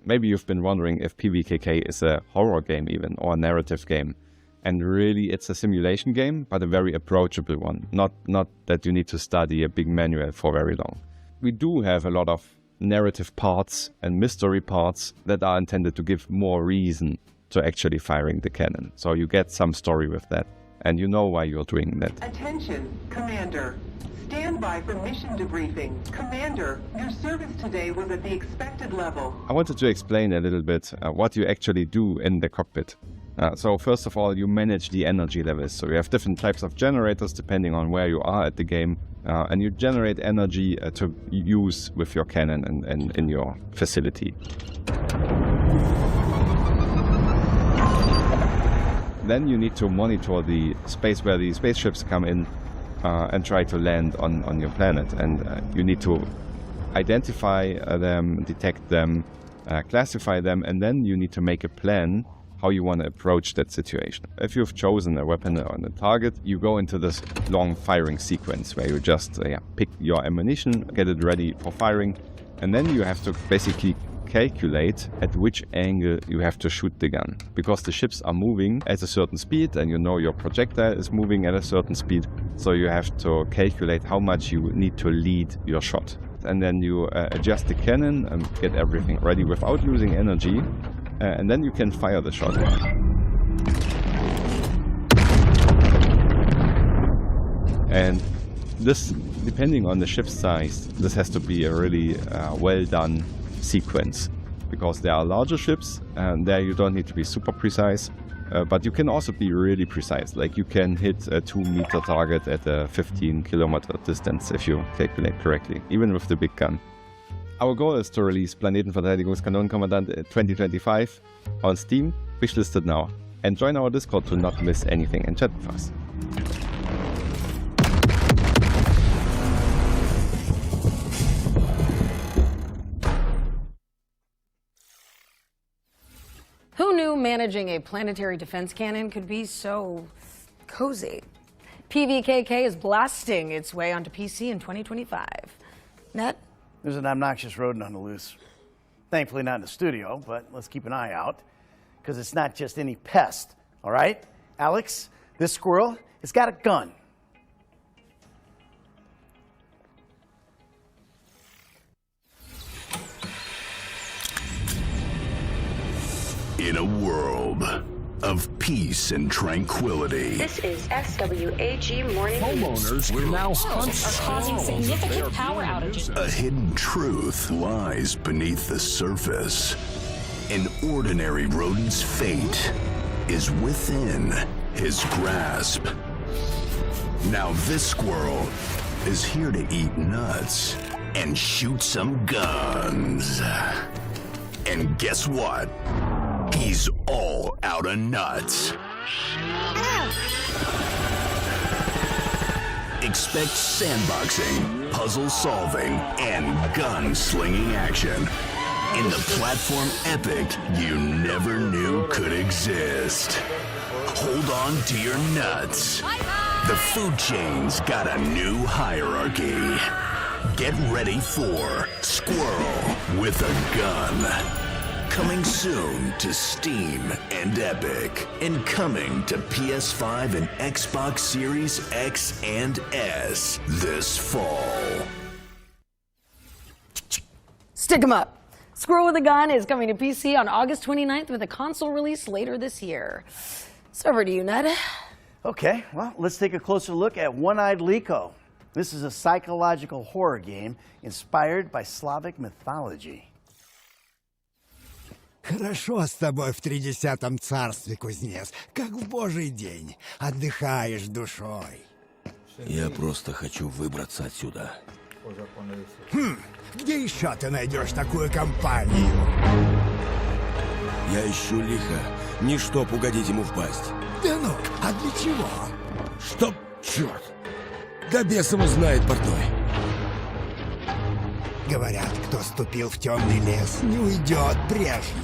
Maybe you've been wondering if PVKK is a horror game even, or a narrative game. And really, it's a simulation game, but a very approachable one. Not that you need to study a big manual for very long. We do have a lot of narrative parts and mystery parts that are intended to give more reason to actually firing the cannon. So you get some story with that, and you know why you're doing that. Attention, Commander. Stand by for mission debriefing. Commander, your service today was at the expected level. I wanted to explain a little bit what you actually do in the cockpit. So first of all, you manage the energy levels. So you have different types of generators depending on where you are at the game. And you generate energy to use with your cannon and in your facility. Then you need to monitor the space where the spaceships come in and try to land on your planet. And you need to identify them, detect them, classify them, and then you need to make a plan how you want to approach that situation. If you've chosen a weapon on a target, you go into this long firing sequence where you just pick your ammunition, get it ready for firing, and then you have to basically calculate at which angle you have to shoot the gun. Because the ships are moving at a certain speed and you know your projectile is moving at a certain speed, so you have to calculate how much you need to lead your shot. And then you adjust the cannon and get everything ready without losing energy. And then you can fire the shot. And this, depending on the ship size, this has to be a really well done sequence. Because there are larger ships, and there you don't need to be super precise. but you can also be really precise. Like you can hit a 2-meter target at a 15-kilometer distance if you calculate correctly, even with the big gun. Our goal is to release Planetenverteidigungskanonenkommandant 2025 on Steam, wishlisted now, and join our Discord to not miss anything and chat with us. Who knew managing a planetary defense cannon could be so cozy? PVKK is blasting its way onto PC in 2025. Ned? There's an obnoxious rodent on the loose. Thankfully not in the studio, but let's keep an eye out, because it's not just any pest, all right? Alex, this squirrel, it's got a gun. In a world of peace and tranquility, This is SWAG Morning homeowners can now hunt are causing significant power outages. A hidden truth lies beneath the surface. An ordinary rodent's fate is within his grasp. Now this squirrel is here to eat nuts and shoot some guns. And guess what? He's all out of nuts. Expect sandboxing, puzzle solving, and gun-slinging action in the platform epic you never knew could exist. Hold on to your nuts. The food chain's got a new hierarchy. Get ready for Squirrel with a Gun. Coming soon to Steam and Epic, and coming to PS5 and Xbox Series X and S this fall. Stick 'em up. Squirrel with a Gun is coming to PC on August 29th with a console release later this year. So over to you, Ned. Okay, well, let's take a closer look at One-Eyed Liko. This is a psychological horror game inspired by Slavic mythology. Хорошо с тобой в 30-м царстве, кузнец, как в божий день. Отдыхаешь душой. Я просто хочу выбраться отсюда. Где еще ты найдешь такую компанию? Я ищу лихо, не чтоб угодить ему в пасть. Да ну, а для чего? Чтоб, черт, да бес его знает, портной. Говорят, кто ступил в темный лес, не уйдет прежним.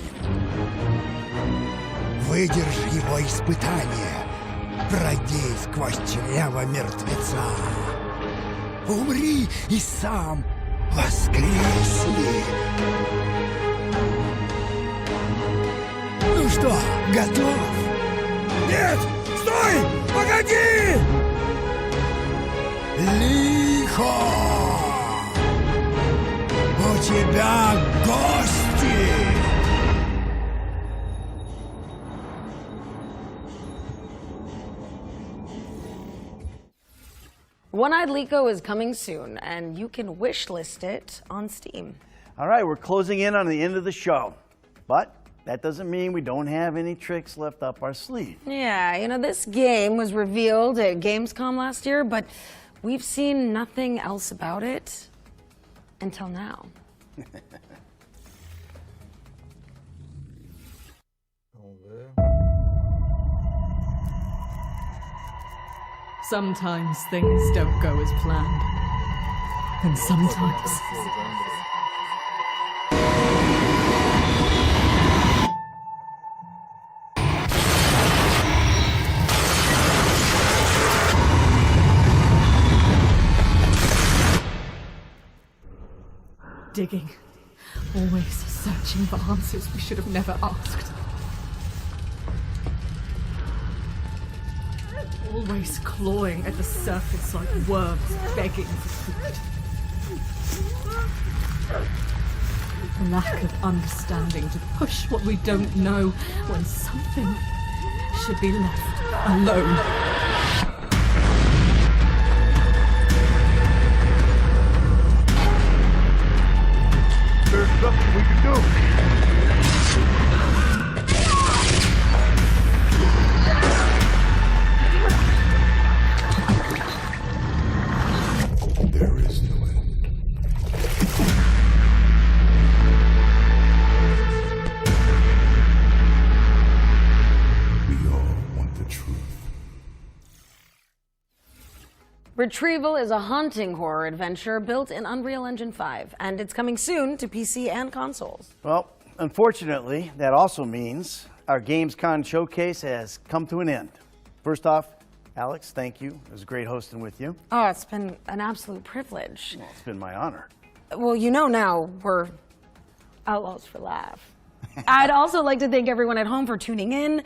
Выдержи его испытание, пройди сквозь чрево мертвеца. Умри и сам воскресни. Ну что, готов? Нет! Стой! Погоди! Лихо! У тебя гости! One-Eyed Liko is coming soon, and you can wishlist it on Steam. All right, we're closing in on the end of the show, but that doesn't mean we don't have any tricks left up our sleeve. Yeah, you know, this game was revealed at Gamescom last year, but we've seen nothing else about it until now. Sometimes things don't go as planned. And sometimes... Digging. Always searching for answers we should have never asked. Always clawing at the surface like worms begging for food. A lack of understanding to push what we don't know when something should be left alone. There's nothing we can do. Retrieval is a haunting horror adventure built in Unreal Engine 5, and it's coming soon to PC and consoles. Well, unfortunately, that also means our Gamescom showcase has come to an end. First off, Alex, thank you. It was great hosting with you. Oh, it's been an absolute privilege. Well, it's been my honor. Well, you know now we're outlaws for life. I'd also like to thank everyone at home for tuning in.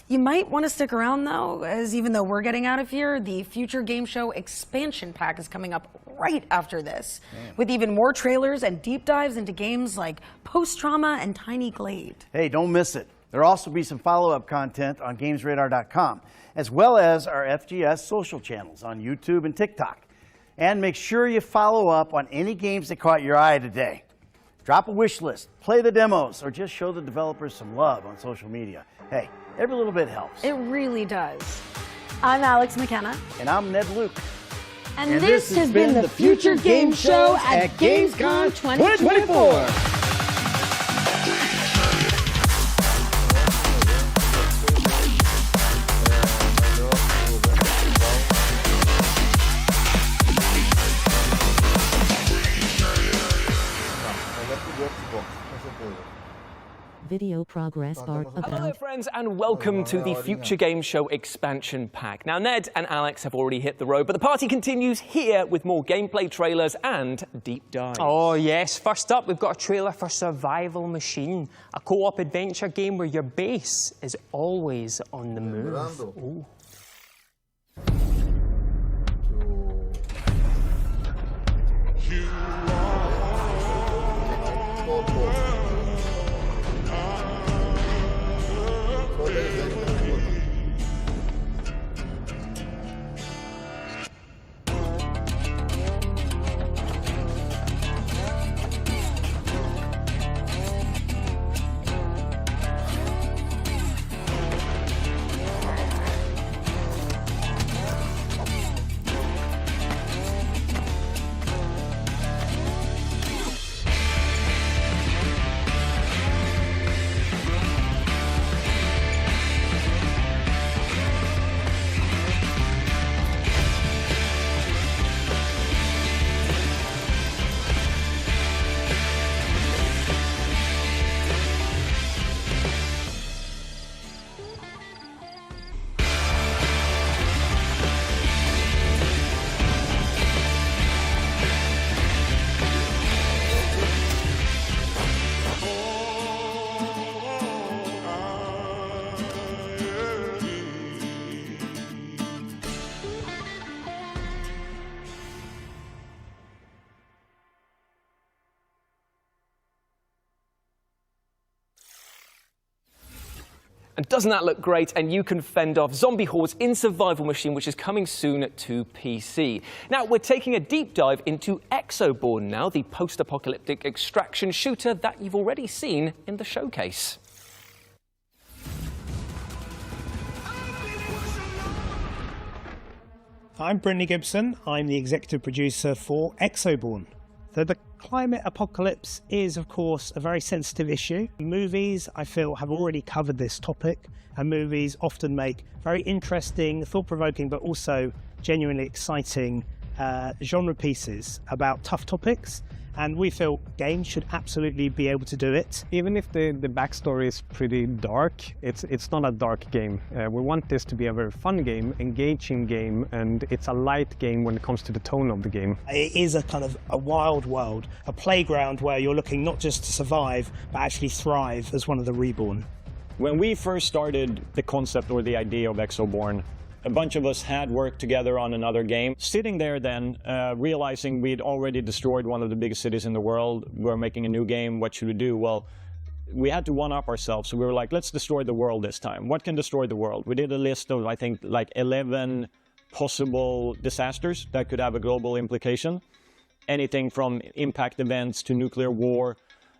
You might want to stick around, though, as even though we're getting out of here, the Future Game Show expansion pack is coming up right after this, with even more trailers and deep dives into games like Post-Trauma and Tiny Glade. Hey, don't miss it. There'll also be some follow-up content on GamesRadar.com, as well as our FGS social channels on YouTube and TikTok. And make sure you follow up on any games that caught your eye today. Drop a wish list, play the demos, or just show the developers some love on social media. Hey, every little bit helps. It really does. I'm Alex McKenna. And I'm Ned Luke. And this has been the Future Game Show at Gamescom 2024. Video progress bar about. Hello friends and welcome to the Future Game Show expansion pack. Now Ned and Alex have already hit the road, but the party continues here with more gameplay trailers and deep dives. Oh yes, first up we've got a trailer for Survival Machine, a co-op adventure game where your base is always on the move. Ooh. And doesn't that look great? And you can fend off zombie hordes in Survival Machine, which is coming soon to PC. Now, we're taking a deep dive into Exoborn now, the post-apocalyptic extraction shooter that you've already seen in the showcase. I'm Brendan Gibson. I'm the executive producer for Exoborn. So the climate apocalypse is, of course, a very sensitive issue. Movies, I feel, have already covered this topic, and movies often make very interesting, thought-provoking, but also genuinely exciting genre pieces about tough topics. And we feel games should absolutely be able to do it. Even if the backstory is pretty dark, it's not a dark game. We want this to be a very fun game, engaging game, and it's a light game when it comes to the tone of the game. It is a kind of a wild world, a playground where you're looking not just to survive, but actually thrive as one of the reborn. When we first started the concept or the idea of Exoborn, a bunch of us had worked together on another game. Sitting there then, realizing we'd already destroyed one of the biggest cities in the world, we're making a new game, what should we do? Well, we had to one-up ourselves, so we were like, let's destroy the world this time. What can destroy the world? We did a list of, I think, like 11 possible disasters that could have a global implication. Anything from impact events to nuclear war.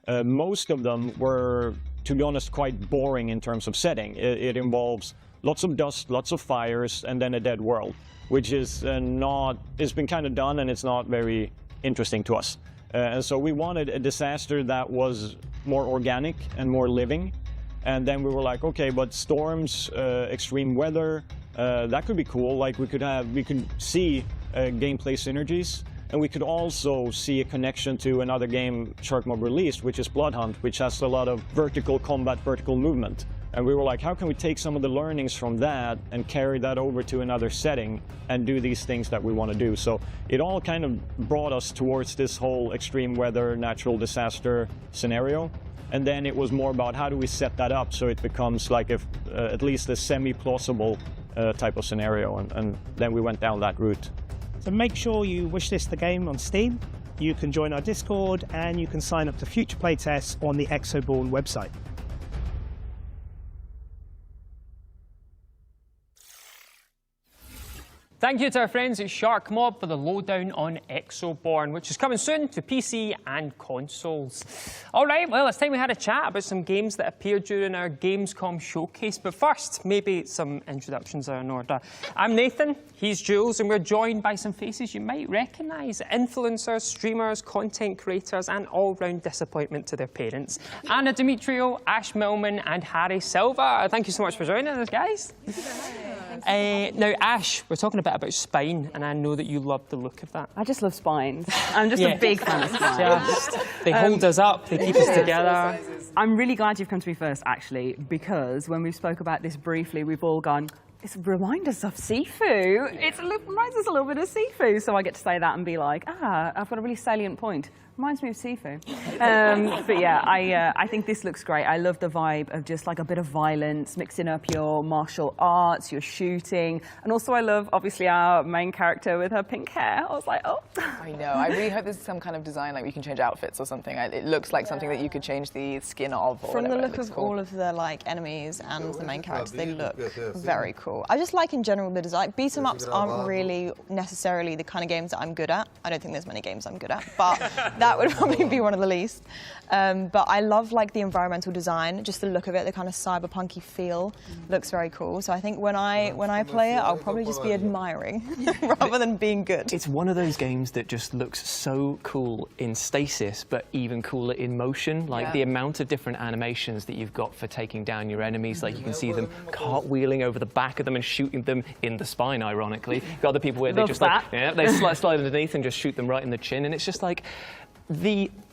Most of them were, to be honest, quite boring in terms of setting. It involves lots of dust, lots of fires, and then a dead world, which is it's been kind of done and it's not very interesting to us. And so we wanted a disaster that was more organic and more living. And then we were like, okay, but storms, extreme weather, that could be cool. Like we could see gameplay synergies. And we could also see a connection to another game Sharkmob released, which is Bloodhunt, which has a lot of vertical combat, vertical movement. And we were like, how can we take some of the learnings from that and carry that over to another setting and do these things that we want to do? So it all kind of brought us towards this whole extreme weather, natural disaster scenario. And then it was more about how do we set that up so it becomes like at least a semi-plausible type of scenario. And then we went down that route. So make sure you wishlist the game on Steam. You can join our Discord and you can sign up to future playtests on the Exoborn website. Thank you to our friends at Sharkmob for the lowdown on Exoborn, which is coming soon to PC and consoles. All right, well, it's time we had a chat about some games that appeared during our Gamescom showcase. But first, maybe some introductions are in order. I'm Nathan, he's Jules, and we're joined by some faces you might recognise. Influencers, streamers, content creators, and all-round disappointment to their parents. Anna Demetrio, Ash Millman, and Harry Silva. Thank you so much for joining us, guys. Now, Ash, we're talking about spine, and I know that you love the look of that. I just love spines. I'm just a big fan of spines. They hold us up, they keep us together. I'm really glad you've come to me first, actually, because when we spoke about this briefly, we've all gone, it reminds us of Sifu. It reminds us a little bit of Sifu. So I get to say that and be like, I've got a really salient point. Reminds me of Sifu. But yeah, I think this looks great. I love the vibe of just like a bit of violence, mixing up your martial arts, your shooting. And also I love, obviously, our main character with her pink hair. I was like, oh. I know. I really hope this is some kind of design, like you can change outfits or something. It looks like something that you could change the skin of. Or From whatever. the look of all of the enemies and the main characters, they look very cool. I just like in general the design. Beat 'em ups aren't really necessarily the kind of games that I'm good at. I don't think there's many games I'm good at, but that would probably be one of the least. But I love like the environmental design, just the look of it, the kind of cyberpunky feel looks very cool. So I think when I play it, I'll probably just be admiring rather than being good. It's one of those games that just looks so cool in stasis, but even cooler in motion. Like the amount of different animations that you've got for taking down your enemies. Like you can see them cartwheeling over the back of them and shooting them in the spine, ironically. You've got other people where they just like, they slide underneath and just shoot them right in the chin. And it's just like,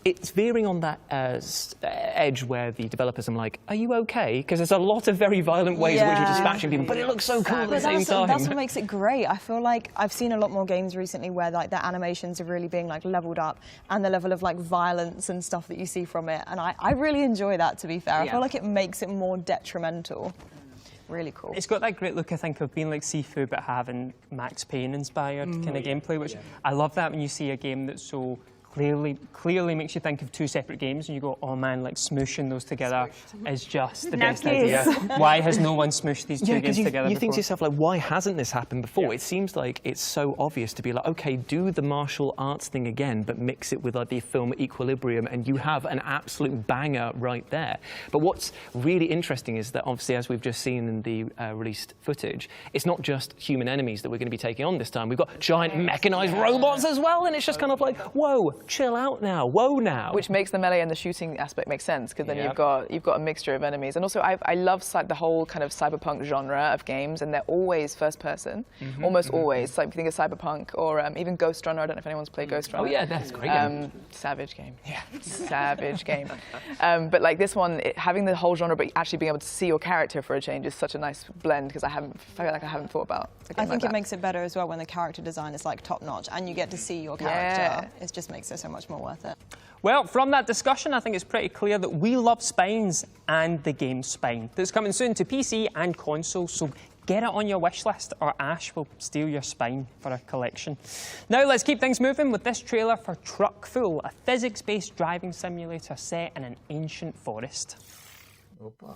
it's veering on that edge where the developers are like, are you okay? Because there's a lot of very violent ways in which you're dispatching people, but it looks so cool at the same time. That's what makes it great. I feel like I've seen a lot more games recently where like the animations are really being like leveled up and the level of like violence and stuff that you see from it. And I really enjoy that, to be fair. I feel like it makes it more detrimental. Really cool. It's got that great look, I think, of being like Sifu but having Max Payne inspired kind of gameplay, which I love that when you see a game that's so clearly makes you think of two separate games and you go, oh man, like smooshing those together is just the best idea. Why has no one smooshed these two games together you before? think to yourself, like, why hasn't this happened before? It seems like it's so obvious to be like, okay, do the martial arts thing again, but mix it with like the film Equilibrium and you have an absolute banger right there. But what's really interesting is that obviously, as we've just seen in the released footage, it's not just human enemies that we're going to be taking on this time. We've got giant mechanized robots as well, and it's just kind of like, whoa, chill out now, whoa now. Which makes the melee and the shooting aspect make sense, because then you've got a mixture of enemies. And also I love the whole kind of cyberpunk genre of games, and they're always first person, almost always. So if you think of Cyberpunk or even Ghost Runner, I don't know if anyone's played Ghost Runner. Oh yeah, that's a great game. Savage game. Yeah, savage game. But like this one, having the whole genre, but actually being able to see your character for a change is such a nice blend, because I feel like I haven't thought about a game I think like it makes it better as well when the character design is like top notch and you get to see your character. It just makes it so much more worth it. Well, from that discussion, I think it's pretty clear that we love spines and the game Spine. That's coming soon to PC and console, so get it on your wish list or Ash will steal your spine for a collection. Now let's keep things moving with this trailer for Truckful, a physics-based driving simulator set in an ancient forest. Opa.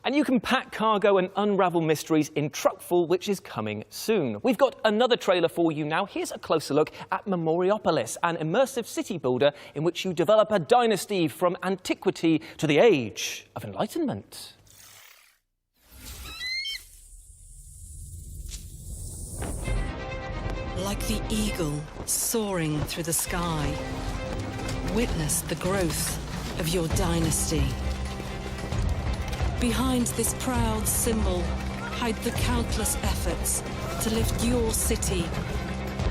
And you can pack cargo and unravel mysteries in Truckful, which is coming soon. We've got another trailer for you now. Here's a closer look at Memoriopolis, an immersive city builder in which you develop a dynasty from antiquity to the age of enlightenment. Like the eagle soaring through the sky, witness the growth of your dynasty. Behind this proud symbol hide the countless efforts to lift your city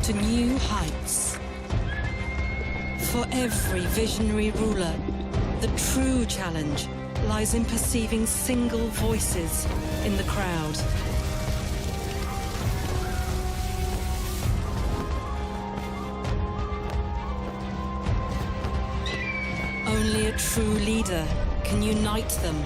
to new heights. For every visionary ruler, the true challenge lies in perceiving single voices in the crowd. Only a true leader can unite them.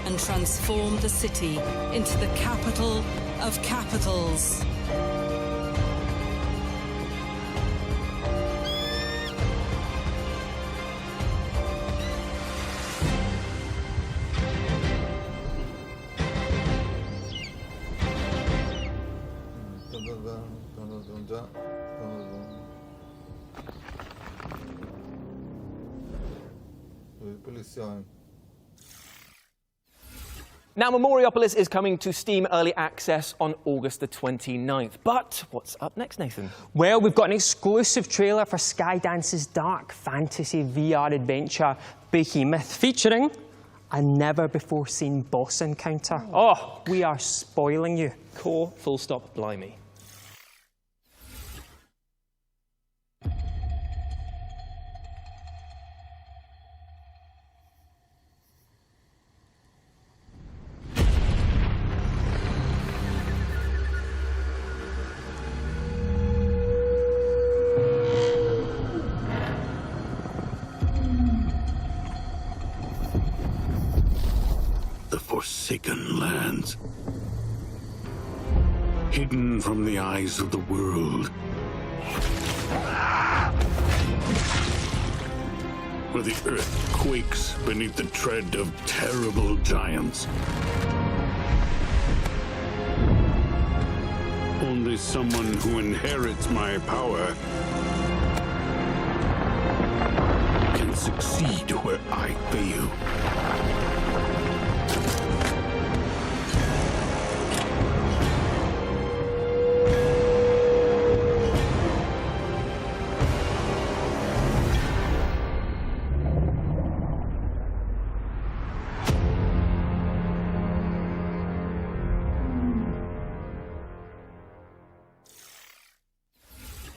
And transform the city into the capital of capitals. Now, Memoriopolis is coming to Steam Early Access on August the 29th. But what's up next, Nathan? Well, we've got an exclusive trailer for Skydance's dark fantasy VR adventure, Behemoth, featuring a never-before-seen boss encounter. Oh, we are spoiling you. Core, full stop, blimey. Forsaken lands, hidden from the eyes of the world, where the earth quakes beneath the tread of terrible giants. Only someone who inherits my power can succeed where I fail.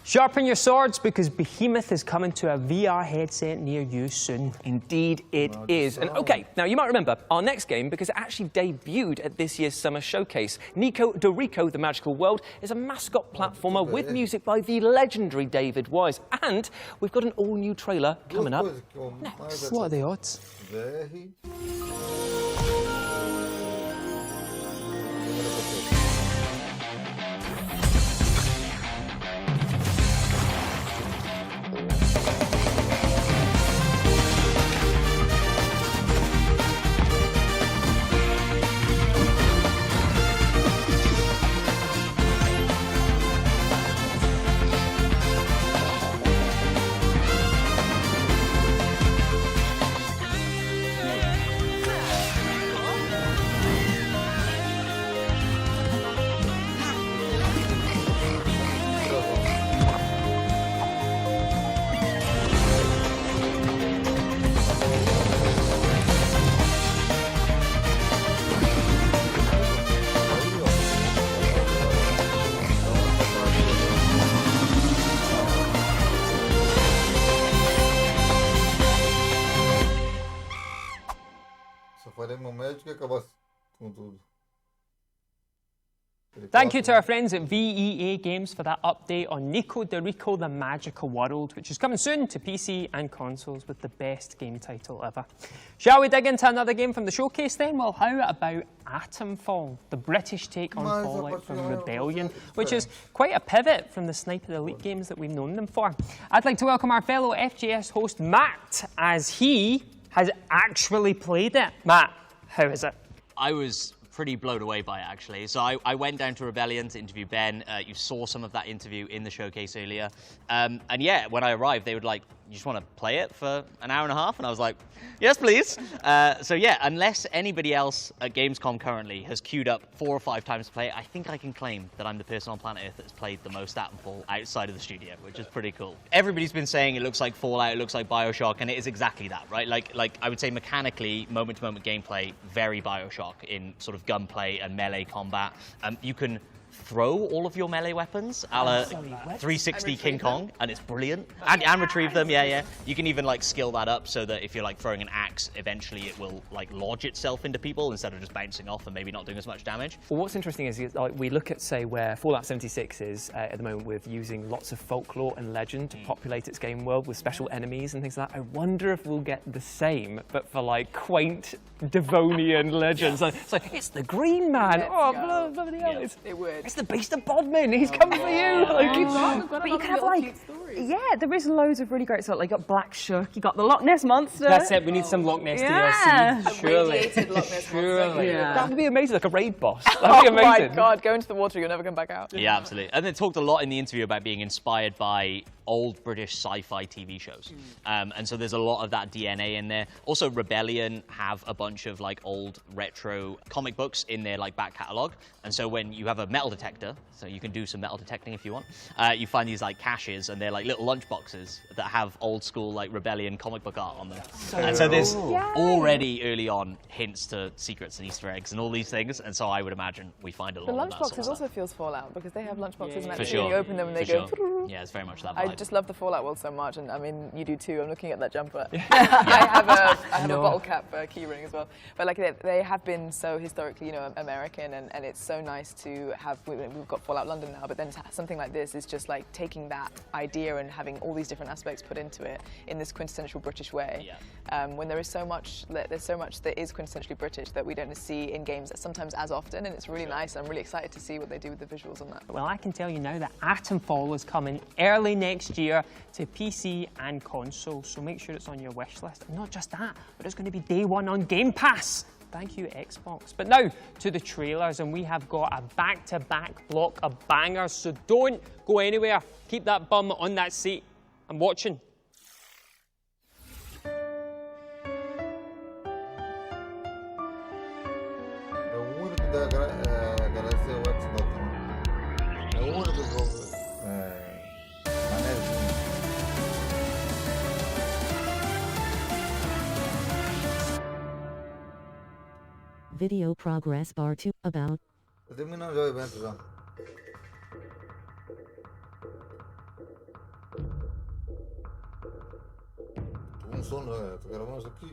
Sharpen your swords because Behemoth is coming to a VR headset near you soon. Indeed it is. And okay, now you might remember our next game because it actually debuted at this year's Summer Showcase. Nico Dorico, The Magical World is a mascot platformer with music by the legendary David Wise. And we've got an all-new trailer coming up next. What are the odds? Só faremos um médico e acabar com tudo. Thank you to our friends at VEA Games for that update on Nico de Rico The Magical World, which is coming soon to PC and consoles with the best game title ever. Shall we dig into another game from the showcase then? Well, how about Atomfall, the British take on Fallout from Rebellion, which is quite a pivot from the Sniper Elite games that we've known them for. I'd like to welcome our fellow FGS host, Matt, as he has actually played it. Matt, how is it? I was pretty blown away by it, actually. So I went down to Rebellion to interview Ben. You saw some of that interview in the showcase earlier. And yeah, when I arrived, they were like, you just want to play it for an hour and a half? And I was like, yes, please. So yeah, unless anybody else at Gamescom currently has queued up 4 or 5 times to play it, I think I can claim that I'm the person on planet Earth that's played the most Atomfall outside of the studio, which is pretty cool. Everybody's been saying it looks like Fallout, it looks like BioShock, and it is exactly that, right? Like I would say mechanically, moment-to-moment gameplay, very BioShock in sort of gunplay and melee combat. You can throw all of your melee weapons a la 360 King Kong, and it's brilliant. And retrieve them, yeah. You can even like skill that up so that if you're like throwing an axe, eventually it will like lodge itself into people instead of just bouncing off and maybe not doing as much damage. Well, what's interesting is like we look at, say, where Fallout 76 is at the moment with using lots of folklore and legend to populate its game world with special enemies and things like that. I wonder if we'll get the same, but for like quaint Devonian legends. It's like, it's the Green Man. It would. It's the Beast of Bodmin. He's coming for you. But you can have like, there is loads of really great stuff. Like you got Black Shuck, you got the Loch Ness Monster. That's it. We need some Loch Ness DLC. Surely. Yeah. That would be amazing, like a raid boss. That'd be amazing. Oh my God, go into the water, you'll never come back out. Yeah, absolutely. And they talked a lot in the interview about being inspired by old British sci-fi TV shows. And so there's a lot of that DNA in there. Also, Rebellion have a bunch of like old retro comic books in their like back catalogue. And so when you have a metal detector, so you can do some metal detecting if you want, you find these like caches, and they're like little lunch boxes that have old school like Rebellion comic book art on them. And so there's already early on hints to secrets and Easter eggs and all these things. And so I would imagine we find a lot The of that sort of lunchboxes stuff. also feels Fallout because they have lunchboxes and For actually sure. you open them and they For go. sure. Yeah, it's very much that vibe. I just love the Fallout world so much, and I mean you do too. I'm looking at that jumper. I have a bottle cap key ring as well. But like they have been so historically, American, and it's so nice to have. We've got Fallout London now, but then something like this is just like taking that idea and having all these different aspects put into it in this quintessential British way. When there's so much that is quintessentially British that we don't see in games sometimes as often, and it's really nice. I'm really excited to see what they do with the visuals on that. Well, I can tell you now that Atomfall is coming early next year to PC and consoles, so make sure it's on your wish list. And not just that, but it's going to be day one on Game Pass. Thank you, Xbox. But now to the trailers, and we have got a back-to-back block of bangers, so don't go anywhere. Keep that bum on that seat. I'm watching. Video progress bar 2 about. Terminando já o evento já. Tô com sono, tô gravando isso aqui.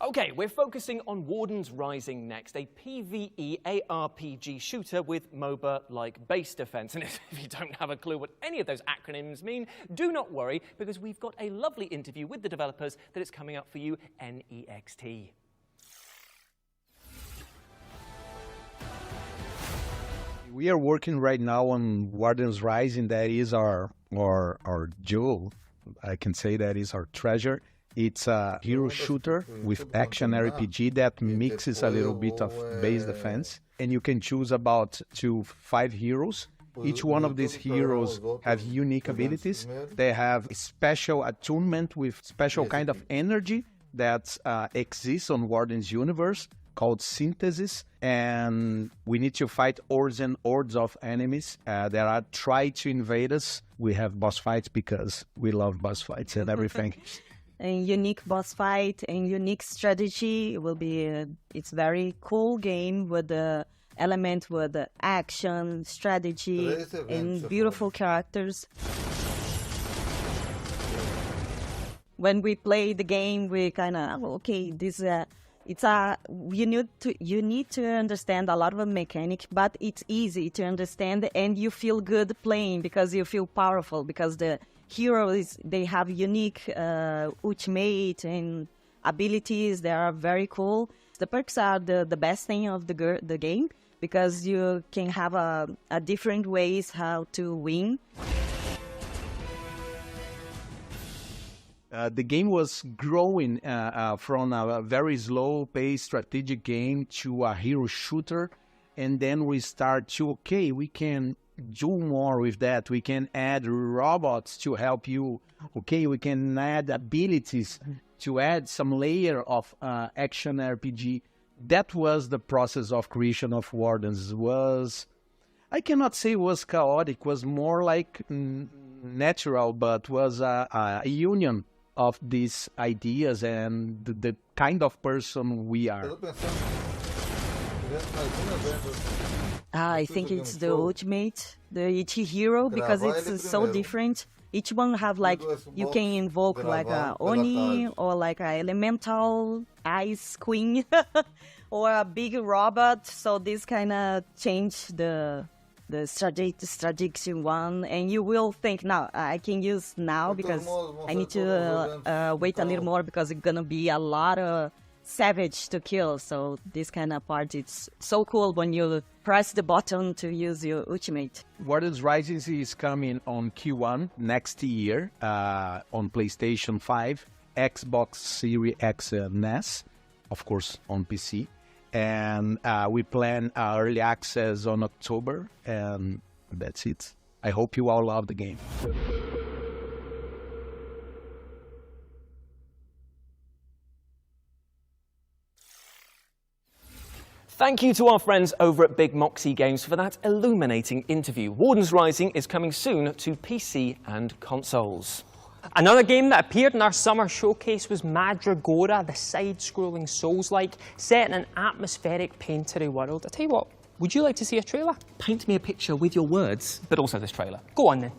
Okay, we're focusing on Warden's Rising next, a PvE ARPG shooter with MOBA-like base defense. And if you don't have a clue what any of those acronyms mean, do not worry, because we've got a lovely interview with the developers that is coming up for you, NEXT. We are working right now on Warden's Rising. That is our jewel. I can say that is our treasure. It's a hero shooter with action RPG that mixes a little bit of base defense. And you can choose about 2 to 5 heroes. Each one of these heroes have unique abilities. They have special attunement with special kind of energy that exists on Warden's universe. called Synthesis, and we need to fight hordes and hordes of enemies that are trying to invade us. We have boss fights because we love boss fights and everything. A unique boss fight and unique strategy. It will be it's very cool game with the element with the action, strategy, and beautiful characters. When we play the game, we kind of okay. This you need to understand a lot of a mechanic, but it's easy to understand, and you feel good playing because you feel powerful because the heroes, they have unique ultimate and abilities that are very cool. The perks are the best thing of the game because you can have a different ways how to win. The game was growing from a very slow-paced strategic game to a hero shooter, and then we start to, okay, we can do more with that. We can add robots to help you. Okay, we can add abilities to add some layer of action RPG. That was the process of creation of Wardens. I cannot say it was chaotic, was more like natural, but was a union of these ideas and the kind of person we are. I think it's the ultimate, each hero, because it's so different. Each one have like, you can invoke like a Oni or like a elemental ice queen or a big robot. So this kind of change the strategic one, and you will think, now I can use now because I need to wait a little more because it's gonna be a lot of savage to kill. So this kind of part, it's so cool when you press the button to use your ultimate. Wardens Rising is coming on Q1 next year on PlayStation 5, Xbox Series X and S, of course on PC. And we plan early access on October, and that's it. I hope you all love the game. Thank you to our friends over at Big Moxie Games for that illuminating interview. Wardens Rising is coming soon to PC and consoles. Another game that appeared in our summer showcase was Mandragora, the side-scrolling Souls-like, set in an atmospheric, painterly world. I tell you what, would you like to see a trailer? Paint me a picture with your words, but also this trailer. Go on then.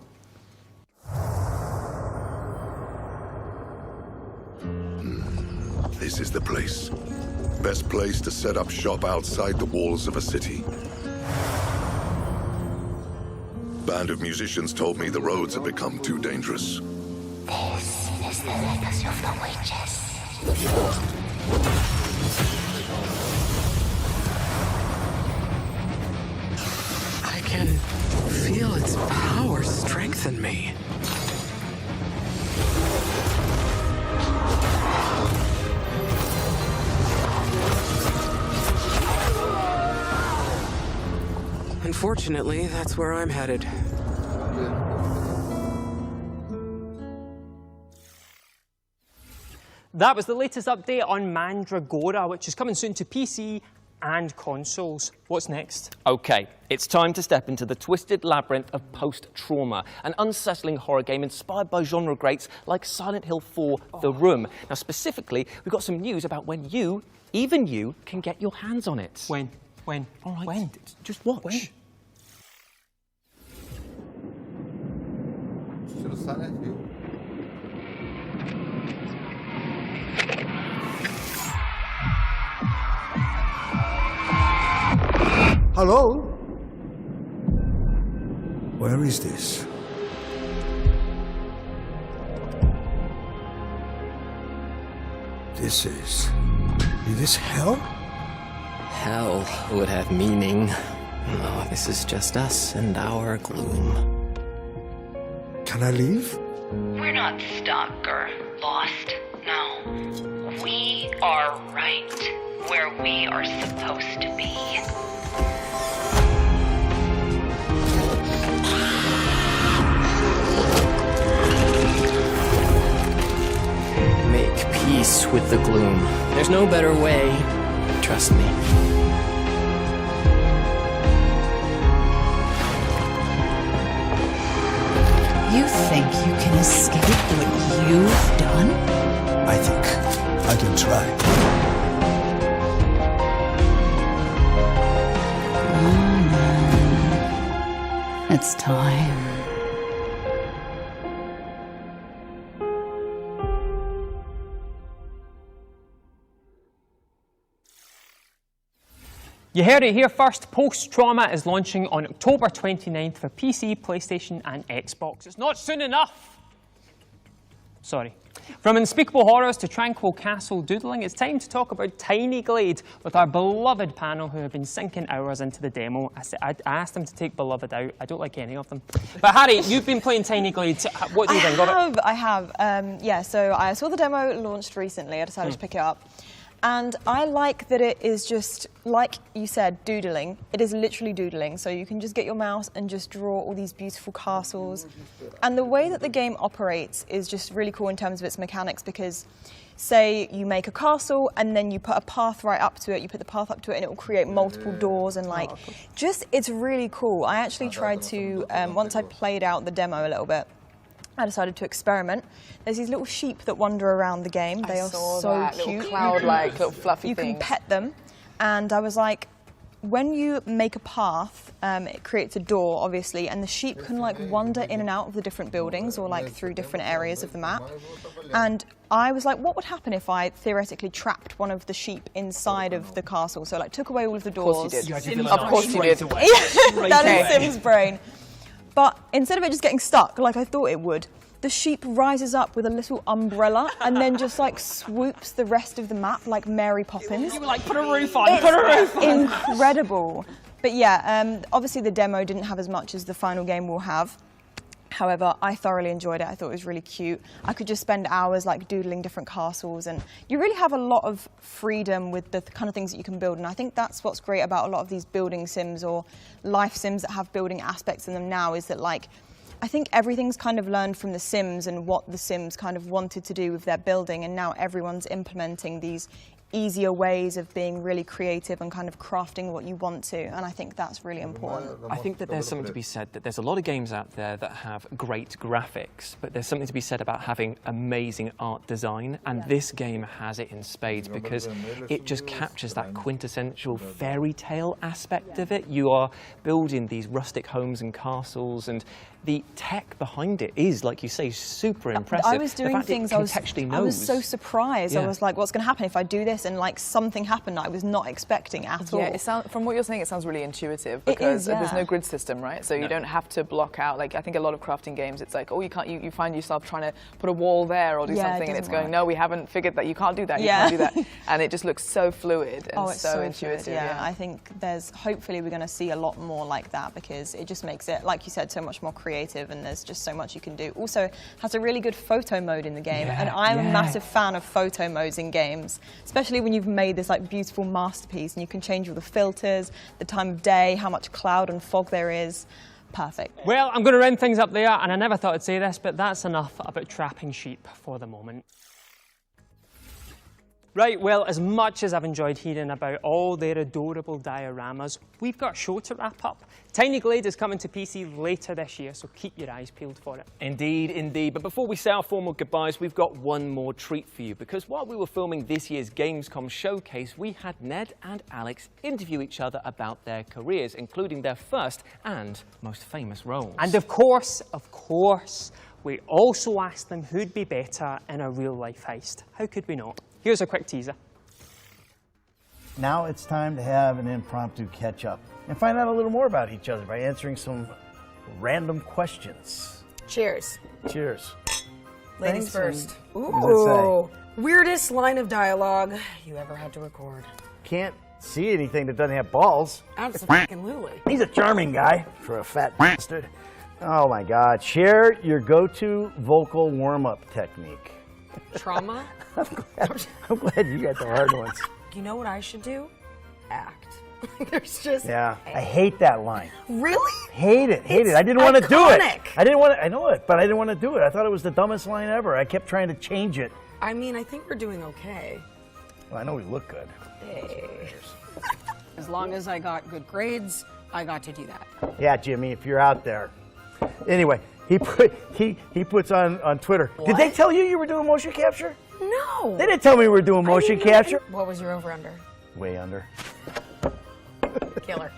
This is the place. Best place to set up shop outside the walls of a city. Band of musicians told me the roads have become too dangerous. This is the legacy of the witches. I can feel its power strengthen me. Unfortunately, that's where I'm headed. That was the latest update on Mandragora, which is coming soon to PC and consoles. What's next? Okay, it's time to step into the twisted labyrinth of post-trauma, an unsettling horror game inspired by genre greats like Silent Hill 4, The Room. Now, specifically, we've got some news about when you, even you, can get your hands on it. When? All right, when? Just watch. When? Silent Hill. Hello? Where is this? Is this hell? Hell would have meaning. No, this is just us and our gloom. Can I leave? We're not stuck or lost, no. We are right where we are supposed to be. Make peace with the gloom. There's no better way. trust me. You think you can escape what you've done? I think I can try. It's time. You heard it here first. Post-Trauma is launching on October 29th for PC, PlayStation and Xbox. It's not soon enough. Sorry. From unspeakable horrors to tranquil castle doodling, it's time to talk about Tiny Glade with our beloved panel who have been sinking hours into the demo. I asked them to take Beloved out. I don't like any of them. But Harry, you've been playing Tiny Glade. What do you think of it? I have. Yeah, so I saw the demo launched recently. I decided to pick it up. And I like that it is just, like you said, doodling. It is literally doodling. So you can just get your mouse and just draw all these beautiful castles. And the way that the game operates is just really cool in terms of its mechanics because, say, you make a castle and then you put a path right up to it. You put the path up to it and it will create multiple doors and like, it's really cool. I actually tried to, once I played out the demo a little bit, I decided to experiment. There's these little sheep that wander around the game. They are so cute. Little cloud-like, little fluffy You things. can pet them. And I was like, when you make a path, it creates a door, obviously, and the sheep can like wander in and out of the different buildings or like through different areas of the map. And I was like, what would happen if I theoretically trapped one of the sheep inside of the castle? So like took away all of the doors. Of course you did. Of course you did. That is Sim's brain. But instead of it just getting stuck like I thought it would, the sheep rises up with a little umbrella and then just like swoops the rest of the map like Mary Poppins. You were like, put a roof on, put a roof on. Incredible. But yeah, obviously the demo didn't have as much as the final game will have. However, I thoroughly enjoyed it. I thought it was really cute. I could just spend hours like doodling different castles, and you really have a lot of freedom with the kind of things that you can build. And I think that's what's great about a lot of these building sims or life sims that have building aspects in them now, is that like, I think everything's kind of learned from the Sims and what the Sims kind of wanted to do with their building, and now everyone's implementing these easier ways of being really creative and kind of crafting what you want to, and I think that's really important. I think that there's something to be said that there's a lot of games out there that have great graphics, but there's something to be said about having amazing art design, and this game has it in spades because it just captures that quintessential fairy tale aspect of it. You are building these rustic homes and castles, and the tech behind it is, like you say, super impressive. I was doing things I was so surprised. Yeah. I was like, what's going to happen if I do this? And like something happened I was not expecting at all. Yeah, from what you're saying, it sounds really intuitive because there's no grid system, right? So you don't have to block out. Like I think a lot of crafting games, it's like, oh, you can't. You find yourself trying to put a wall there or do something, and it's going, no, we haven't figured that. You can't do that. You can't do that. And it just looks so fluid and it's so intuitive. Fluid, yeah, I think hopefully we're going to see a lot more like that because it just makes it, like you said, so much more creative, and there's just so much you can do. Also, has a really good photo mode in the game, and I'm a massive fan of photo modes in games, especially when you've made this like beautiful masterpiece and you can change all the filters, the time of day, how much cloud and fog there is. Perfect. Well, I'm going to round things up there, and I never thought I'd say this, but that's enough about trapping sheep for the moment. Right, well, as much as I've enjoyed hearing about all their adorable dioramas, we've got a show to wrap up. Tiny Glade is coming to PC later this year, so keep your eyes peeled for it. Indeed, indeed. But before we say our formal goodbyes, we've got one more treat for you, because while we were filming this year's Gamescom showcase, we had Ned and Alex interview each other about their careers, including their first and most famous roles. And of course, we also asked them who'd be better in a real-life heist. How could we not? Here's a quick teaser. Now it's time to have an impromptu catch-up and find out a little more about each other by answering some random questions. Cheers. Cheers. Ladies Thanks. first. What does it say? Ooh. Weirdest line of dialogue you ever had to record. Can't see anything that doesn't have balls. Absolutely. He's a charming guy for a fat bastard. Oh my God. Share your go-to vocal warm-up technique. Trauma? I'm glad you got the hard ones. You know what I should do? Act. There's just... Yeah, I hate that line. Really? Hate it. I didn't want to do it. I didn't want to, I know it, but I didn't want to do it. I thought it was the dumbest line ever. I kept trying to change it. I mean, I think we're doing okay. Well, I know we look good. As long as I got good grades, I got to do that. Yeah, Jimmy, if you're out there. Anyway, he puts on Twitter. What? Did they tell you were doing motion capture? No. They didn't tell me we were doing motion capture. What was your over-under? Way under. Killer.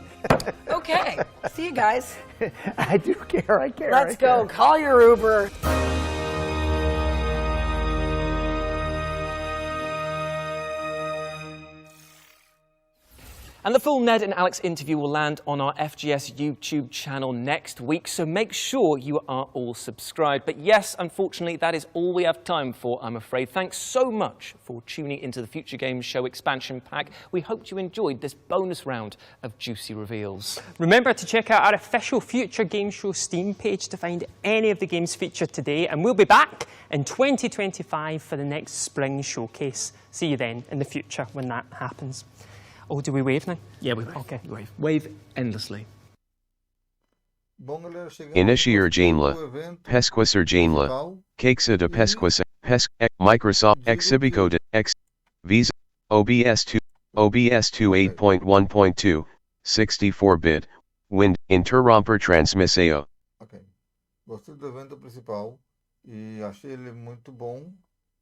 Okay. See you guys. I do care. I care. Let's go. Call your Uber. And the full Ned and Alex interview will land on our FGS YouTube channel next week, so make sure you are all subscribed. But yes, unfortunately, that is all we have time for, I'm afraid. Thanks so much for tuning into the Future Games Show expansion pack. We hope you enjoyed this bonus round of juicy reveals. Remember to check out our official Future Games Show Steam page to find any of the games featured today, and we'll be back in 2025 for the next spring showcase. See you then in the future when that happens. Oh, do we wave now? Yeah, we wave. Okay. Wave. Wave endlessly. Initiar Janela, Pesquisar Janela, Cakexa de Pesquisa, Microsoft Exhibico de X, Visa, OBS 2, OBS 2 8.1.2, 64-bit, Wind, Interromper Transmisseo. Ok. Gostei do evento principal e achei ele muito bom,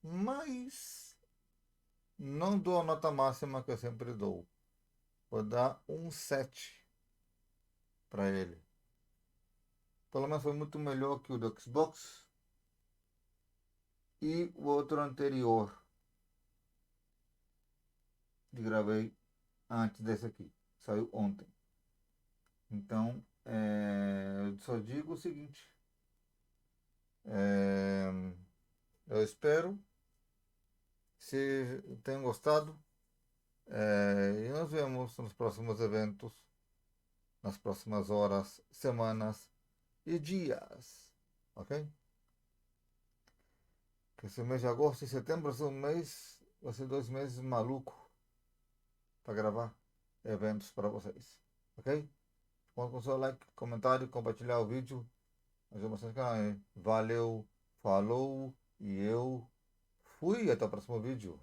mas não dou a nota máxima que eu sempre dou. Vou dar um 7 para ele. Pelo menos foi muito melhor que o do Xbox e o outro anterior que gravei antes desse aqui. Saiu ontem. Então, eu só digo o seguinte. Eu espero se tenham gostado. E nos vemos nos próximos eventos, nas próximas horas, semanas e dias, ok? Que esse mês de agosto e setembro vai ser 2 meses maluco para gravar eventos para vocês, ok? Conta com seu like, comentário, compartilhar o vídeo, ajuda bastante o canal. Valeu, falou e eu fui, até o próximo vídeo.